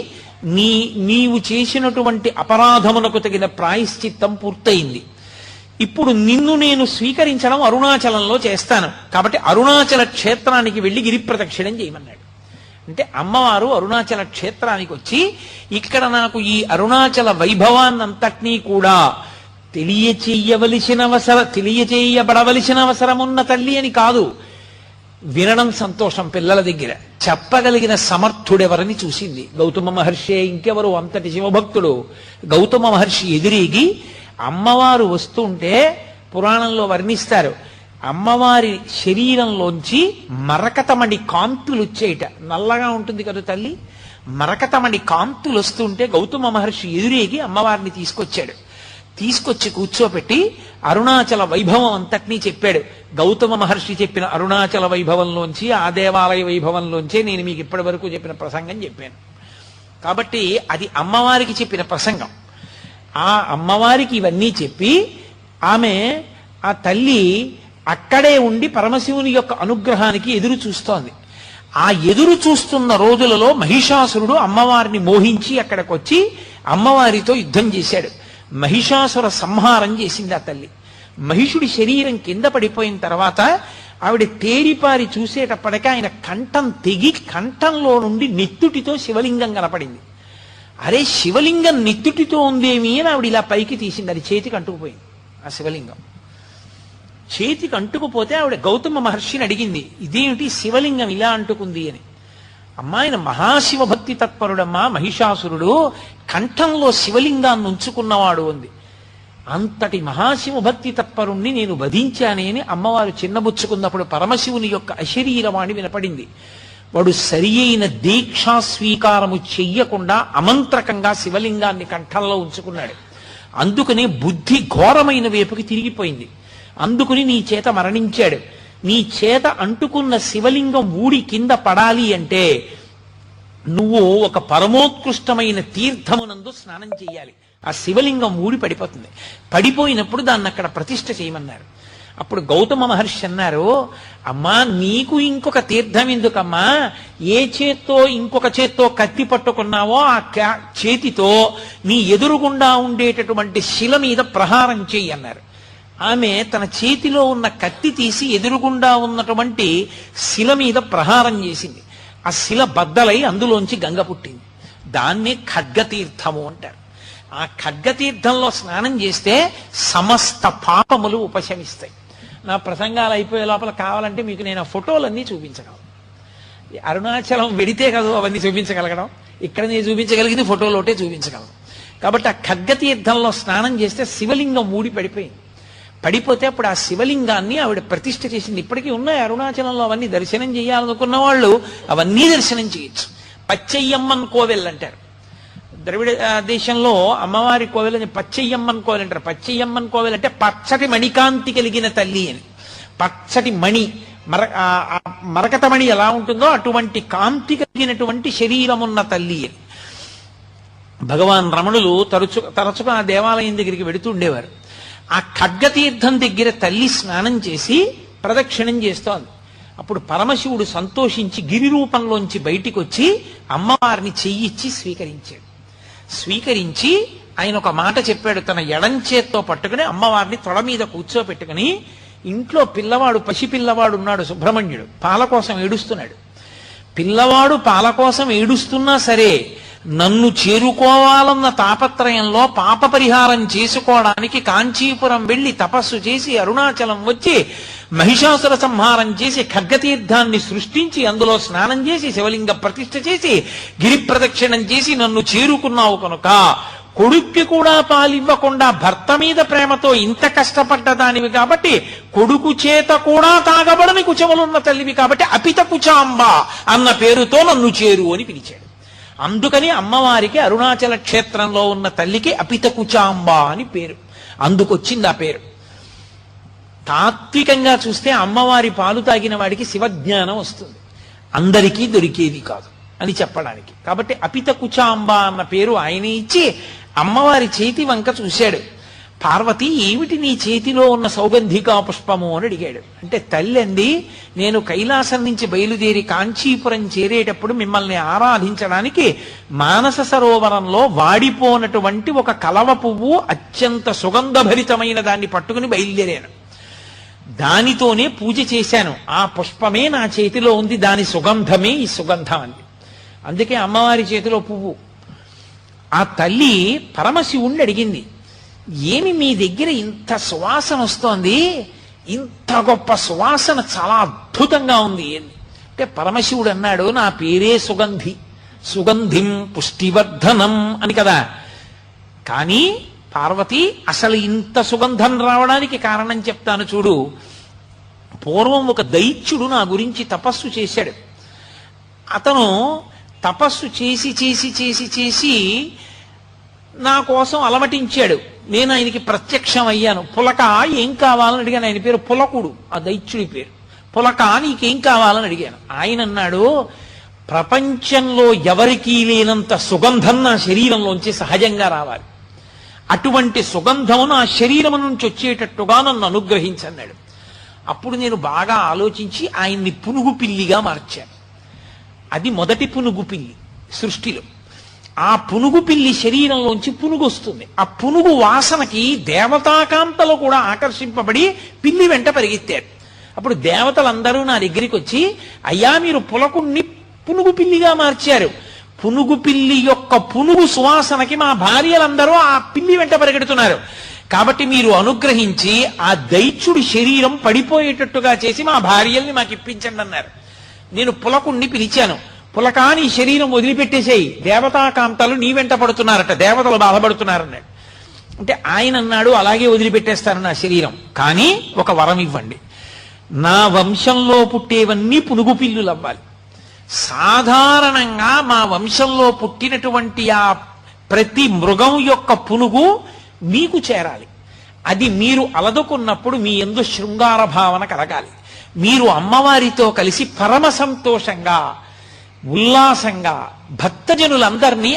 నీవు చేసినటువంటి అపరాధమునకు తగిన ప్రాయశ్చిత్తం పూర్తయింది. ఇప్పుడు నిన్ను నేను స్వీకరించడం అరుణాచలంలో చేస్తాను, కాబట్టి అరుణాచల క్షేత్రానికి వెళ్ళి గిరి ప్రదక్షిణం చేయమన్నాడు. అంటే అమ్మవారు అరుణాచల క్షేత్రానికి వచ్చి ఇక్కడ నాకు ఈ అరుణాచల వైభవాన్నంతటినీ కూడా తెలియచేయబడవలసిన అవసరమున్న తల్లి అని కాదు. వినడం సంతోషం పిల్లల దగ్గర, చెప్పగలిగిన సమర్థుడెవరని చూసింది. గౌతమ మహర్షి, ఇంకెవరు అంతటి శివభక్తుడు. గౌతమ మహర్షి ఎదురేగి అమ్మవారు వస్తుంటే పురాణంలో వర్ణిస్తారు. అమ్మవారి శరీరంలోంచి మరకతమణి కాంతులు వచ్చేయట. నల్లగా ఉంటుంది కదా తల్లి, మరకతమణి కాంతులు వస్తుంటే గౌతమ మహర్షి ఎదురేగి అమ్మవారిని తీసుకొచ్చి కూర్చోపెట్టి అరుణాచల వైభవం అంతటినీ చెప్పాడు. గౌతమ మహర్షి చెప్పిన అరుణాచల వైభవంలోంచి, ఆ దేవాలయ వైభవంలోంచే నేను మీకు ఇప్పటి వరకు చెప్పిన ప్రసంగం చెప్పాను. కాబట్టి అది అమ్మవారికి చెప్పిన ప్రసంగం. ఆ అమ్మవారికి ఇవన్నీ చెప్పి ఆమె ఆ తల్లి అక్కడే ఉండి పరమశివుని యొక్క అనుగ్రహానికి ఎదురు చూస్తోంది. ఆ ఎదురు చూస్తున్న రోజులలో మహిషాసురుడు అమ్మవారిని మోహించి అక్కడికి వచ్చి అమ్మవారితో యుద్ధం చేశాడు. మహిషాసుర సంహారం చేసింది ఆ తల్లి. మహిషుడి శరీరం కింద పడిపోయిన తర్వాత ఆవిడ తేరిపారి చూసేటప్పటికీ ఆయన కంఠం తెగి కంఠంలో నుండి నెత్తుటితో శివలింగం కనపడింది. అరే, శివలింగం నెత్తుటితో ఉందేమి అని ఆవిడ ఇలా పైకి తీసింది. అది చేతికి అంటుకుపోయింది. ఆ శివలింగం చేతికి అంటుకుపోతే ఆవిడ గౌతమ మహర్షిని అడిగింది, ఇదేమిటి శివలింగం ఇలా అంటుకుంది అని. అమ్మా, ఆయన మహాశివభక్తి తత్పరుడమ్మా మహిషాసురుడు, కంఠంలో శివలింగాన్ని ఉంచుకున్నవాడు ఉంది. అంతటి మహాశివభక్తి తత్పరుణ్ణి నేను వధించానే అని అమ్మవారు చిన్నబుచ్చుకున్నప్పుడు పరమశివుని యొక్క అశరీరవాణి వినపడింది. వాడు సరి అయిన దీక్షా స్వీకారము చెయ్యకుండా అమంత్రకంగా శివలింగాన్ని కంఠంలో ఉంచుకున్నాడు. అందుకనే బుద్ధి ఘోరమైన వైపుకి తిరిగిపోయింది. అందుకుని నీ చేత మరణించాడు. నీ చేత అంటుకున్న శివలింగం ఊడి కింద పడాలి అంటే నువ్వు ఒక పరమోత్కృష్టమైన తీర్థమునందు స్నానం చేయాలి. ఆ శివలింగం ఊడి పడిపోతుంది. పడిపోయినప్పుడు దాన్ని అక్కడ ప్రతిష్ఠ చేయమన్నారు. అప్పుడు గౌతమ మహర్షి అన్నారు, అమ్మా, నీకు ఇంకొక తీర్థం ఎందుకమ్మా? ఏ చేత్తో ఇంకొక చేత్తో కత్తి పట్టుకున్నావో ఆ చేతితో నీ ఎదురుగుండా ఉండేటటువంటి శిల మీద ప్రహారం చెయ్యి అన్నారు. ఆమె తన చేతిలో ఉన్న కత్తి తీసి ఎదురుగుండా ఉన్నటువంటి శిల మీద ప్రహారం చేసింది. ఆ శిల బద్దలై అందులోంచి గంగ పుట్టింది. దాన్నే ఖడ్గతీర్థము అంటారు. ఆ ఖడ్గతీర్థంలో స్నానం చేస్తే సమస్త పాపములు ఉపశమిస్తాయి. నా ప్రసంగాలు అయిపోయే లోపల కావాలంటే మీకు నేను ఆ ఫోటోలన్నీ చూపించగలను. అరుణాచలం వెడితే కదా అవన్నీ చూపించగలగడం. ఇక్కడ నేను చూపించగలిగింది ఫోటోలోటే చూపించగలను. కాబట్టి ఆ ఖడ్గతీర్థంలో స్నానం చేస్తే శివలింగం ఊడి పడిపోతే అప్పుడు ఆ శివలింగాన్ని ఆవిడ ప్రతిష్ఠ చేసింది. ఇప్పటికీ ఉన్నాయి అరుణాచలంలో. అవన్నీ దర్శనం చేయాలనుకున్న వాళ్ళు అవన్నీ దర్శనం చేయొచ్చు. పచ్చయ్యమ్మన్ కోవెల్ అంటారు. ద్రవిడ దేశంలో అమ్మవారి కోవెలని పచ్చయ్యమ్మన్ కోవెలు అంటారు. పచ్చయ్యమ్మన్ కోవెలు అంటే పచ్చటి మణికాంతి కలిగిన తల్లి అని. పచ్చటి మణి, మరకతమణి ఎలా ఉంటుందో అటువంటి కాంతి కలిగినటువంటి శరీరం ఉన్న తల్లి అని. భగవాన్ రమణులు తరచుగా ఆ దేవాలయం దగ్గరికి వెడుతూ ఉండేవారు. ఆ ఖడ్గతీర్థం దగ్గర తల్లి స్నానం చేసి ప్రదక్షిణం చేస్తోంది. అప్పుడు పరమశివుడు సంతోషించి గిరి రూపంలోంచి బయటికి వచ్చి అమ్మవారిని చెయ్యిచ్చి స్వీకరించి ఆయన ఒక మాట చెప్పాడు. తన ఎడం చేత్తో పట్టుకుని అమ్మవారిని తొడ మీద కూర్చోపెట్టుకుని, ఇంట్లో పిల్లవాడు, పసిపిల్లవాడు ఉన్నాడు సుబ్రహ్మణ్యుడు, పాల కోసం ఏడుస్తున్నాడు. పిల్లవాడు పాల కోసం ఏడుస్తున్నా సరే నన్ను చేరుకోవాలన్న తాపత్రయంలో పాప పరిహారం చేసుకోవడానికి కాంచీపురం వెళ్లి తపస్సు చేసి అరుణాచలం వచ్చి మహిషాసుర సంహారం చేసి ఖడ్గతీర్థాన్ని సృష్టించి అందులో స్నానం చేసి శివలింగ ప్రతిష్ఠ చేసి గిరి ప్రదక్షిణం చేసి నన్ను చేరుకున్నావు కనుక కొడుక్కి కూడా పాలివ్వకుండా భర్త మీద ప్రేమతో ఇంత కష్టపడ్డదానివి కాబట్టి కొడుకు చేత కూడా తాగబడని కుచములున్న తల్లివి కాబట్టి అపిత కుచాంబ అన్న పేరుతో నన్ను చేరు అని పిలిచాడు. అందుకని అమ్మవారికి అరుణాచల క్షేత్రంలో ఉన్న తల్లికి అపిత కుచాంబ అని పేరు. అందుకొచ్చింది ఆ పేరు. తాత్వికంగా చూస్తే అమ్మవారి పాలు తాగిన వాడికి శివజ్ఞానం వస్తుంది, అందరికీ దొరికేది కాదు అని చెప్పడానికి. కాబట్టి అపిత కుచాంబ అన్న పేరు ఆయన ఇచ్చి అమ్మవారి చేతి వంక చూశాడు. పార్వతి, ఏమిటి నీ చేతిలో ఉన్న సౌగంధికా పుష్పము అని అడిగాడు. అంటే తల్లి అంది, నేను కైలాసం నుంచి బయలుదేరి కాంచీపురం చేరేటప్పుడు మిమ్మల్ని ఆరాధించడానికి మానస సరోవరంలో వాడిపోనటువంటి ఒక కలవ పువ్వు అత్యంత సుగంధభరితమైన దాన్ని పట్టుకుని బయలుదేరాను. దానితోనే పూజ చేశాను. ఆ పుష్పమే నా చేతిలో ఉంది, దాని సుగంధమే ఈ సుగంధం అంది. అందుకే అమ్మవారి చేతిలో పువ్వు. ఆ తల్లి పరమశివుణ్ణి అడిగింది, ఏమి మీ దగ్గర ఇంత సువాసన వస్తోంది, ఇంత గొప్ప సువాసన చాలా అద్భుతంగా ఉంది అంటే పరమశివుడు అన్నాడు, నా పేరే సుగంధి, సుగంధిం పుష్టివర్ధనం అని కదా. కానీ పార్వతి, అసలు ఇంత సుగంధం రావడానికి కారణం చెప్తాను చూడు. పూర్వం ఒక దైత్యుడు నా గురించి తపస్సు చేశాడు. అతను తపస్సు చేసి చేసి చేసి చేసి నా కోసం అలమటించాడు. నేను ఆయనకి ప్రత్యక్షం అయ్యాను. పులక ఏం కావాలని అడిగాను. ఆయన పేరు పులకుడు, ఆ దైత్యుడి పేరు. పులక నీకేం కావాలని అడిగాను. ఆయన అన్నాడు, ప్రపంచంలో ఎవరికీ లేనంత సుగంధం నా శరీరంలోంచి సహజంగా రావాలి, అటువంటి సుగంధం నా శరీరం నుంచి వచ్చేటట్టుగా నన్ను అనుగ్రహించన్నాడు. అప్పుడు నేను బాగా ఆలోచించి ఆయన్ని పునుగు పిల్లిగా మార్చాను. అది మొదటి పునుగు పిల్లి సృష్టిలో. ఆ పునుగు పిల్లి శరీరంలోంచి పునుగు వస్తుంది. ఆ పునుగు వాసనకి దేవతాకాంతలు కూడా ఆకర్షింపబడి పిల్లి వెంట పరిగెత్తారు. అప్పుడు దేవతలందరూ నా దగ్గరికి వచ్చి, అయ్యా మీరు పులకుణ్ణి పునుగు పిల్లిగా మార్చారు, పునుగు పిల్లి యొక్క పునుగు సువాసనకి మా భార్యలందరూ ఆ పిల్లి వెంట పరిగెడుతున్నారు, కాబట్టి మీరు అనుగ్రహించి ఆ దైత్యుడి శరీరం పడిపోయేటట్టుగా చేసి మా భార్యల్ని మాకు ఇప్పించండి అన్నారు. నేను పులకుణ్ణి పిలిచాను. పులకా, నీ శరీరం వదిలిపెట్టేసేయి, దేవతాకాంతలు నీ వెంట పడుతున్నారట, దేవతలు బాధపడుతున్నారన్నాడు. అంటే ఆయన అన్నాడు, అలాగే వదిలిపెట్టేస్తాను నా శరీరం, కానీ ఒక వరం ఇవ్వండి, నా వంశంలో పుట్టేవన్నీ పునుగు పిల్లులు అవ్వాలి. సాధారణంగా మా వంశంలో పుట్టినటువంటి ఆ ప్రతి మృగం యొక్క పునుగు మీకు చేరాలి. అది మీరు అలదుకున్నప్పుడు మీ యందు శృంగార భావన కలగాలి. మీరు అమ్మవారితో కలిసి పరమ సంతోషంగా ఉల్లాసంగా భక్తజనులందరినీ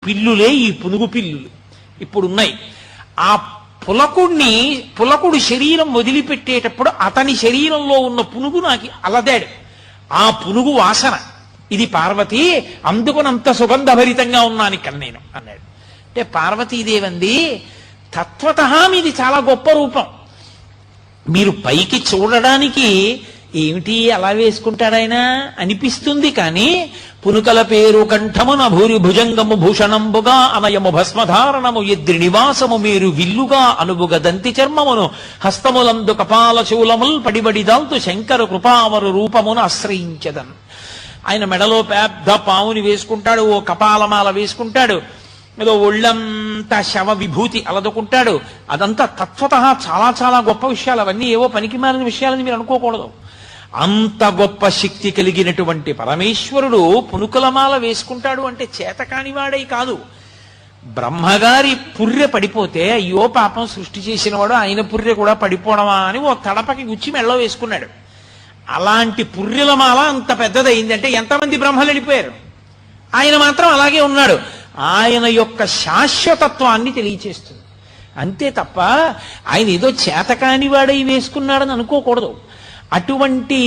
పిల్లులే ఈ పునుగు పిల్లులు ఇప్పుడున్నాయి. ఆ పులకుడు శరీరం వదిలిపెట్టేటప్పుడు అతని శరీరంలో ఉన్న పునుగు నాకు అలదాడు. ఆ పునుగు వాసన ఇది పార్వతి, అందుకునంత సుగంధభరితంగా ఉన్నాను ఇక్కడ నేను అన్నాడు. అంటే పార్వతీదేవంది, తత్వతః మీది చాలా గొప్ప రూపం. మీరు పైకి చూడడానికి ఏమిటి అలా వేసుకుంటాడాయన అనిపిస్తుంది, కానీ పునుకల పేరు కంఠమున భూరి భుజంగము భూషణంబుగా అనయము భస్మధారణము ఎద్రి నివాసము మీరు విల్లుగా అనుబుగ దంతి చర్మమును హస్తములందు కపాల శూలముల్ పడిబడి దాల్తు శంకర కృపావరు రూపమును ఆశ్రయించదన్. ఆయన మెడలో పెద్ద పావుని వేసుకుంటాడు, ఓ కపాలమాల వేసుకుంటాడు, ఏదో ఒళ్ళంతా శవ విభూతి అలదుకుంటాడు. అదంతా తత్వతః చాలా చాలా గొప్ప విషయాలు. అవన్నీ ఏవో పనికి మారిన విషయాలని మీరు అనుకోకూడదు. అంత గొప్ప శక్తి కలిగినటువంటి పరమేశ్వరుడు పునుకులమాల వేసుకుంటాడు అంటే చేతకానివాడై కాదు. బ్రహ్మగారి పుర్రె పడిపోతే అయ్యో పాపం సృష్టి చేసినవాడు ఆయన పుర్రె కూడా పడిపోవడమా అని ఓ తడపకి గుచ్చి మెళ్ళో వేసుకున్నాడు. అలాంటి పుర్రెలమాల అంత పెద్దదైంది అంటే ఎంతమంది బ్రహ్మలు వెళ్ళిపోయారు, ఆయన మాత్రం అలాగే ఉన్నాడు. ఆయన యొక్క శాశ్వతత్వాన్ని తెలియచేస్తుంది అంతే తప్ప ఆయన ఏదో చేతకానివాడై వేసుకున్నాడని అనుకోకూడదు. అటువంటి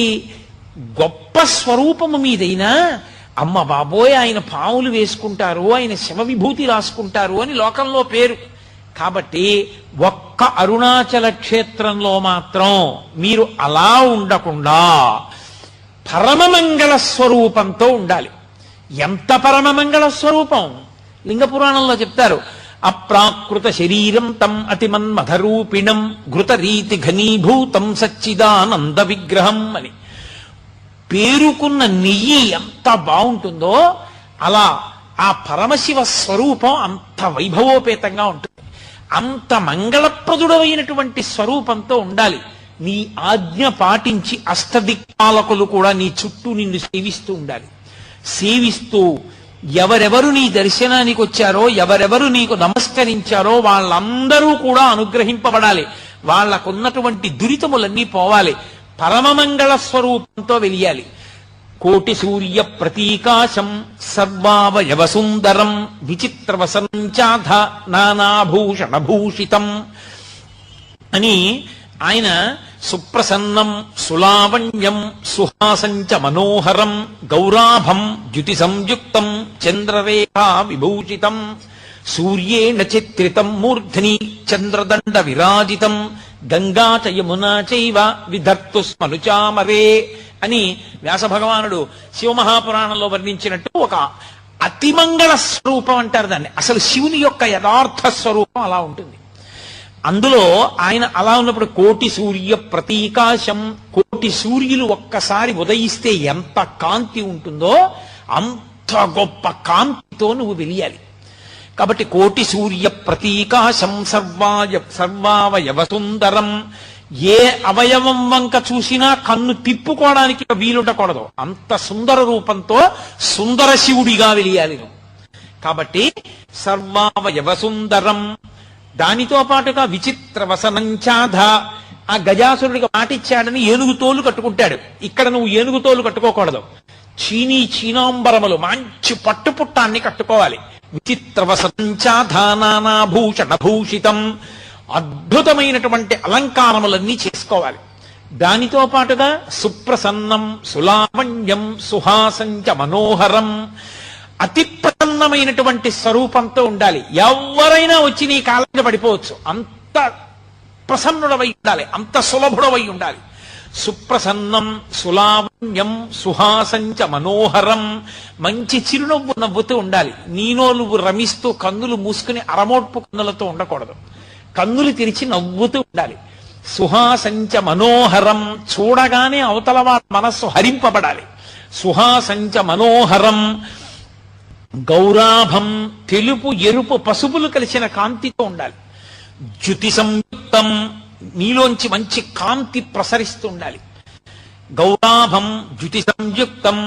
గొప్ప స్వరూపము మీదైనా అమ్మ బాబోయ్ ఆయన పావులు వేసుకుంటారు, ఆయన శివ విభూతి రాసుకుంటారు అని లోకంలో పేరు. కాబట్టి ఒక్క అరుణాచల క్షేత్రంలో మాత్రం మీరు అలా ఉండకుండా పరమమంగళ స్వరూపంతో ఉండాలి. ఎంత పరమమంగళ స్వరూపం! లింగ పురాణంలో చెప్తారు, అప్రాకృత శరీరం తం అతిమన్మథరూపిణం ఘృతరీతి ఘనీభూతం సచ్చిదానంద విగ్రహం అని. పేరుకున్న నెయ్యి ఎంత బాగుంటుందో అలా ఆ పరమశివ స్వరూపం అంత వైభవోపేతంగా ఉంటుంది. అంత మంగళప్రదుడమైనటువంటి స్వరూపంతో ఉండాలి. నీ ఆజ్ఞ పాటించి అష్టదిక్పాలకులు కూడా నీ చుట్టూ నిన్ను సేవిస్తూ ఉండాలి. సేవిస్తూ ఎవరెవరు నీ దర్శనానికి వచ్చారో, ఎవరెవరు నీకు నమస్కరించారో వాళ్ళందరూ కూడా అనుగ్రహింపబడాలి. వాళ్లకున్నటువంటి దురితములన్నీ పోవాలి. పరమమంగళ స్వరూపంతో వెలియాలి. కోటి సూర్య ప్రతీకాశం సర్వావయవ సుందరం విచిత్రవసంచాధ నానాభూషణభూషితం అని ఆయన సుప్రసన్నం సులావణ్యం సుహాసంచ మనోహరం గౌరాభం ద్యుతి సంయుక్తం చంద్రరేఖా విభూషితం సూర్యేణ చిత్రితం మూర్ధ్ని చంద్రదండ విరాజితం గంగా చ యమునా చైవ విధర్తు స్మనుచామరే అని వ్యాస భగవానుడు శివమహాపురాణంలో వర్ణించినట్టు ఒక అతిమంగళ స్వరూపం అంటారు దాన్ని. అసలు శివుని యొక్క యథార్థ స్వరూపం అలా ఉంటుంది. అందులో ఆయన అలా ఉన్నప్పుడు కోటి సూర్య ప్రతీకాశం, కోటి సూర్యులు ఒక్కసారి ఉదయిస్తే ఎంత కాంతి ఉంటుందో అంత గొప్ప కాంతితో నువ్వు వెలియాలి. కాబట్టి కోటి సూర్య ప్రతీకాశం సర్వావయవ సుందరం. ఏ అవయవం వంక చూసినా కన్ను తిప్పుకోవడానికి వీలుండకూడదు, అంత సుందర రూపంతో సుందర శివుడిగా వెలియాలి నువ్వు. కాబట్టి సర్వావయవ సుందరం. దానితో పాటుగా విచిత్ర వసనంచాధ. ఆ గజాసురుడికి మాటిచ్చాడని ఏనుగు తోలు కట్టుకుంటాడు. ఇక్కడ నువ్వు ఏనుగు తోలు కట్టుకోకూడదు, చీనాంబరములు మంచి పట్టుపుట్టాన్ని కట్టుకోవాలి. విచిత్ర వసనంచాధ నానాభూషణ భూషితం. అద్భుతమైనటువంటి అలంకారములన్నీ చేసుకోవాలి. దానితో పాటుగా సుప్రసన్నం సులావణ్యం సుహాసంచ మనోహరం. అతి ప్రసన్నమైనటువంటి స్వరూపంతో ఉండాలి. ఎవరైనా వచ్చి నీ కాళ్ళ మీద పడిపోవచ్చు, అంత ప్రసన్నుడవై ఉండాలి, అంత సులభుడవై ఉండాలి. సుప్రసన్నం సులావణ్యం సుహాసంచ మనోహరం. మంచి చిరునవ్వు నవ్వుతూ ఉండాలి. నీనో నువ్వు రమిస్తూ కన్నులు మూసుకుని అరమోడ్పు కన్నులతో ఉండకూడదు, కన్నులు తెరిచి నవ్వుతూ ఉండాలి. సుహాసంచ మనోహరం. చూడగానే అవతల వారి మనస్సు హరింపబడాలి. సుహాసంచ మనోహరం. గౌరాభం. తెలుపు ఎరుపు పసుపులు కలిసిన కాంతితో ఉండాలి. ద్యుతి సంయుక్తం. నీలోంచి మంచి కాంతి ప్రసరిస్తూ ఉండాలి. గౌరాభం ద్యుతి సంయుక్తం.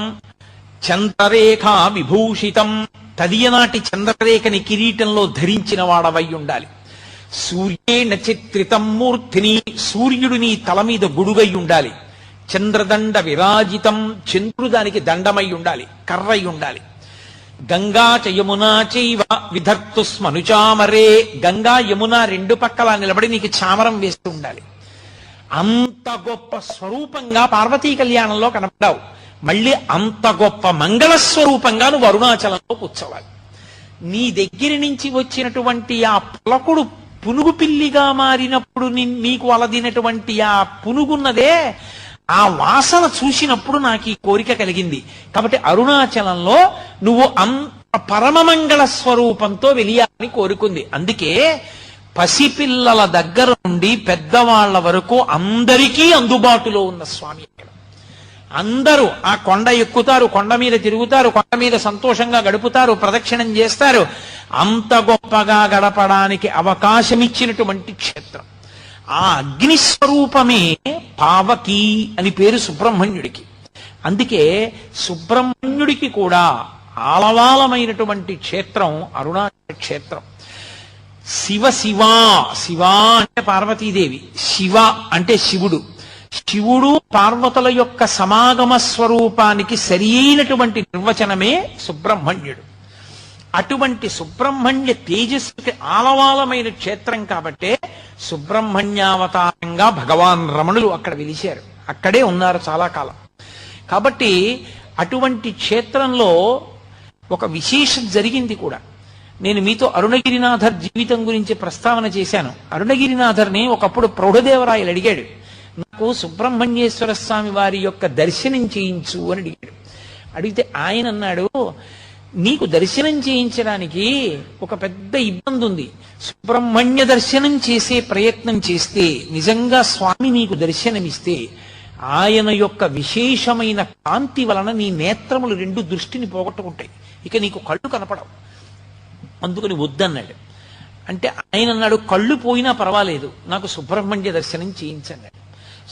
చంద్రరేఖా విభూషితం. తదియనాటి చంద్రరేఖని కిరీటంలో ధరించిన వాడవై ఉండాలి. సూర్యేణ చిత్రితం మూర్తిని. సూర్యుడు నీ తల మీద గొడుగై ఉండాలి. చంద్రదండ విరాజితం. చంద్రుడు దానికి దండమై ఉండాలి, కర్రై ఉండాలి. గంగా చ యమునా చైవ విధర్తు స్మనుచామరే. గంగా యమున రెండు పక్కల నిలబడి నీకు చామరం వేస్తూ ఉండాలి. అంత గొప్ప స్వరూపంగా పార్వతీ కళ్యాణంలో కనపడ్డావు. మళ్ళీ అంత గొప్ప మంగళ స్వరూపంగా నువ్వు అరుణాచలంలో కూర్చోవాలి. నీ దగ్గర నుంచి వచ్చినటువంటి ఆ పులకుడు పునుగు పిల్లిగా మారినప్పుడు నీకు అలదినటువంటి ఆ పునుగున్నదే, ఆ వాసన చూసినప్పుడు నాకు ఈ కోరిక కలిగింది. కాబట్టి అరుణాచలంలో నువ్వు అంత పరమమంగళ స్వరూపంతో వెలియాలని కోరుకుంది. అందుకే పసిపిల్లల దగ్గర నుండి పెద్దవాళ్ల వరకు అందరికీ అందుబాటులో ఉన్న స్వామి. అందరూ ఆ కొండ ఎక్కుతారు, కొండ మీద తిరుగుతారు, కొండ మీద సంతోషంగా గడుపుతారు, ప్రదక్షిణం చేస్తారు. అంత గొప్పగా గడపడానికి అవకాశం ఇచ్చినటువంటి క్షేత్రం. ఆ అగ్నిస్వరూపమే పావకి అని పేరు సుబ్రహ్మణ్యుడికి. అందుకే సుబ్రహ్మణ్యుడికి కూడా ఆలవాలమైనటువంటి క్షేత్రం అరుణాచల క్షేత్రం. శివ అంటే పార్వతీదేవి, శివ అంటే శివుడు. శివుడు పార్వతుల యొక్క సమాగమ స్వరూపానికి సరి అయినటువంటి నిర్వచనమే సుబ్రహ్మణ్యుడు. అటువంటి సుబ్రహ్మణ్య తేజస్సుకి ఆలవాలమైన క్షేత్రం కాబట్టే సుబ్రహ్మణ్యావతారంగా భగవాన్ రమణులు అక్కడ వెలిశారు, అక్కడే ఉన్నారు చాలా కాలం. కాబట్టి అటువంటి క్షేత్రంలో ఒక విశేషం జరిగింది కూడా. నేను మీతో అరుణగిరినాథర్ జీవితం గురించి ప్రస్తావన చేశాను. అరుణగిరినాథర్ని ఒకప్పుడు ప్రౌఢదేవరాయలు అడిగాడు, నాకు సుబ్రహ్మణ్యేశ్వర స్వామి వారి యొక్క దర్శనం చేయించు అని అడిగాడు. అడిగితే ఆయన అన్నాడు, నీకు దర్శనం చేయించడానికి ఒక పెద్ద ఇబ్బంది ఉంది. సుబ్రహ్మణ్య దర్శనం చేసే ప్రయత్నం చేస్తే, నిజంగా స్వామి నీకు దర్శనమిస్తే ఆయన యొక్క విశేషమైన కాంతి వలన నీ నేత్రములు రెండు దృష్టిని పోగొట్టుకుంటాయి, ఇక నీకు కళ్ళు కనపడవు, అందుకని వద్దన్నాడు. అంటే ఆయన అన్నాడు, కళ్ళు పోయినా పర్వాలేదు, నాకు సుబ్రహ్మణ్య దర్శనం చేయించన్నాడు.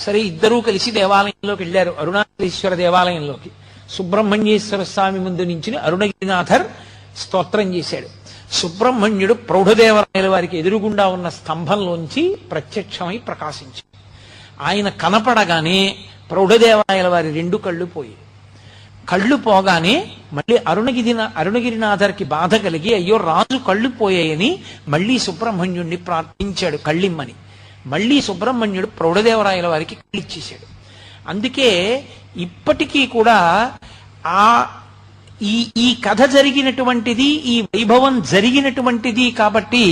సరే, ఇద్దరూ కలిసి దేవాలయంలోకి వెళ్ళారు, అరుణాచలేశ్వర దేవాలయంలోకి. సుబ్రహ్మణ్యేశ్వర స్వామి ముందు నుంచి అరుణగిరినాథర్ స్తోత్రం చేశాడు. సుబ్రహ్మణ్యుడు ప్రౌఢదేవరాయల వారికి ఎదురుగుండా ఉన్న స్తంభంలోంచి ప్రత్యక్షమై ప్రకాశించాడు. ఆయన కనపడగానే ప్రౌఢదేవరాయల వారి రెండు కళ్ళు పోయి, కళ్ళు పోగానే మళ్ళీ అరుణగిరినాథర్కి బాధ కలిగి, అయ్యో రాజు కళ్ళు పోయాయని మళ్ళీ సుబ్రహ్మణ్యుడిని ప్రార్థించాడు కళ్ళిమ్మని. మళ్ళీ సుబ్రహ్మణ్యుడు ప్రౌఢదేవరాయల వారికి కళ్ళిచ్చేశాడు. అందుకే ఇప్పటికీ కూడా ఈ కథ జరిగినటువంటిది, ఈ వైభవం జరిగినటువంటిది కాబట్టి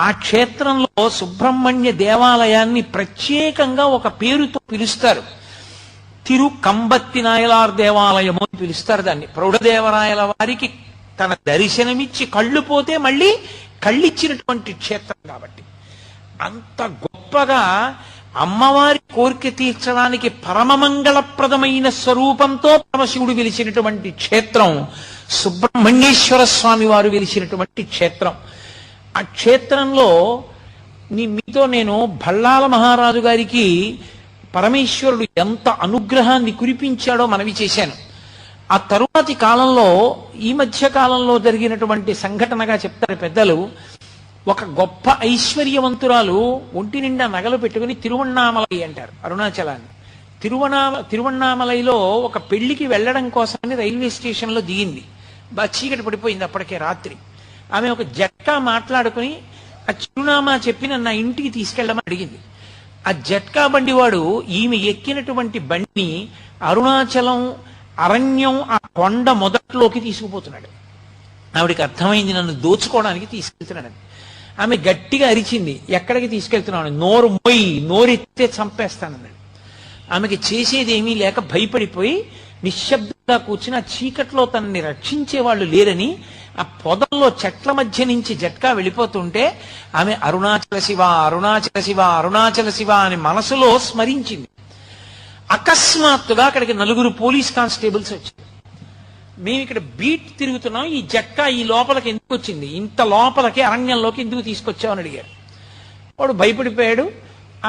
ఆ క్షేత్రంలో సుబ్రహ్మణ్య దేవాలయాన్ని ప్రత్యేకంగా ఒక పేరుతో పిలుస్తారు. తిరు కంబత్తి నాయలార్ దేవాలయము అని పిలుస్తారు దాన్ని. ప్రౌఢదేవరాయల వారికి తన దర్శనమిచ్చి కళ్ళు పోతే మళ్ళీ కళ్ళిచ్చినటువంటి క్షేత్రం కాబట్టి అంత గొప్పగా అమ్మవారి కోరిక తీర్చడానికి పరమమంగళప్రదమైన స్వరూపంతో పరమశివుడు వెలిసినటువంటి క్షేత్రం సుబ్రహ్మణ్యేశ్వర స్వామి వారు వెలిసినటువంటి క్షేత్రం. ఆ క్షేత్రంలో మీతో నేను భళ్ళాల మహారాజు గారికి పరమేశ్వరుడు ఎంత అనుగ్రహాన్ని కురిపించాడో మనవి చేశాను. ఆ తరువాతి కాలంలో, ఈ మధ్య కాలంలో జరిగినటువంటి సంఘటనగా చెప్తారు పెద్దలు. ఒక గొప్ప ఐశ్వర్యవంతురాలు ఒంటి నిండా నగలు పెట్టుకుని తిరువణ్ణామలై అంటారు అరుణాచలాన్ని. తిరువణ్ణామలైలో ఒక పెళ్లికి వెళ్ళడం కోసమని రైల్వే స్టేషన్లో దిగింది. బాగా చీకటి పడిపోయింది అప్పటికే రాత్రి. ఆమె ఒక జట్కా మాట్లాడుకుని ఆ చిరునామా చెప్పి నా ఇంటికి తీసుకెళ్ళమని అడిగింది. ఆ జట్కా బండివాడు ఈమె ఎక్కినటువంటి బండిని అరుణాచలం అరణ్యం ఆ కొండ మొదట్లోకి తీసుకుపోతున్నాడు. ఆవిడికి అర్థమైంది, నన్ను దోచుకోవడానికి తీసుకెళ్తున్నాడని. ఆమె గట్టిగా అరిచింది, ఎక్కడికి తీసుకెళ్తున్నాడు, నోరు మొయ్యి, నోరెత్తే చంపేస్తానన్నాడు. ఆమెకి చేసేది ఏమీ లేక భయపడిపోయి నిశ్శబ్దంగా కూర్చుని ఆ చీకట్లో తనని రక్షించే వాళ్ళు లేరని ఆ పొదల్లో చెట్ల మధ్య నుంచి జట్కా వెళ్ళిపోతుంటే ఆమె అరుణాచల శివ, అరుణాచల శివ, అరుణాచల శివ అని మనసులో స్మరించింది. అకస్మాత్తుగా అక్కడికి 4 పోలీస్ కానిస్టేబుల్స్ వచ్చారు. మేము ఇక్కడ బీట్ తిరుగుతున్నాం, ఈ జట్కా ఈ లోపలికి ఎందుకు వచ్చింది, ఇంత లోపలికి అరణ్యంలోకి ఎందుకు తీసుకొచ్చామని అడిగారు. వాడు భయపడిపోయాడు.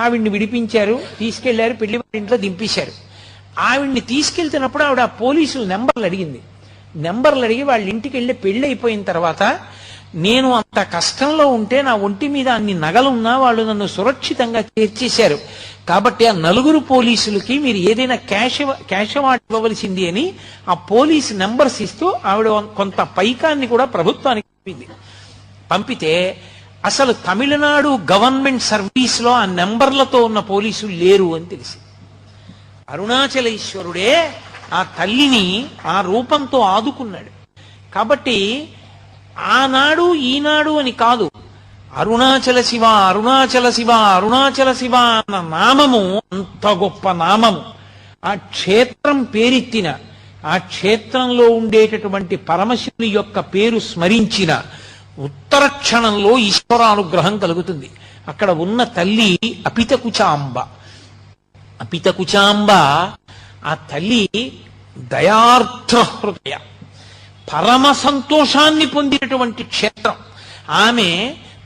ఆవిడ్ని విడిపించారు, తీసుకెళ్లారు, పెళ్లి ఇంట్లో దింపేశారు. ఆవిడ్ని తీసుకెళ్తున్నప్పుడు ఆవిడ ఆ పోలీసులు నెంబర్లు అడిగింది. నెంబర్లు అడిగి వాళ్ళ ఇంటికి వెళ్ళి పెళ్లి అయిపోయిన తర్వాత, నేను అంత కష్టంలో ఉంటే నా ఒంటి మీద అన్ని నగలున్నా వాళ్ళు నన్ను సురక్షితంగా చేర్చేశారు, కాబట్టి ఆ 4 పోలీసులకి మీరు ఏదైనా క్యాష్ అవార్డు ఇవ్వవలసింది అని ఆ పోలీసు నెంబర్స్ ఇస్తూ ఆవిడ కొంత పైకాన్ని కూడా ప్రభుత్వానికి పంపితే అసలు తమిళనాడు గవర్నమెంట్ సర్వీస్ లో ఆ నెంబర్లతో ఉన్న పోలీసులు లేరు అని తెలిసి, అరుణాచలేశ్వరుడే ఆ తల్లిని ఆ రూపంతో ఆదుకున్నాడు. కాబట్టి ఆనాడు ఈనాడు అని కాదు, అరుణాచల శివ, అరుణాచల శివ, అరుణాచల శివ అన్న నామము అంత గొప్ప నామము. ఆ క్షేత్రం పేరెత్తిన, ఆ క్షేత్రంలో ఉండేటటువంటి పరమశివుని యొక్క పేరు స్మరించిన ఉత్తర క్షణంలో ఈశ్వరానుగ్రహం కలుగుతుంది. అక్కడ ఉన్న తల్లి అపితకుచాంబ. అపితకుచాంబ ఆ తల్లి దయార్ద్ర హృదయ, పరమ సంతోషాన్ని పొందినటువంటి క్షేత్రం. ఆమె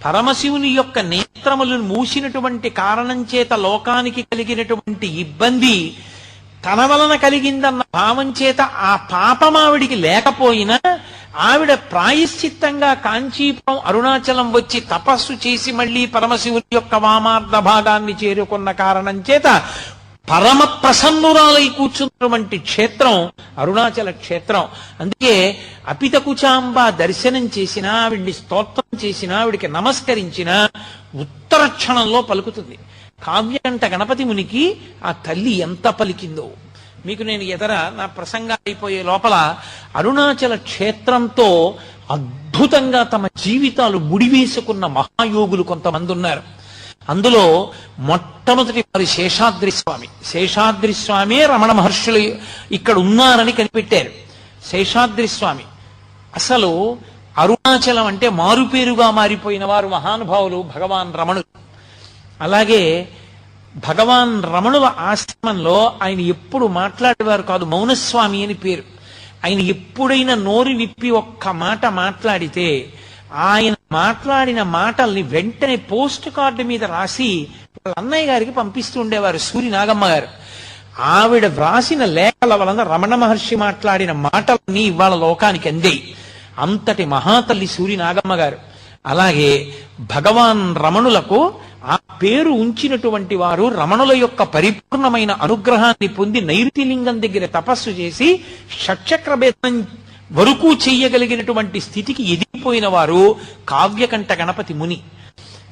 పరమశివుని యొక్క నేత్రములను మూసినటువంటి కారణం చేత లోకానికి కలిగినటువంటి ఇబ్బంది తన వలన కలిగిందన్న భావం చేత ఆ పాపం ఆవిడికి లేకపోయినా ఆవిడ ప్రాయశ్చిత్తంగా కాంచీపురం అరుణాచలం వచ్చి తపస్సు చేసి మళ్లీ పరమశివుని యొక్క వామార్ధ భాగాన్ని చేరుకున్న కారణం చేత పరమ ప్రసన్నురాలై కూర్చున్నటువంటి క్షేత్రం అరుణాచల క్షేత్రం. అందుకే అపితకుచాంబ దర్శనం చేసినా, ఆవిడ్ని స్తోత్రం చేసినా, ఆవిడికి నమస్కరించినా ఉత్తర క్షణంలో పలుకుతుంది. కావ్యంట గణపతి మునికి ఆ తల్లి ఎంత పలికిందో మీకు నేను నా ప్రసంగా అయిపోయే లోపల అరుణాచల క్షేత్రంతో అద్భుతంగా తమ జీవితాలు ముడివేసుకున్న మహాయోగులు కొంతమంది ఉన్నారు. అందులో మొట్టమొదటి వారి శేషాద్రి స్వామి. శేషాద్రి స్వామి రమణ మహర్షులు ఇక్కడ ఉన్నారని కనిపెట్టారు. శేషాద్రి స్వామి అసలు అరుణాచలం అంటే మారుపేరుగా మారిపోయిన వారు మహానుభావులు భగవాన్ రమణులు. అలాగే భగవాన్ రమణుల ఆశ్రమంలో ఆయన ఎప్పుడు మాట్లాడేవారు కాదు, మౌనస్వామి అని పేరు. ఆయన ఎప్పుడైనా నోరు విప్పి ఒక్క మాట మాట్లాడితే ఆయన మాట్లాడిన మాటల్ని వెంటనే పోస్ట్ కార్డు మీద రాసి వాళ్ళ అన్నయ్య గారికి పంపిస్తూ ఉండేవారు, సూరి నాగమ్మ గారు. ఆవిడ వ్రాసిన లేఖల వలన రమణ మహర్షి మాట్లాడిన మాటలన్నీ ఇవాళ లోకానికి అందేయి. అంతటి మహాతల్లి సూరి నాగమ్మ గారు. అలాగే భగవాన్ రమణులకు ఆ పేరు ఉంచినటువంటి వారు రమణుల యొక్క పరిపూర్ణమైన అనుగ్రహాన్ని పొంది నైరుతిలింగం దగ్గర తపస్సు చేసి షట్చక్ర భేదం వరకు చెయ్యగలిగినటువంటి స్థితికి ఎదిగిపోయిన వారు కావ్యకంఠ గణపతి ముని.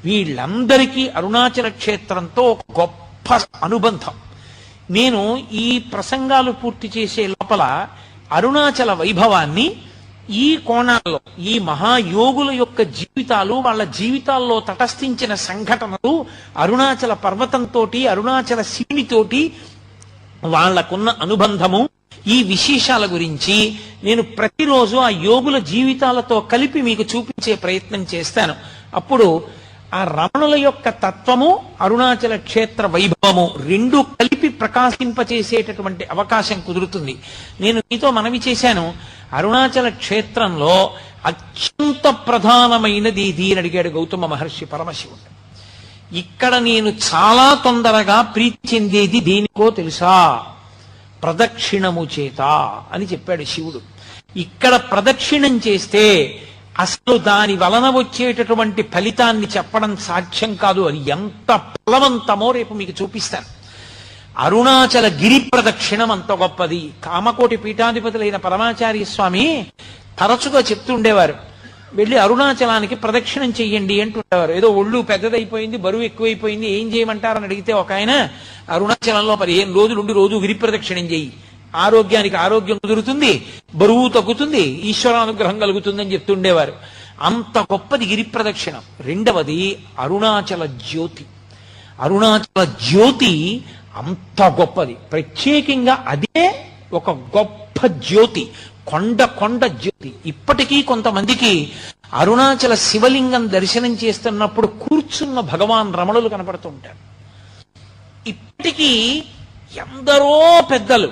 వీళ్ళందరికీ అరుణాచల క్షేత్రంతో ఒక గొప్ప అనుబంధం. నేను ఈ ప్రసంగాలు పూర్తి చేసే లోపల అరుణాచల వైభవాన్ని ఈ కోణాల్లో, ఈ మహాయోగుల యొక్క జీవితాలు, వాళ్ళ జీవితాల్లో తటస్థించిన సంఘటనలు, అరుణాచల పర్వతంతో, అరుణాచల శివునితోటి వాళ్లకున్న అనుబంధము, ఈ విశేషాల గురించి నేను ప్రతిరోజు ఆ యోగుల జీవితాలతో కలిపి మీకు చూపించే ప్రయత్నం చేస్తాను. అప్పుడు ఆ రమణుల యొక్క తత్వము, అరుణాచల క్షేత్ర వైభవము రెండు కలిపి ప్రకాశింపచేసేటటువంటి అవకాశం కుదురుతుంది. నేను మీతో మనవి చేశాను, అరుణాచల క్షేత్రంలో అత్యంత ప్రధానమైనది ఇది అని అడిగాడు గౌతమ మహర్షి పరమశివుడు. ఇక్కడ నేను చాలా తొందరగా ప్రీతి చెందేది దేనికో తెలుసా? ప్రదక్షిణము చేత అని చెప్పాడు శివుడు. ఇక్కడ ప్రదక్షిణం చేస్తే అసలు దాని వలన వచ్చేటటువంటి ఫలితాన్ని చెప్పడం సాధ్యం కాదు. అది ఎంత ఫలవంతమో రేపు మీకు చూపిస్తాను. అరుణాచల గిరి ప్రదక్షిణం అంత గొప్పది. కామకోటి పీఠాధిపతులైన పరమాచార్య స్వామి తరచుగా చెప్తుండేవారు, వెళ్ళి అరుణాచలానికి ప్రదక్షిణం చెయ్యండి అంటుండేవారు. ఏదో ఒళ్ళు పెద్దదైపోయింది, బరువు ఎక్కువైపోయింది, ఏం చేయమంటారని అడిగితే ఒక ఆయన, అరుణాచలంలో 15 రోజులు ఉండి రోజు గిరి ప్రదక్షిణం చెయ్యి, ఆరోగ్యానికి ఆరోగ్యం కుదురుతుంది, బరువు తగ్గుతుంది, ఈశ్వరానుగ్రహం కలుగుతుందని చెప్తుండేవారు. అంత గొప్పది గిరి ప్రదక్షిణం. రెండవది అరుణాచల జ్యోతి. అరుణాచల జ్యోతి అంత గొప్పది. ప్రత్యేకంగా అదే ఒక గొప్ప జ్యోతి, కొండ జ్యోతి. ఇప్పటికీ కొంతమందికి అరుణాచల శివలింగం దర్శనం చేస్తున్నప్పుడు కూర్చున్న భగవాన్ రమణులు కనపడుతూ ఉంటారు. ఇప్పటికీ ఎందరో పెద్దలు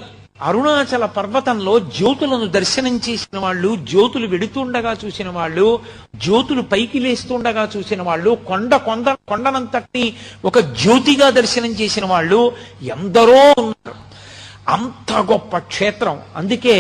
అరుణాచల పర్వతంలో జ్యోతులను దర్శనం చేసిన వాళ్ళు, జ్యోతులు వెడుతుండగా చూసిన వాళ్ళు, జ్యోతులు పైకి లేస్తుండగా చూసిన వాళ్ళు, కొండనంతటి ఒక జ్యోతిగా దర్శనం చేసిన వాళ్ళు ఎందరో ఉన్నారు. అంత గొప్ప క్షేత్రం. అందుకే